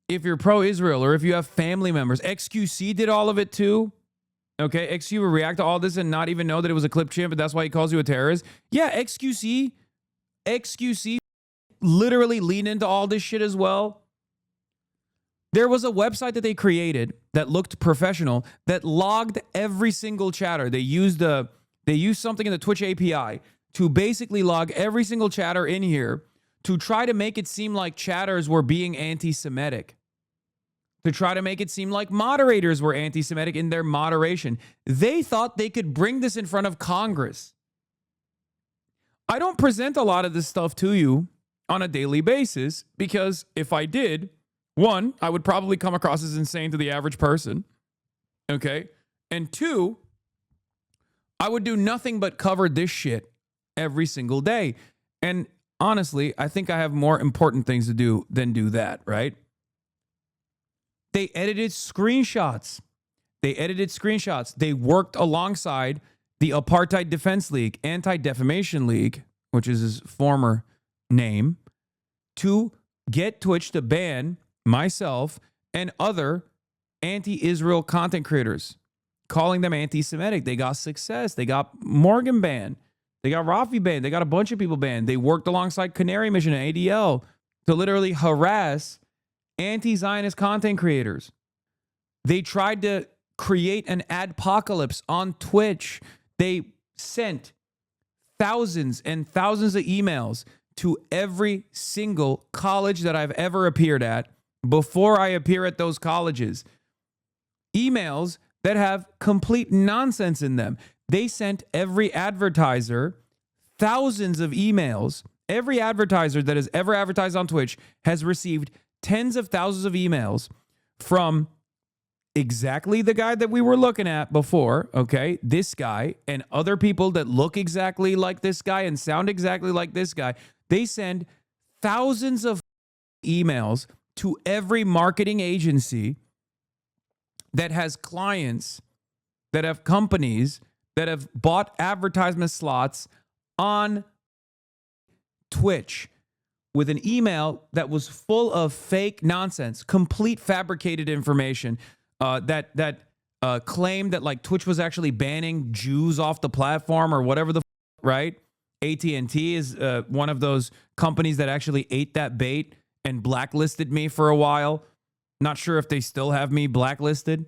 Speaker 1: if you're pro-Israel or if you have family members. XQC did all of it too. Okay, XQ will react to all this and not even know that it was a clip chimp, but that's why he calls you a terrorist. Yeah, XQC literally leaned into all this shit as well. There was a website that they created that looked professional that logged every single chatter. They used something in the Twitch API to basically log every single chatter in here to try to make it seem like chatters were being anti-Semitic, to try to make it seem like moderators were anti-Semitic in their moderation. They thought they could bring this in front of Congress. I don't present a lot of this stuff to you on a daily basis because if I did, one, I would probably come across as insane to the average person, okay? And two, I would do nothing but cover this shit every single day. And honestly, I think I have more important things to do than do that, right? They edited screenshots. They worked alongside the Apartheid Defense League, Anti-Defamation League, which is his former name, to get Twitch to ban myself and other anti-Israel content creators, calling them anti-Semitic. They got success. They got Morgan banned. They got Rafi banned. They got a bunch of people banned. They worked alongside Canary Mission and ADL to literally harass anti-Zionist content creators. They tried to create an adpocalypse on Twitch. They sent thousands and thousands of emails to every single college that I've ever appeared at before I appear at those colleges. Emails that have complete nonsense in them. They sent every advertiser thousands of emails. Every advertiser that has ever advertised on Twitch has received tens of thousands of emails from exactly the guy that we were looking at before, okay? This guy and other people that look exactly like this guy and sound exactly like this guy. They send thousands of emails to every marketing agency that has clients, that have companies, that have bought advertisement slots on Twitch, with an email that was full of fake nonsense, complete fabricated information that claimed that like Twitch was actually banning Jews off the platform or whatever the right? AT&T is one of those companies that actually ate that bait and blacklisted me for a while. Not sure if they still have me blacklisted.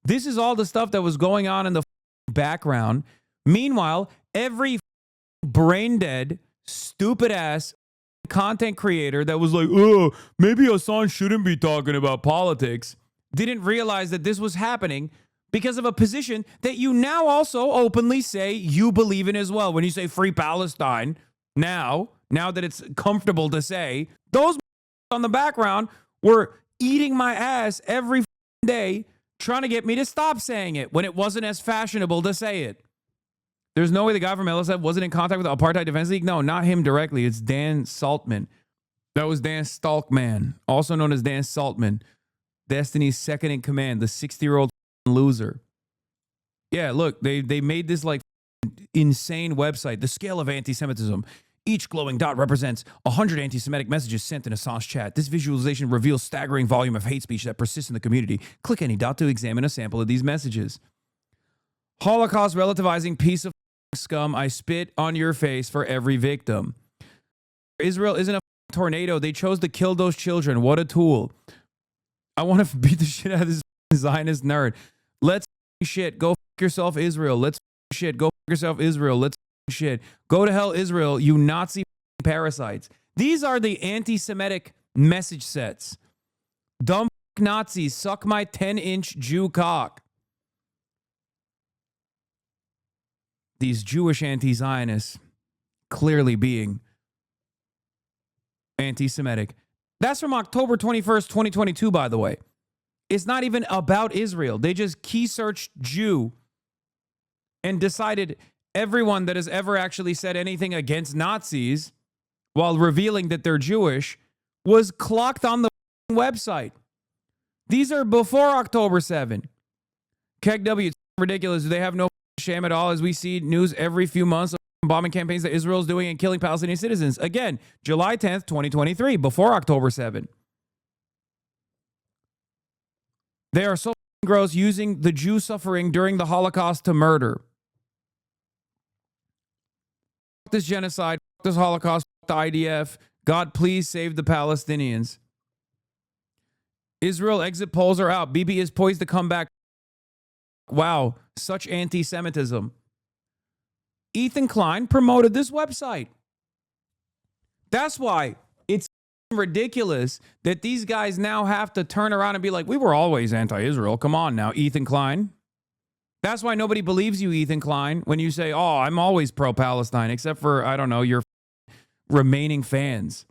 Speaker 1: This is all the stuff that was going on in the background. Meanwhile, every brain dead, stupid ass content creator that was like, oh, maybe Hasan shouldn't be talking about politics, didn't realize that this was happening because of a position that you now also openly say you believe in as well. When you say free Palestine, now that it's comfortable to say, those on the background were eating my ass every day trying to get me to stop saying it when it wasn't as fashionable to say it. There's no way the guy from LSF wasn't in contact with the Apartheid Defense League. No, not him directly. It's Dan Saltman. That was Dan Stalkman, also known as Dan Saltman, Destiny's second in command, the 60-year-old loser. Yeah, look, they made this like insane website, The Scale of Anti-Semitism. Each glowing dot represents 100 anti-Semitic messages sent in a Assange chat. This visualization reveals staggering volume of hate speech that persists in the community. Click any dot to examine a sample of these messages. Holocaust relativizing piece of scum. I spit on your face for every victim. Israel isn't a tornado. They chose to kill those children. What a tool. I want to beat the shit out of this Zionist nerd. Let's shit. Go yourself, Israel. Let's shit. Go yourself, Israel. Let's shit. Go to hell, Israel, you Nazi parasites. These are the anti-Semitic message sets. Dumb Nazis, suck my 10-inch Jew cock. These Jewish anti-Zionists clearly being anti-Semitic. That's from October 21st, 2022, by the way. It's not even about Israel. They just key searched Jew and decided everyone that has ever actually said anything against Nazis while revealing that they're Jewish was clocked on the website. These are before October 7. KegW, it's ridiculous. They have no shame at all as we see news every few months of bombing campaigns that Israel's doing and killing Palestinian citizens. Again, July 10th, 2023, before October 7. They are so gross, using the Jew suffering during the Holocaust to murder. This genocide, this Holocaust, the IDF. God, please save the Palestinians. Israel exit polls are out. Bibi is poised to come back. Wow, such anti-Semitism. Ethan Klein promoted this website. That's why it's ridiculous that these guys now have to turn around and be like, we were always anti-Israel. Come on now, Ethan Klein. That's why nobody believes you, Ethan Klein, when you say, oh, I'm always pro-Palestine, except for, I don't know, your remaining fans.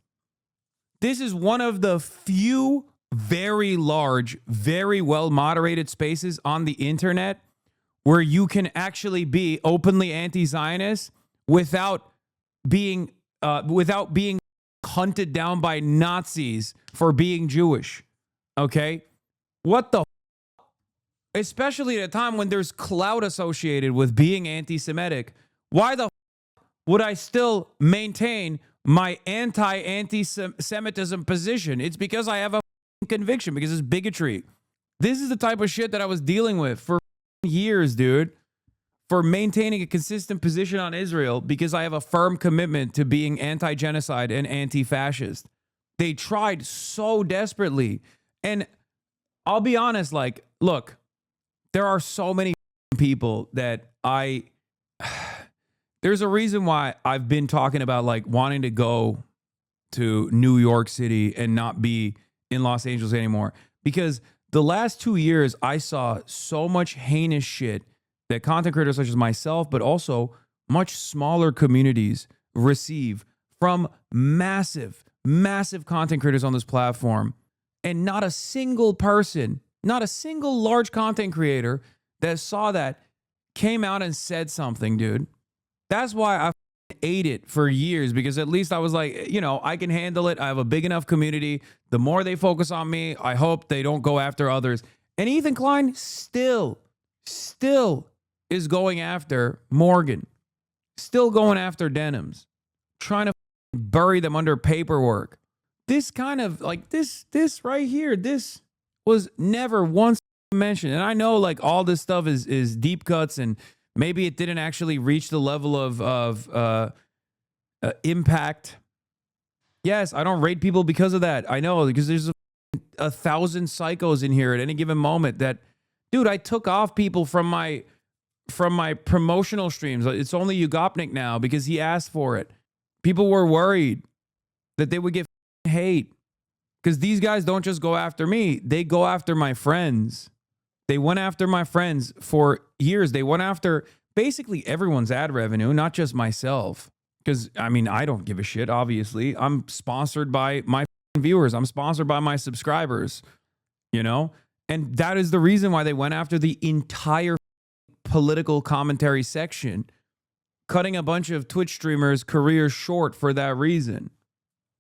Speaker 1: This is one of the few very large, very well-moderated spaces on the internet where you can actually be openly anti-Zionist without being hunted down by Nazis for being Jewish. Okay? What the especially at a time when there's clout associated with being anti-Semitic. Why the would I still maintain my anti-Semitism position? It's because I have a conviction, because it's bigotry. This is the type of shit that I was dealing with for years, dude, for maintaining a consistent position on Israel, because I have a firm commitment to being anti-genocide and anti-fascist. They tried so desperately. And I'll be honest, like, look, there are so many people that there's a reason why I've been talking about like wanting to go to New York City and not be in Los Angeles anymore. Because the last 2 years, I saw so much heinous shit that content creators such as myself, but also much smaller communities receive from massive, massive content creators on this platform. And not a single person, not a single large content creator that saw that came out and said something, dude. That's why I ate it for years, because at least I was like, you know, I can handle it. I have a big enough community. The more they focus on me, I hope they don't go after others. And Ethan Klein still is going after Morgan, still going after Denims, trying to bury them under paperwork. This kind of like this right here, this was never once mentioned. And I know like all this stuff is deep cuts, and maybe it didn't actually reach the level of impact. Yes, I don't rate people because of that. I know, because there's a 1,000 psychos in here at any given moment that, dude, I took off people from my promotional streams. It's only Ugopnik now because he asked for it. People were worried that they would get hate, because these guys don't just go after me. They go after my friends. They went after my friends for years. They went after basically everyone's ad revenue, not just myself. Because, I mean, I don't give a shit, obviously. I'm sponsored by my viewers. I'm sponsored by my subscribers. you know? And that is the reason why they went after the entire political commentary section, cutting a bunch of Twitch streamers' careers short for that reason.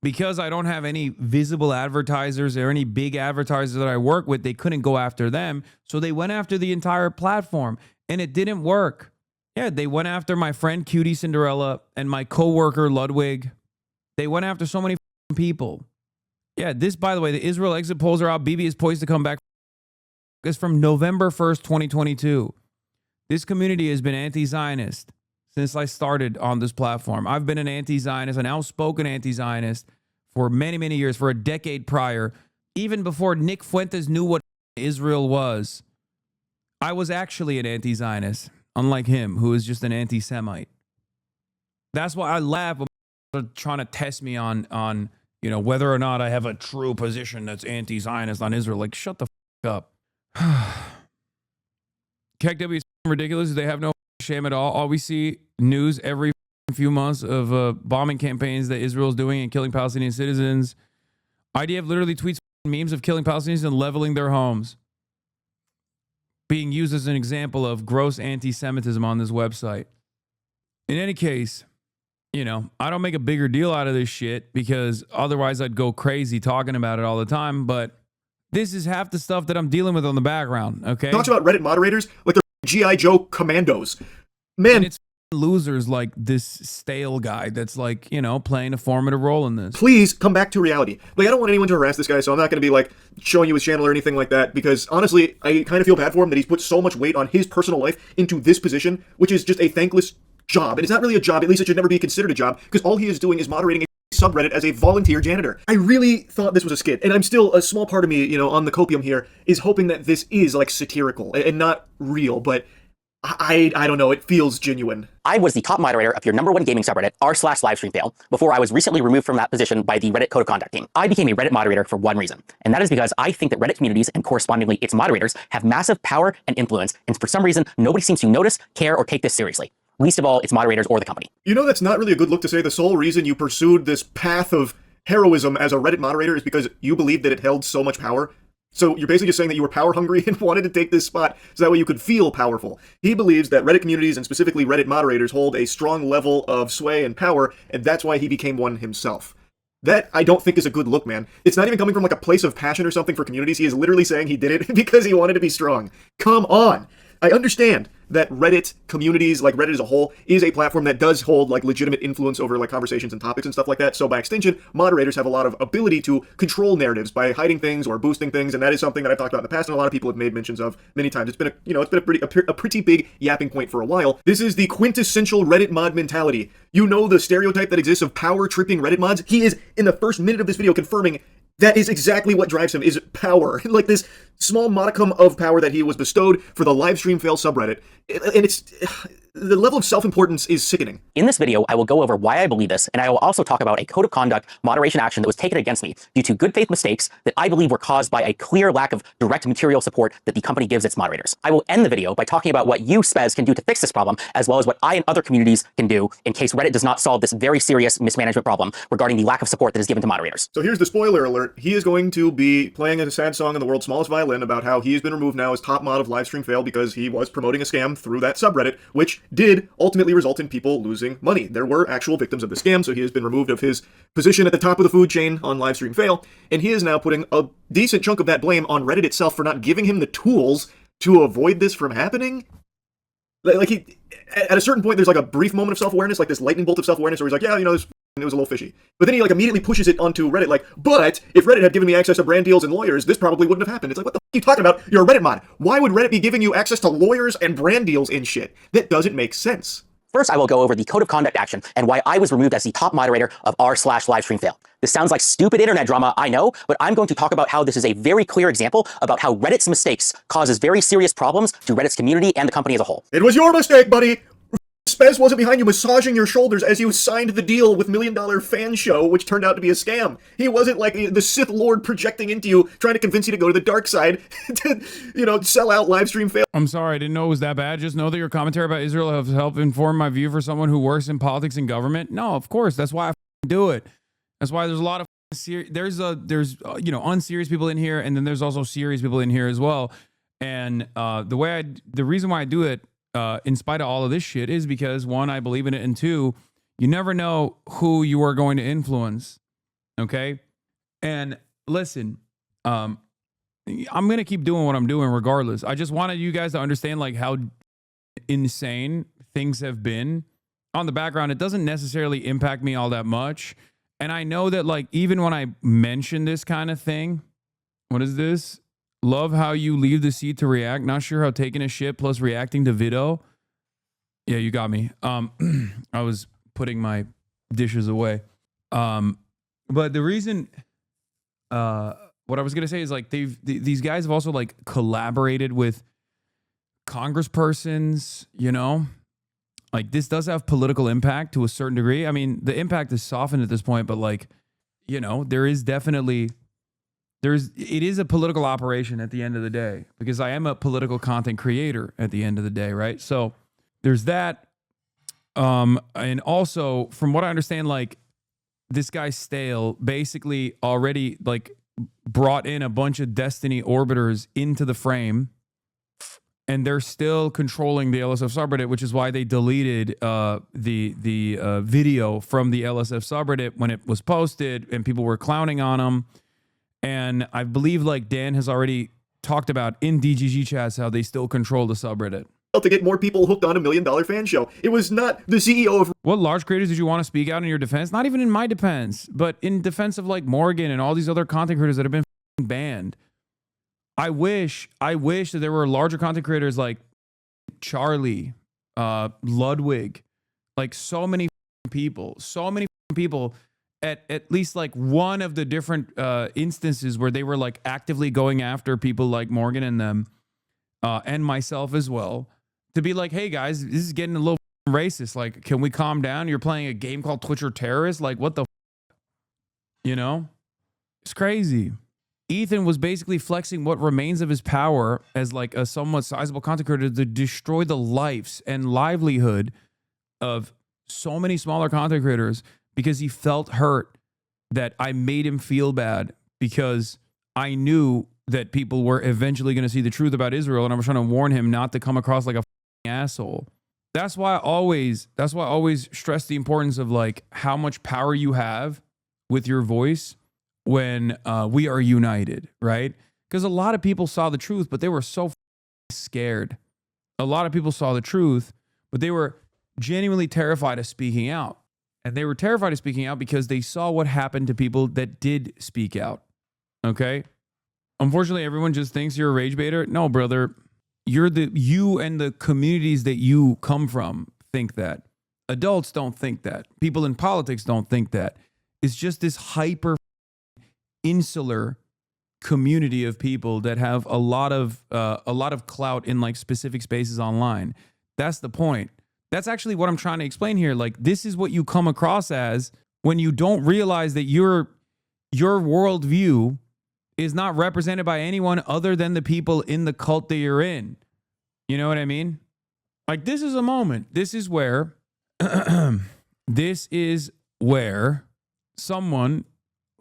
Speaker 1: Because I don't have any visible advertisers or any big advertisers that I work with, they couldn't go after them. So they went after the entire platform, and it didn't work. Yeah, they went after my friend Cutie Cinderella and my coworker Ludwig. They went after so many people. Yeah, this, by the way, the Israel exit polls are out. Bibi is poised to come back. It's from November 1st, 2022. This community has been anti-Zionist since I started on this platform. I've been an anti-Zionist, an outspoken anti-Zionist for many, many years, for a decade prior. Even before Nick Fuentes knew what Israel was, I was actually an anti-Zionist, unlike him, who is just an anti-Semite. That's why I laugh when they're trying to test me on whether or not I have a true position that's anti-Zionist on Israel. Like, shut the up. KW is ridiculous. They have no shame at all. All we see news every few months of bombing campaigns that Israel's doing and killing Palestinian citizens. IDF literally tweets memes of killing Palestinians and leveling their homes, being used as an example of gross anti-Semitism on this website. In any case, I don't make a bigger deal out of this shit because otherwise I'd go crazy talking about it all the time. But this is half the stuff that I'm dealing with on the background, okay?
Speaker 2: Talks about Reddit moderators like they're G.I. Joe commandos. Man,
Speaker 1: and it's losers like this stale guy that's like, playing a formative role in this.
Speaker 2: Please come back to reality. Like, I don't want anyone to harass this guy, so I'm not going to be like showing you his channel or anything like that, because honestly, I kind of feel bad for him that he's put so much weight on his personal life into this position, which is just a thankless job. And it's not really a job, at least it should never be considered a job, because all he is doing is moderating a subreddit as a volunteer janitor. I really thought this was a skit, and I'm still, a small part of me, on the copium here, is hoping that this is like satirical and not real, but I don't know, it feels genuine.
Speaker 6: I was the top moderator of your #1 gaming subreddit, r/livestreamfail, before I was recently removed from that position by the Reddit Code of Conduct team. I became a Reddit moderator for one reason, and that is because I think that Reddit communities and correspondingly its moderators have massive power and influence, and for some reason, nobody seems to notice, care, or take this seriously. Least of all, its moderators or the company.
Speaker 2: That's not really a good look to say the sole reason you pursued this path of heroism as a Reddit moderator is because you believed that it held so much power. So you're basically just saying that you were power hungry and wanted to take this spot so that way you could feel powerful. He believes that Reddit communities and specifically Reddit moderators hold a strong level of sway and power, and that's why he became one himself. That I don't think is a good look, man. It's not even coming from like a place of passion or something for communities. He is literally saying he did it because he wanted to be strong. Come on. I understand that Reddit communities, like Reddit as a whole, is a platform that does hold like legitimate influence over like conversations and topics and stuff like that. So by extension, moderators have a lot of ability to control narratives by hiding things or boosting things, and that is something that I've talked about in the past and a lot of people have made mentions of many times. It's been a pretty big yapping point for a while. This is the quintessential Reddit mod mentality. The stereotype that exists of power tripping Reddit mods. He is in the first minute of this video confirming that is exactly what drives him, is power. Like this small modicum of power that he was bestowed for the livestream fail subreddit. And it's the level of self-importance is sickening.
Speaker 6: In this video, I will go over why I believe this, and I will also talk about a code of conduct moderation action that was taken against me due to good faith mistakes that I believe were caused by a clear lack of direct material support that the company gives its moderators. I will end the video by talking about what you, Spez, can do to fix this problem, as well as what I and other communities can do in case Reddit does not solve this very serious mismanagement problem regarding the lack of support that is given to moderators.
Speaker 2: So here's the spoiler alert. He is going to be playing a sad song on the world's smallest violin about how he has been removed now as top mod of livestream fail because he was promoting a scam through that subreddit, which did ultimately result in people losing money. There were actual victims of the scam, so he has been removed of his position at the top of the food chain on livestream fail, and he is now putting a decent chunk of that blame on Reddit itself for not giving him the tools to avoid this from happening. Like he, at a certain point, there's like a brief moment of self-awareness, like this lightning bolt of self-awareness where he's like, yeah, it was a little fishy. But then he like immediately pushes it onto Reddit like, but if Reddit had given me access to brand deals and lawyers, this probably wouldn't have happened. It's like, what the f*** are you talking about? You're a Reddit mod. Why would Reddit be giving you access to lawyers and brand deals and shit? That doesn't make sense.
Speaker 6: First, I will go over the code of conduct action and why I was removed as the top moderator of r/livestreamfail. This sounds like stupid internet drama, I know, but I'm going to talk about how this is a very clear example about how Reddit's mistakes causes very serious problems to Reddit's community and the company as a whole.
Speaker 2: It was your mistake, buddy. Spez wasn't behind you massaging your shoulders as you signed the deal with $1 Million Fan Show, which turned out to be a scam. He wasn't like the Sith Lord projecting into you, trying to convince you to go to the dark side to, sell out livestream fail.
Speaker 1: I'm sorry, I didn't know it was that bad. Just know that your commentary about Israel has helped inform my view for someone who works in politics and government. No, of course. That's why I do it. That's why there's a lot of there's unserious people in here, and then there's also serious people in here as well. And the reason why I do it, in spite of all of this shit, is because one, I believe in it, and two, you never know who you are going to influence. Okay, and listen, I'm gonna keep doing what I'm doing regardless. I just wanted you guys to understand like how insane things have been on the background. It doesn't necessarily impact me all that much. And I know that like even when I mention this kind of thing, what is this? Love how you leave the seat to react. Not sure how taking a shit plus reacting to video. Yeah, you got me. I was putting my dishes away. But the reason, what I was gonna say is like these guys have also like collaborated with congresspersons, you know, like this does have political impact to a certain degree. I mean, the impact is softened at this point, but like, you know, it is a political operation at the end of the day, because I am a political content creator at the end of the day, right? So there's that. And also from what I understand, like this guy Stale basically already like brought in a bunch of Destiny orbiters into the frame, and they're still controlling the LSF subreddit, which is why they deleted the video from the LSF subreddit when it was posted, and people were clowning on them. And I believe like Dan has already talked about in DGG chats how they still control the subreddit.
Speaker 2: To get more people hooked on $1 Million Fan Show. It was not the CEO of...
Speaker 1: What large creators did you want to speak out in your defense? Not even in my defense, but in defense of like Morgan and all these other content creators that have been banned. I wish that there were larger content creators like Charlie, Ludwig, like so many people at least like one of the different instances where they were like actively going after people like Morgan and them, and myself as well, to be like, hey guys, this is getting a little racist. Like, can we calm down? You're playing a game called Twitcher Terrorist. Like, what the, you know, it's crazy. Ethan was basically flexing what remains of his power as like a somewhat sizable content creator to destroy the lives and livelihood of so many smaller content creators, because he felt hurt that I made him feel bad, because I knew that people were eventually going to see the truth about Israel, and I was trying to warn him not to come across like a asshole. That's why I always stress the importance of like how much power you have with your voice when we are united, right? Because a lot of people saw the truth, but they were so scared. A lot of people saw the truth, but they were genuinely terrified of speaking out. And they were terrified of speaking out because they saw what happened to people that did speak out. Okay? Unfortunately, everyone just thinks you're a rage baiter. No, brother. You and the communities that you come from think that. Adults don't think that. People in politics don't think that. It's just this hyper insular community of people that have a lot of clout in like specific spaces online. That's the point. That's actually what I'm trying to explain here. Like, this is what you come across as when you don't realize that your worldview is not represented by anyone other than the people in the cult that you're in. You know what I mean? Like, this is a moment. This is where someone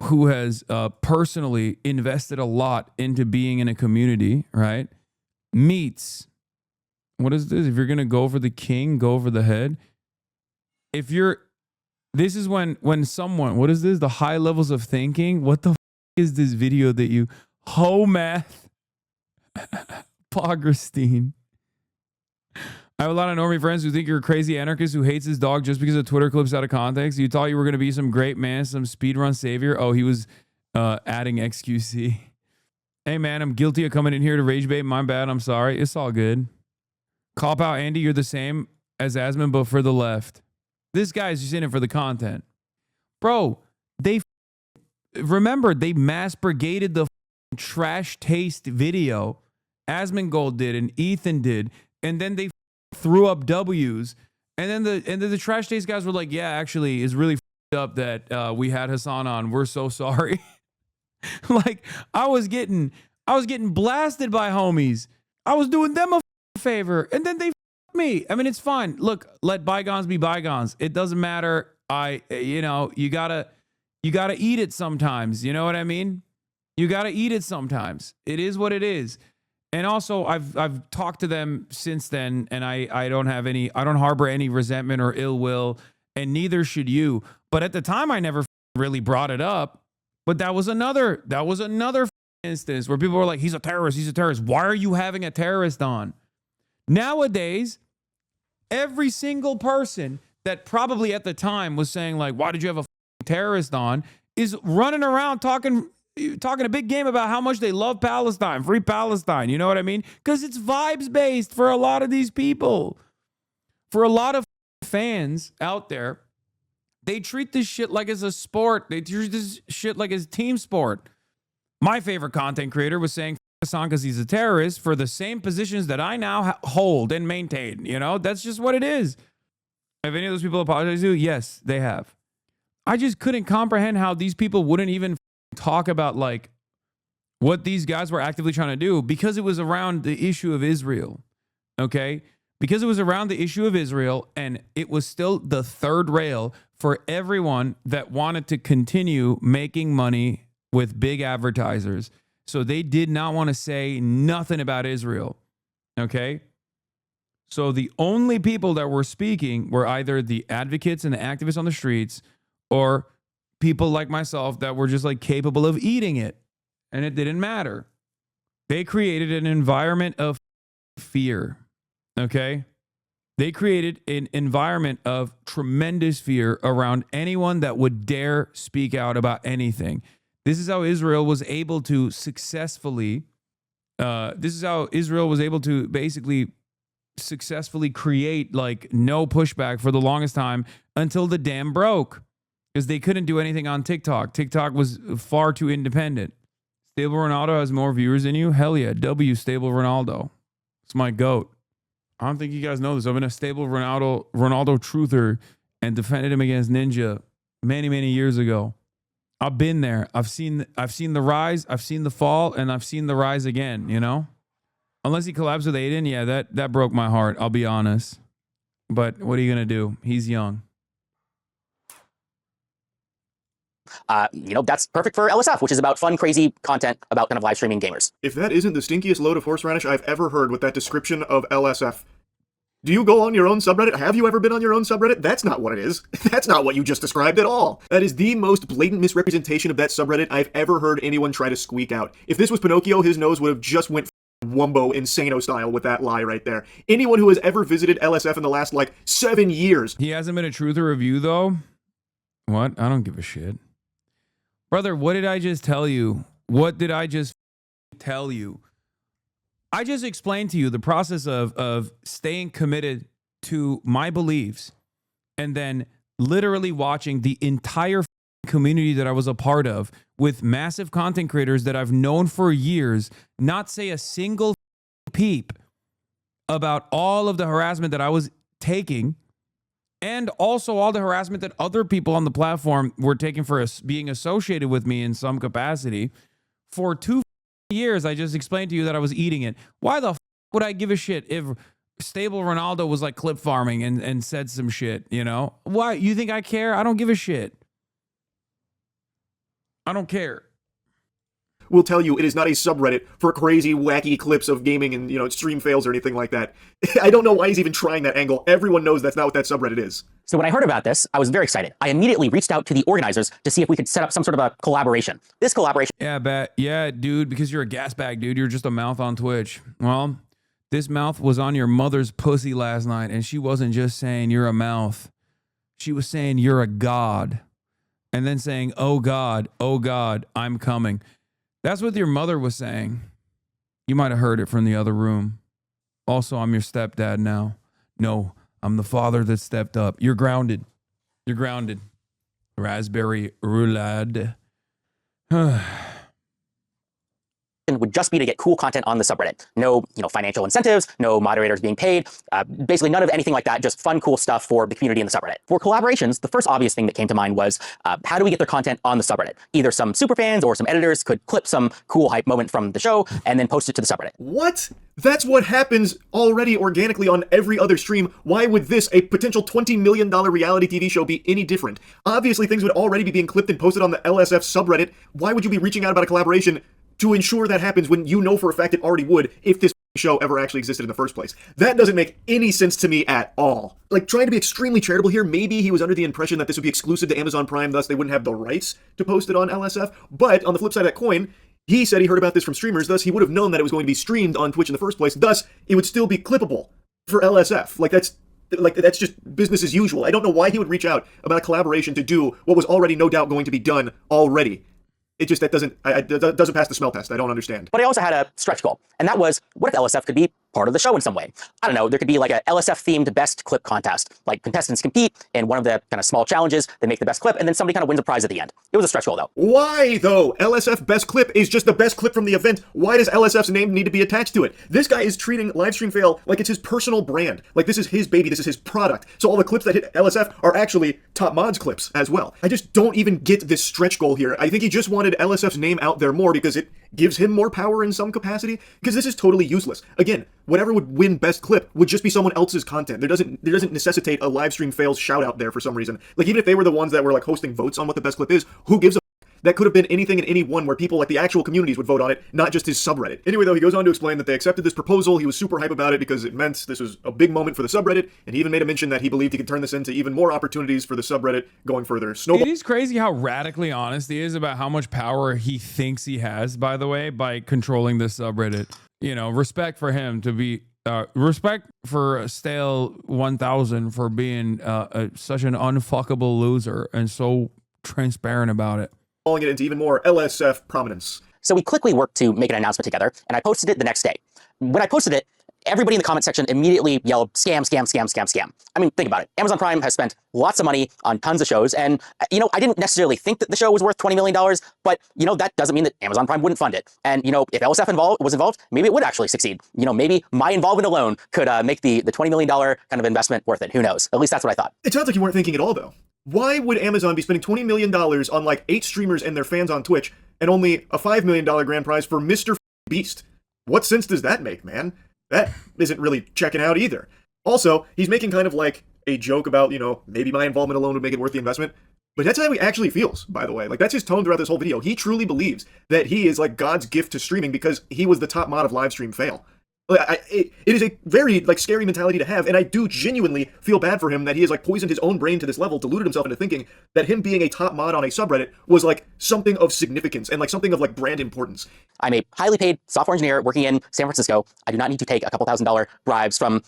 Speaker 1: who has personally invested a lot into being in a community, right, meets, what is this? If you're going to go for the king, go for the head. This is when someone, what is this? The high levels of thinking. What the is this video that you, Math, Pogristine. I have a lot of normie friends who think you're a crazy anarchist who hates his dog just because of Twitter clips out of context. You thought you were going to be some great man, some speedrun savior. Oh, he was adding XQC. Hey, man, I'm guilty of coming in here to rage bait. My bad. I'm sorry. It's all good. Cop out, Andy. You're the same as Asman, but for the left. This guy's just in it for the content. Bro, remember, they mass brigaded the trash taste video. Asmongold did and Ethan did. And then they threw up W's. And then the trash taste guys were like, yeah, actually, it's really up that we had Hasan on. We're so sorry. Like, I was getting blasted by homies. I was doing them a favor, and then they me. I mean, it's fine. Look, let bygones be bygones. It doesn't matter. You gotta You got to eat it sometimes. You know what I mean? You got to eat it sometimes. It is what it is. And also, I've talked to them since then, and I don't harbor any resentment or ill will, and neither should you. But at the time, I never really brought it up. But that was another instance where people were like, he's a terrorist. He's a terrorist. Why are you having a terrorist on? Nowadays, every single person that probably at the time was saying like, why did you have a terrorist on, is running around talking a big game about how much they love Palestine, free Palestine. You know what I mean? Because it's vibes based for a lot of these people. For a lot of fans out there, they treat this shit like it's a sport. They treat this shit like it's team sport. My favorite content creator was saying Hassan because he's a terrorist for the same positions that I now hold and maintain. You know, that's just what it is. Have any of those people apologized to you? Yes, they have. I just couldn't comprehend how these people wouldn't even talk about like what these guys were actively trying to do because it was around the issue of Israel. Okay? Because it was around the issue of Israel, and it was still the third rail for everyone that wanted to continue making money with big advertisers. So they did not want to say nothing about Israel. Okay? So the only people that were speaking were either the advocates and the activists on the streets or people like myself that were just like capable of eating it. And it didn't matter. They created an environment of fear. Okay? They created an environment of tremendous fear around anyone that would dare speak out about anything. This is how Israel was able to successfully basically successfully create like no pushback for the longest time until the dam broke because they couldn't do anything on TikTok. TikTok was far too independent. Stable Ronaldo has more viewers than you? Hell yeah. W Stable Ronaldo. It's my GOAT. I don't think you guys know this. I've been a Stable Ronaldo truther and defended him against Ninja many, many years ago. I've been there. I've seen the rise, I've seen the fall, and I've seen the rise again, you know? Unless he collabs with Aiden, yeah, that broke my heart, I'll be honest. But what are you going to do? He's young.
Speaker 6: That's perfect for LSF, which is about fun, crazy content about kind of live streaming gamers.
Speaker 2: If that isn't the stinkiest load of horseradish I've ever heard with that description of LSF. Do you go on your own subreddit? Have you ever been on your own subreddit? That's not what it is. That's not what you just described at all. That is the most blatant misrepresentation of that subreddit I've ever heard anyone try to squeak out. If this was Pinocchio, his nose would have just went Wumbo Insano style with that lie right there. Anyone who has ever visited LSF in the last, 7 years.
Speaker 1: He hasn't been a truther of you, though? What? I don't give a shit. Brother, what did I just tell you? What did I just tell you? I just explained to you the process of staying committed to my beliefs and then literally watching the entire community that I was a part of with massive content creators that I've known for years not say a single peep about all of the harassment that I was taking and also all the harassment that other people on the platform were taking for us being associated with me in some capacity. For 2 years, I just explained to you that I was eating it. Why the would I give a shit if Stable Ronaldo was like clip farming and said some shit, you know? Why? You think I care? I don't give a shit. I don't care.
Speaker 2: Will tell you it is not a subreddit for crazy, wacky clips of gaming and, stream fails or anything like that. I don't know why he's even trying that angle. Everyone knows that's not what that subreddit is.
Speaker 6: So when I heard about this, I was very excited. I immediately reached out to the organizers to see if we could set up some sort of a collaboration. This collaboration...
Speaker 1: Yeah, dude, because you're a gas bag, dude. You're just a mouth on Twitch. Well, this mouth was on your mother's pussy last night, and she wasn't just saying you're a mouth. She was saying you're a god. And then saying, oh God, I'm coming. That's what your mother was saying. You might have heard it from the other room. Also, I'm your stepdad now. No, I'm the father that stepped up. You're grounded. You're grounded. Raspberry roulade.
Speaker 6: would just be to get cool content on the subreddit. No, financial incentives, no moderators being paid, basically none of anything like that, just fun, cool stuff for the community in the subreddit. For collaborations, the first obvious thing that came to mind was how do we get their content on the subreddit? Either some superfans or some editors could clip some cool hype moment from the show and then post it to the subreddit.
Speaker 2: What? That's what happens already organically on every other stream. Why would this, a potential $20 million reality TV show, be any different? Obviously, things would already be being clipped and posted on the LSF subreddit. Why would you be reaching out about a collaboration to ensure that happens when you know for a fact it already would if this show ever actually existed in the first place? That doesn't make any sense to me at all. Like, trying to be extremely charitable here, maybe he was under the impression that this would be exclusive to Amazon Prime, thus they wouldn't have the rights to post it on LSF. But on the flip side of that coin, he said he heard about this from streamers, thus he would have known that it was going to be streamed on Twitch in the first place, thus it would still be clippable for LSF. That's just business as usual. I don't know why he would reach out about a collaboration to do what was already no doubt going to be done already. It just, that doesn't pass the smell test. I don't understand.
Speaker 6: But I also had a stretch goal, and that was, what if LSF could be part of the show in some way? I don't know, there could be like a LSF-themed best clip contest. Like, contestants compete in one of the kind of small challenges, they make the best clip, and then somebody kind of wins a prize at the end. It was a stretch goal, though.
Speaker 2: Why, though? LSF best clip is just the best clip from the event. Why does LSF's name need to be attached to it? This guy is treating Livestream Fail like it's his personal brand. Like, this is his baby, this is his product. So all the clips that hit LSF are actually Top Mods clips as well. I just don't even get this stretch goal here. I think he just wanted LSF's name out there more because it gives him more power in some capacity, because this is totally useless. Again, whatever would win best clip would just be someone else's content. There doesn't necessitate a Livestream Fails shout out there for some reason. Like, even if they were the ones that were like hosting votes on what the best clip is, who gives a that could have been anything and anyone where people like the actual communities would vote on it, not just his subreddit. Anyway, though, he goes on to explain that they accepted this proposal. He was super hype about it because it meant this was a big moment for the subreddit, and he even made a mention that he believed he could turn this into even more opportunities for the subreddit going further.
Speaker 1: It is crazy how radically honest he is about how much power he thinks he has, by the way, by controlling this subreddit. Respect for him to be respect for Stale 1000 for being such an unfuckable loser and so transparent about it.
Speaker 2: Calling it into even more LSF prominence.
Speaker 6: So we quickly worked to make an announcement together, and I posted it the next day. When I posted it, everybody in the comment section immediately yelled, scam, scam, scam, scam, scam. I mean, think about it. Amazon Prime has spent lots of money on tons of shows, and, I didn't necessarily think that the show was worth $20 million, but, that doesn't mean that Amazon Prime wouldn't fund it. And, if LSF was involved, maybe it would actually succeed. Maybe my involvement alone could make the $20 million kind of investment worth it. Who knows? At least that's what I thought.
Speaker 2: It sounds like you weren't thinking at all, though. Why would Amazon be spending $20 million on like 8 streamers and their fans on Twitch and only a $5 million grand prize for Mr. Beast? What sense does that make, man? That isn't really checking out either. Also, he's making kind of like a joke about, maybe my involvement alone would make it worth the investment. But that's how he actually feels, by the way. Like, that's his tone throughout this whole video. He truly believes that he is like God's gift to streaming because he was the top mod of Livestream Fail. It is a very scary mentality to have, and I do genuinely feel bad for him that he has poisoned his own brain to this level, deluded himself into thinking that him being a top mod on a subreddit was something of significance and something of brand importance.
Speaker 6: I'm a highly paid software engineer working in San Francisco. I do not need to take a couple $1,000 bribes from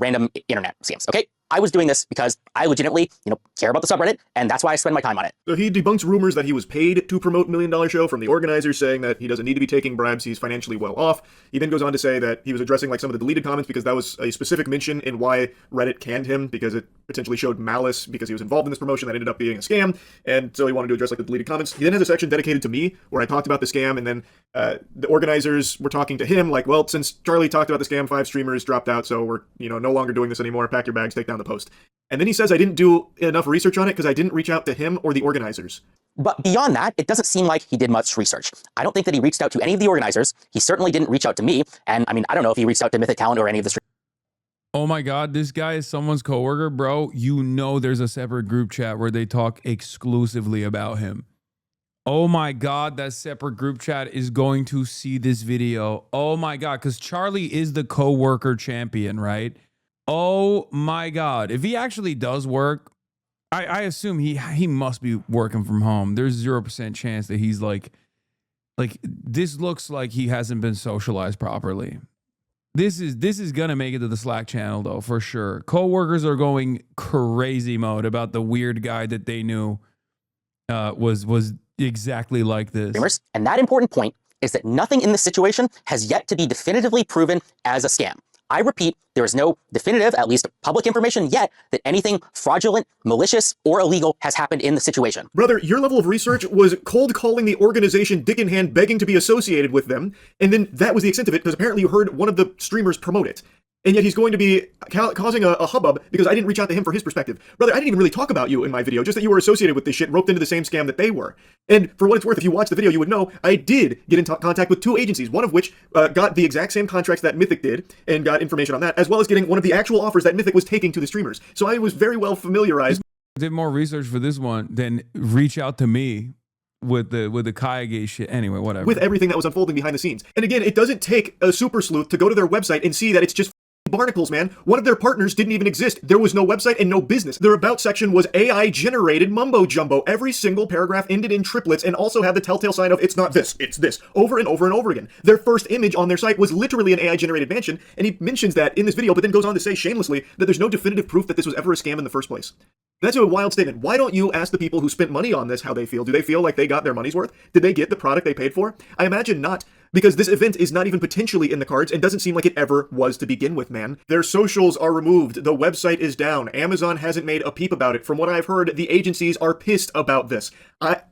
Speaker 6: random internet scams. Okay, I was doing this because I legitimately care about the subreddit, and that's why I spend my time on it.
Speaker 2: So he debunks rumors that he was paid to promote $1 Million Show from the organizers, saying that he doesn't need to be taking bribes, he's financially well off. He then goes on to say that he was addressing some of the deleted comments because that was a specific mention in why Reddit canned him, because it potentially showed malice because he was involved in this promotion that ended up being a scam, and so he wanted to address the deleted comments. He then has a section dedicated to me where I talked about the scam, and then the organizers were talking to him well, since Charlie talked about the scam, 5 streamers dropped out, so we're no longer doing this anymore. Pack your bags, take down the post. And then he says I didn't do enough research on it because I didn't reach out to him or the organizers.
Speaker 6: But beyond that, it doesn't seem like he did much research. I don't think that he reached out to any of the organizers. He certainly didn't reach out to me. And I mean, I don't know if he reached out to Mythic Talent or any of the streamers.
Speaker 1: Oh my God, this guy is someone's coworker, bro. There's a separate group chat where they talk exclusively about him. Oh my God, that separate group chat is going to see this video. Oh my God, because Charlie is the coworker champion, right? Oh my God. If he actually does work, I assume he must be working from home. There's 0% chance that he's this looks like he hasn't been socialized properly. This is gonna make it to the Slack channel though, for sure. Coworkers are going crazy mode about the weird guy that they knew was exactly like this.
Speaker 6: And that important point is that nothing in this situation has yet to be definitively proven as a scam. I repeat, there is no definitive, at least public information yet, that anything fraudulent, malicious, or illegal has happened in the situation.
Speaker 2: Brother, your level of research was cold calling the organization dick in hand, begging to be associated with them, and then that was the extent of it, because apparently you heard one of the streamers promote it. And yet he's going to be causing a hubbub because I didn't reach out to him for his perspective. Brother, I didn't even really talk about you in my video, just that you were associated with this shit, roped into the same scam that they were. And for what it's worth, if you watch the video, you would know I did get in contact with 2 agencies, one of which got the exact same contracts that Mythic did and got information on that, as well as getting one of the actual offers that Mythic was taking to the streamers. So I was very well familiarized.
Speaker 1: Did more research for this one than reach out to me with the Kayagate shit. Anyway, whatever.
Speaker 2: With everything that was unfolding behind the scenes. And again, it doesn't take a super sleuth to go to their website and see that it's just barnacles, man. One of their partners didn't even exist. There was no website and no business. Their about section was AI generated mumbo jumbo. Every single paragraph ended in triplets and also had the telltale sign of it's not this, it's this, over and over and over again. Their first image on their site was literally an AI generated mansion, and he mentions that in this video, but then goes on to say shamelessly that there's no definitive proof that this was ever a scam in the first place. That's a wild statement. Why don't you ask the people who spent money on this how they feel? Do they feel like they got their money's worth? Did they get the product they paid for? I imagine not, because this event is not even potentially in the cards and doesn't seem like it ever was to begin with, man. Their socials are removed. The website is down. Amazon hasn't made a peep about it. From what I've heard, the agencies are pissed about this.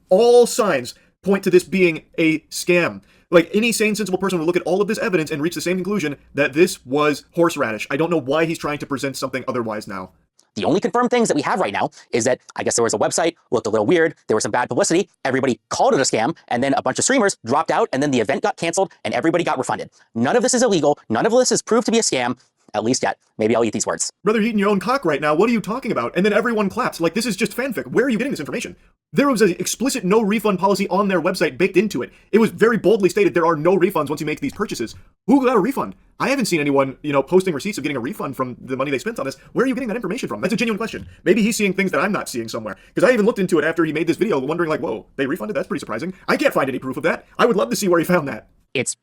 Speaker 2: All signs point to this being a scam. Like, any sane, sensible person would look at all of this evidence and reach the same conclusion that this was horseradish. I don't know why he's trying to present something otherwise now.
Speaker 6: The only confirmed things that we have right now is that I guess there was a website, looked a little weird, there was some bad publicity, everybody called it a scam, and then a bunch of streamers dropped out, and then the event got canceled, and everybody got refunded. None of this is illegal. None of this is proved to be a scam, at least yet. Maybe I'll eat these words.
Speaker 2: Brother, you're eating your own cock right now. What are you talking about? And then everyone claps. Like, this is just fanfic. Where are you getting this information? There was an explicit no refund policy on their website baked into it. It was very boldly stated there are no refunds once you make these purchases. Who got a refund? I haven't seen anyone, posting receipts of getting a refund from the money they spent on this. Where are you getting that information from? That's a genuine question. Maybe he's seeing things that I'm not seeing somewhere. Because I even looked into it after he made this video, wondering like, whoa, they refunded? That's pretty surprising. I can't find any proof of that. I would love to see where he found that.
Speaker 1: It's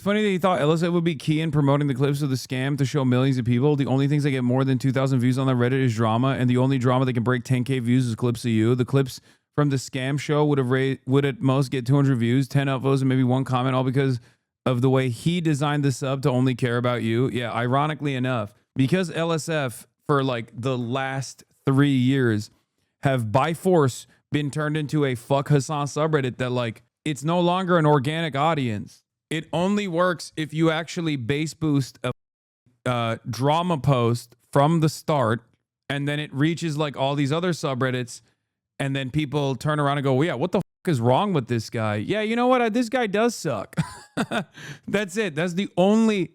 Speaker 1: funny that he thought LSF would be key in promoting the clips of the scam to show millions of people. The only things that get more than 2,000 views on the Reddit is drama, and the only drama that can break 10K views is clips of you. The clips from the scam show would at most get 200 views, 10 upvotes, and maybe 1 comment, all because of the way he designed the sub to only care about you. Yeah, ironically enough, because LSF for like the last 3 years have by force been turned into a fuck Hasan subreddit that like it's no longer an organic audience. It only works if you actually base boost a drama post from the start, and then it reaches like all these other subreddits, and then people turn around and go, well, yeah, what the fuck is wrong with this guy? Yeah, you know what? This guy does suck. That's it. That's the only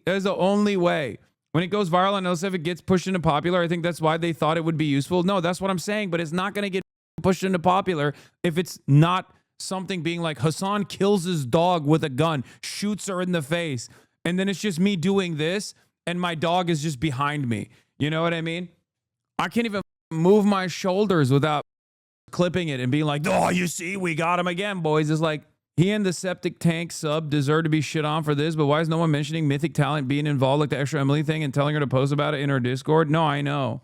Speaker 1: way. When it goes viral and LSF, it gets pushed into popular. I think that's why they thought it would be useful. No, that's what I'm saying, but it's not going to get pushed into popular if it's not something being like Hasan kills his dog with a gun, shoots her in the face, and then it's just me doing this and my dog is just behind me. You know what I mean? I can't even move my shoulders without clipping it and being like, oh, you see, we got him again, boys. It's like, he and the septic tank sub deserve to be shit on for this, but why is no one mentioning Mythic Talent being involved, like the Extra Emily thing, and telling her to post about it in her Discord? No, I know.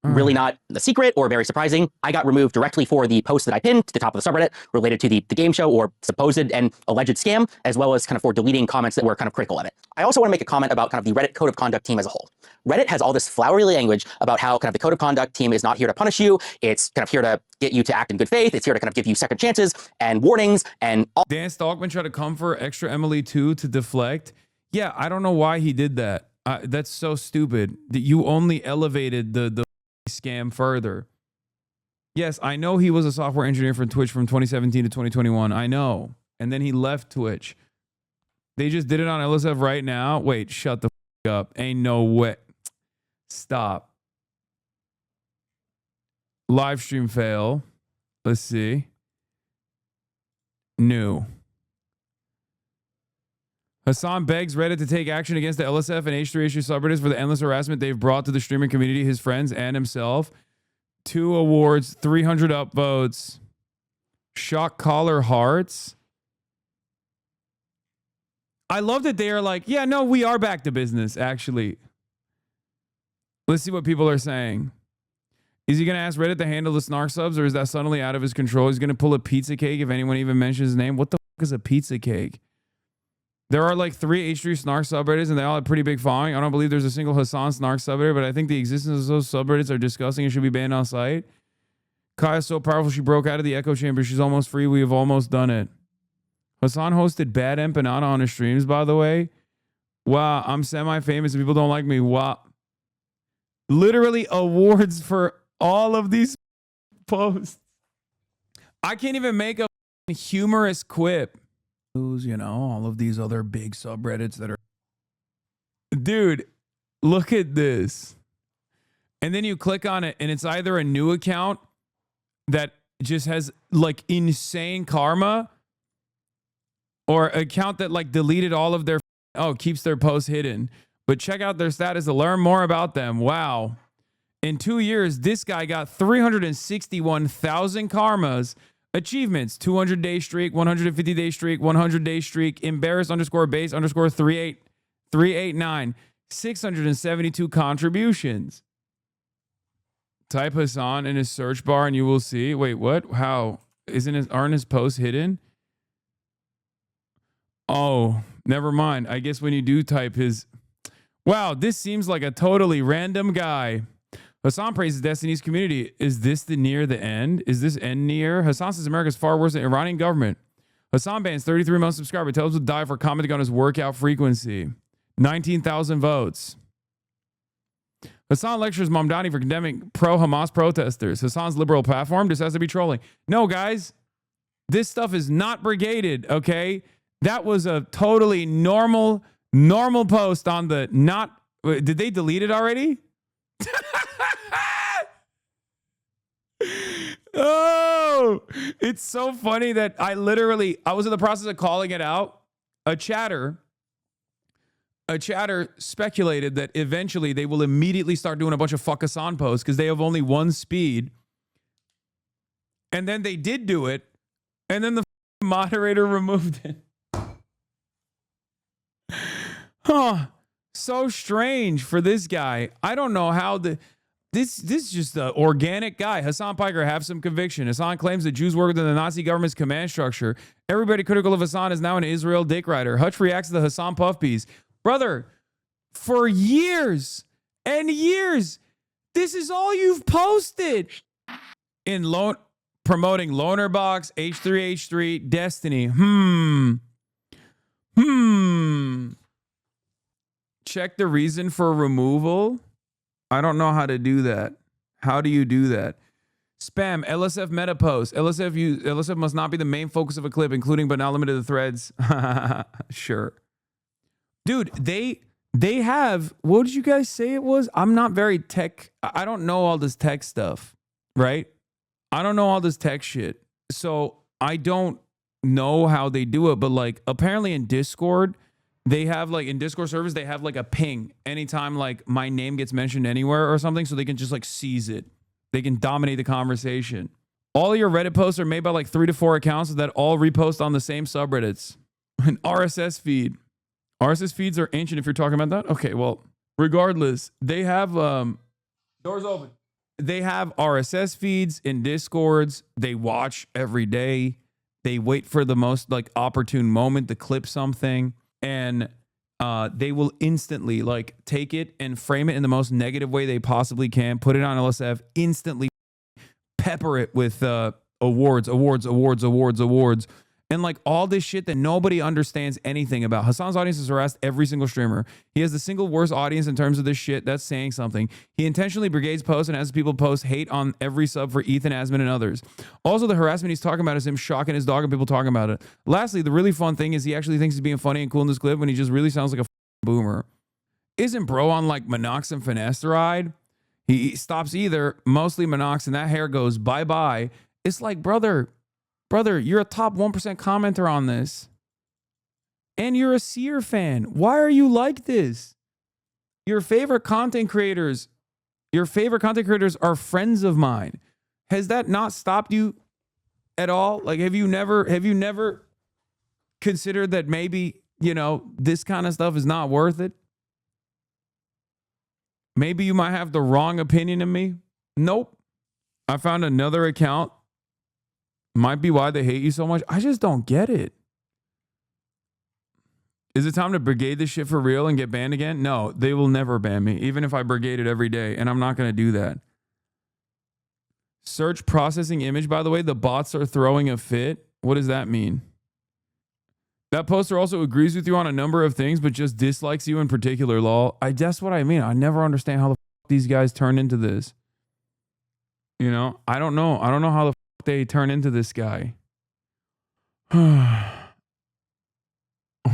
Speaker 6: Really not a secret or very surprising. I got removed directly for the post that I pinned to the top of the subreddit related to the game show or supposed and alleged scam, as well as kind of for deleting comments that were kind of critical of it. I also want to make a comment about kind of the Reddit Code of Conduct team as a whole. Reddit has all this flowery language about how kind of the Code of Conduct team is not here to punish you. It's kind of here to get you to act in good faith. It's here to kind of give you second chances and warnings and all.
Speaker 1: Dan Stalkman tried to come for Extra Emily 2 to deflect. Yeah, I don't know why he did that. That's so stupid that you only elevated the scam further. Yes, I know he was a software engineer for Twitch from 2017 to 2021. I know. And then he left Twitch. They just did it on LSF right now. Wait, shut the fuck up. Ain't no way. Stop. Live stream fail. Let's see. New. Hasan begs Reddit to take action against the LSF and H3H2 subreddits for the endless harassment they've brought to the streaming community, his friends, and himself. 2 awards, 300 upvotes. Shock collar hearts. I love that they are like, yeah, no, we are back to business, actually. Let's see what people are saying. Is he going to ask Reddit to handle the snark subs, or is that suddenly out of his control? He's going to pull a pizza cake if anyone even mentions his name. What the fuck is a pizza cake? There are like 3 H3 snark subreddits and they all have pretty big following. I don't believe there's a single Hasan snark subreddit, but I think the existence of those subreddits are disgusting and should be banned on site. Kai is so powerful she broke out of the echo chamber. She's almost free. We have almost done it. Hasan hosted Bad Empanada on his streams, by the way. Wow, I'm semi-famous and people don't like me. Wow. Literally awards for all of these posts. I can't even make a humorous quip. You know, all of these other big subreddits that are... Dude, look at this. And then you click on it and it's either a new account that just has like insane karma or an account that like deleted all of their... keeps their posts hidden. But check out their status to learn more about them. Wow. In 2 years, this guy got 361,000 karmas. Achievements, 200-day streak, 150-day streak, 100-day streak, embarrass _base _38, 389, 672 contributions. Type Hasan in his search bar and you will see. Wait, what? How? Aren't his posts hidden? Oh, never mind. I guess when you do type his... Wow, this seems like a totally random guy. Hasan praises Destiny's community. Is this the end? Is this end near? Hasan says America is far worse than Iranian government. Hasan bans 33 months subscriber. Tells him to die for commenting on his workout frequency. 19,000 votes. Hasan lectures Mamdani for condemning pro-Hamas protesters. Hasan's liberal platform just has to be trolling. No, guys. This stuff is not brigaded, okay? That was a totally normal post on the not... Did they delete it already? Oh, it's so funny that I was in the process of calling it out. A chatter speculated that eventually they will immediately start doing a bunch of fuck Hasan posts because they have only one speed. And then they did do it. And then the moderator removed it. Huh. So strange for this guy. I don't know how this is just an organic guy. Hasan Piker, have some conviction. Hasan claims that Jews work within the Nazi government's command structure. Everybody critical of Hasan is now an Israel dick rider. Hutch reacts to the Hasan puff piece. Brother, for years and years, this is all you've posted. Promoting Loanerbox, H3H3, Destiny. Check the reason for removal. I don't know how to do that. How do you do that? Spam, LSF meta post. LSF must not be the main focus of a clip, including but not limited to threads. Sure. Dude, they have, what did you guys say it was? I'm not very tech. I don't know all this tech stuff, right? I don't know all this tech shit. So I don't know how they do it, but like apparently in Discord, they have like in Discord servers, they have like a ping anytime like my name gets mentioned anywhere or something. So they can just like seize it. They can dominate the conversation. All your Reddit posts are made by like 3 to 4 accounts that all repost on the same subreddits. An RSS feed. RSS feeds are ancient if you're talking about that. Okay, well, regardless, they have doors open. They have RSS feeds in Discords. They watch every day. They wait for the most like opportune moment to clip something. And they will instantly like take it and frame it in the most negative way they possibly can, put it on LSF, instantly pepper it with awards, and like all this shit that nobody understands anything about. Hasan's audience has harassed every single streamer. He has the single worst audience in terms of this shit. That's saying something. He intentionally brigades posts and has people post hate on every sub for Ethan Asman and others. Also, the harassment he's talking about is him shocking his dog and people talking about it. Lastly, the really fun thing is he actually thinks he's being funny and cool in this clip when he just really sounds like a boomer. Isn't bro on like Monox and finasteride? He stops either, mostly Monox, and that hair goes bye-bye. It's like, brother, you're a top 1% commenter on this. And you're a Seer fan. Why are you like this? Your favorite content creators are friends of mine. Has that not stopped you at all? Like, have you never considered that maybe, you know, this kind of stuff is not worth it? Maybe you might have the wrong opinion of me. Nope. I found another account. Might be why they hate you so much. I just don't get it. Is it time to brigade this shit for real and get banned again? No, they will never ban me, even if I brigade it every day, and I'm not going to do that. Search processing image, by the way, the bots are throwing a fit. What does that mean? That poster also agrees with you on a number of things, but just dislikes you in particular, lol. That's what I mean. I never understand how the fuck these guys turn into this. You know, I don't know. I don't know how the fuck they turn into this guy.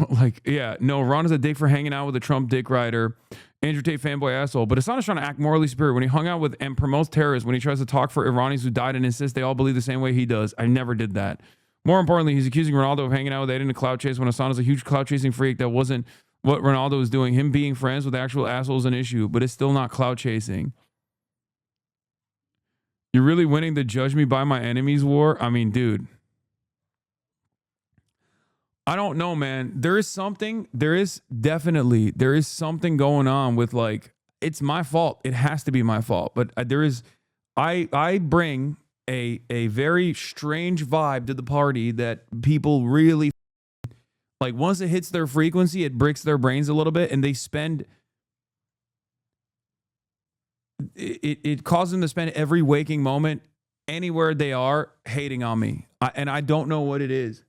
Speaker 1: Like, yeah, no, Ron is a dick for hanging out with a Trump dick rider. Andrew Tate fanboy asshole. But Hassan is trying to act morally superior when he hung out with and promotes terrorists, when he tries to talk for Iranians who died and insists they all believe the same way he does. I never did that. More importantly, he's accusing Ronaldo of hanging out with Ed in a clout chase when Hassan is a huge clout chasing freak. That wasn't what Ronaldo was doing. Him being friends with actual assholes is an issue, but it's still not clout chasing. You're really winning the judge me by my enemies war? I mean, dude. I don't know, man. There is something going on with, like, it's my fault. It has to be my fault. But I bring a very strange vibe to the party that people really, like, once it hits their frequency, it breaks their brains a little bit, and they spend, it causes them to spend every waking moment anywhere they are hating on me. And I don't know what it is.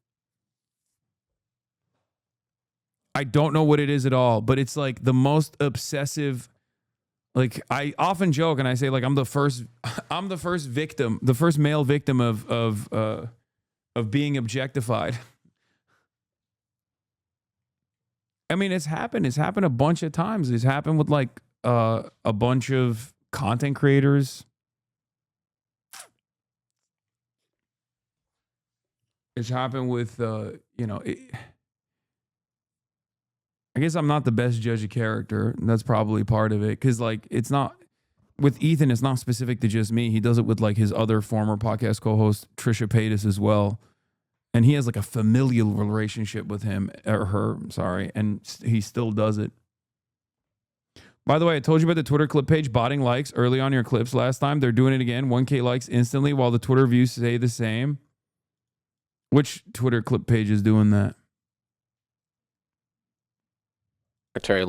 Speaker 1: I don't know what it is at all, but it's like the most obsessive. Like, I often joke and I say, like, I'm the first victim, the first male victim of being objectified. I mean, it's happened a bunch of times. It's happened with, like, a bunch of content creators. It's happened with, I guess I'm not the best judge of character. That's probably part of it. Because, like, it's not, with Ethan, it's not specific to just me. He does it with, like, his other former podcast co-host, Trisha Paytas, as well. And he has, like, a familial relationship with him, or her, sorry. And he still does it. By the way, I told you about the Twitter clip page botting likes early on your clips last time. They're doing it again. 1K likes instantly while the Twitter views say the same. Which Twitter clip page is doing that?
Speaker 7: Terry.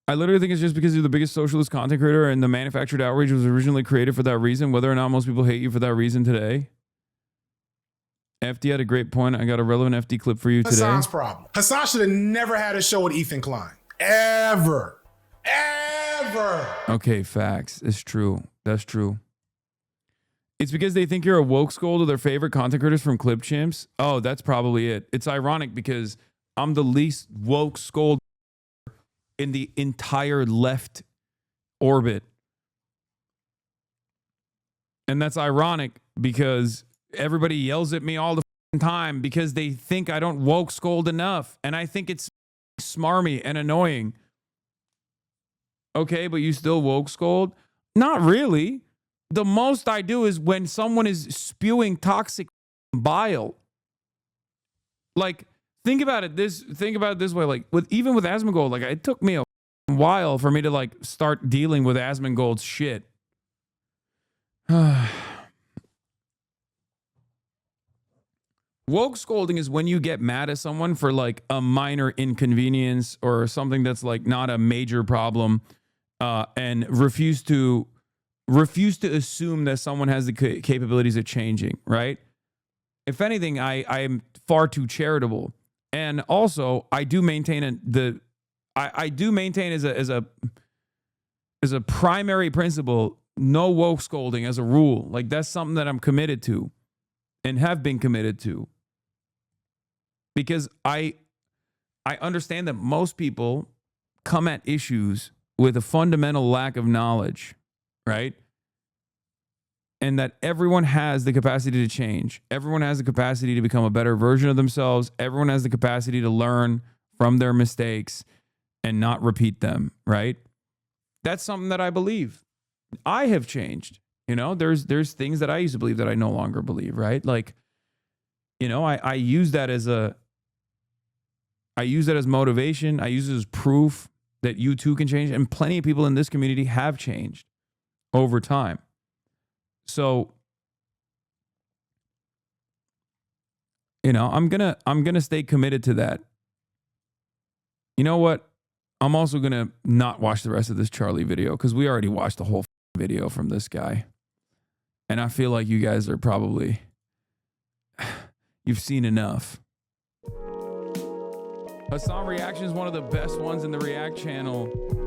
Speaker 1: I literally think it's just because you're the biggest socialist content creator and the manufactured outrage was originally created for that reason, whether or not most people hate you for that reason today. FD had a great point. I got a relevant FD clip for you today.
Speaker 8: Hassan's problem. Hassan should have never had a show with Ethan Klein. Ever.
Speaker 1: Okay, facts. It's true. That's true. It's because they think you're a woke scold of their favorite content creators from Clip Chimps. Oh, that's probably it. It's ironic because I'm the least woke scold in the entire left orbit. And that's ironic because everybody yells at me all the time because they think I don't woke scold enough. And I think it's smarmy and annoying. Okay, but you still woke scold? Not really. The most I do is when someone is spewing toxic bile. Like, think about it this way. Like, even with Asmongold, like, it took me a while for me to, like, start dealing with Asmongold's shit. Woke scolding is when you get mad at someone for, like, a minor inconvenience or something that's, like, not a major problem, and refuse to assume that someone has the capabilities of changing, right? If anything, I'm far too charitable. And also, I do maintain as a primary principle, no woke scolding as a rule. Like, that's something that I'm committed to and have been committed to. Because I understand that most people come at issues with a fundamental lack of knowledge, right? And that everyone has the capacity to change. Everyone has the capacity to become a better version of themselves. Everyone has the capacity to learn from their mistakes and not repeat them, right? That's something that I believe. I have changed. You know, there's things that I used to believe that I no longer believe, right? Like, you know, I use that as motivation. I use it as proof that you too can change. And plenty of people in this community have changed over time. So You know, I'm gonna stay committed to that. You know what? I'm also gonna not watch the rest of this Charlie video because we already watched the whole video from this guy. And I feel like you guys are probably, you've seen enough. Hasan Reaction is one of the best ones in the React channel.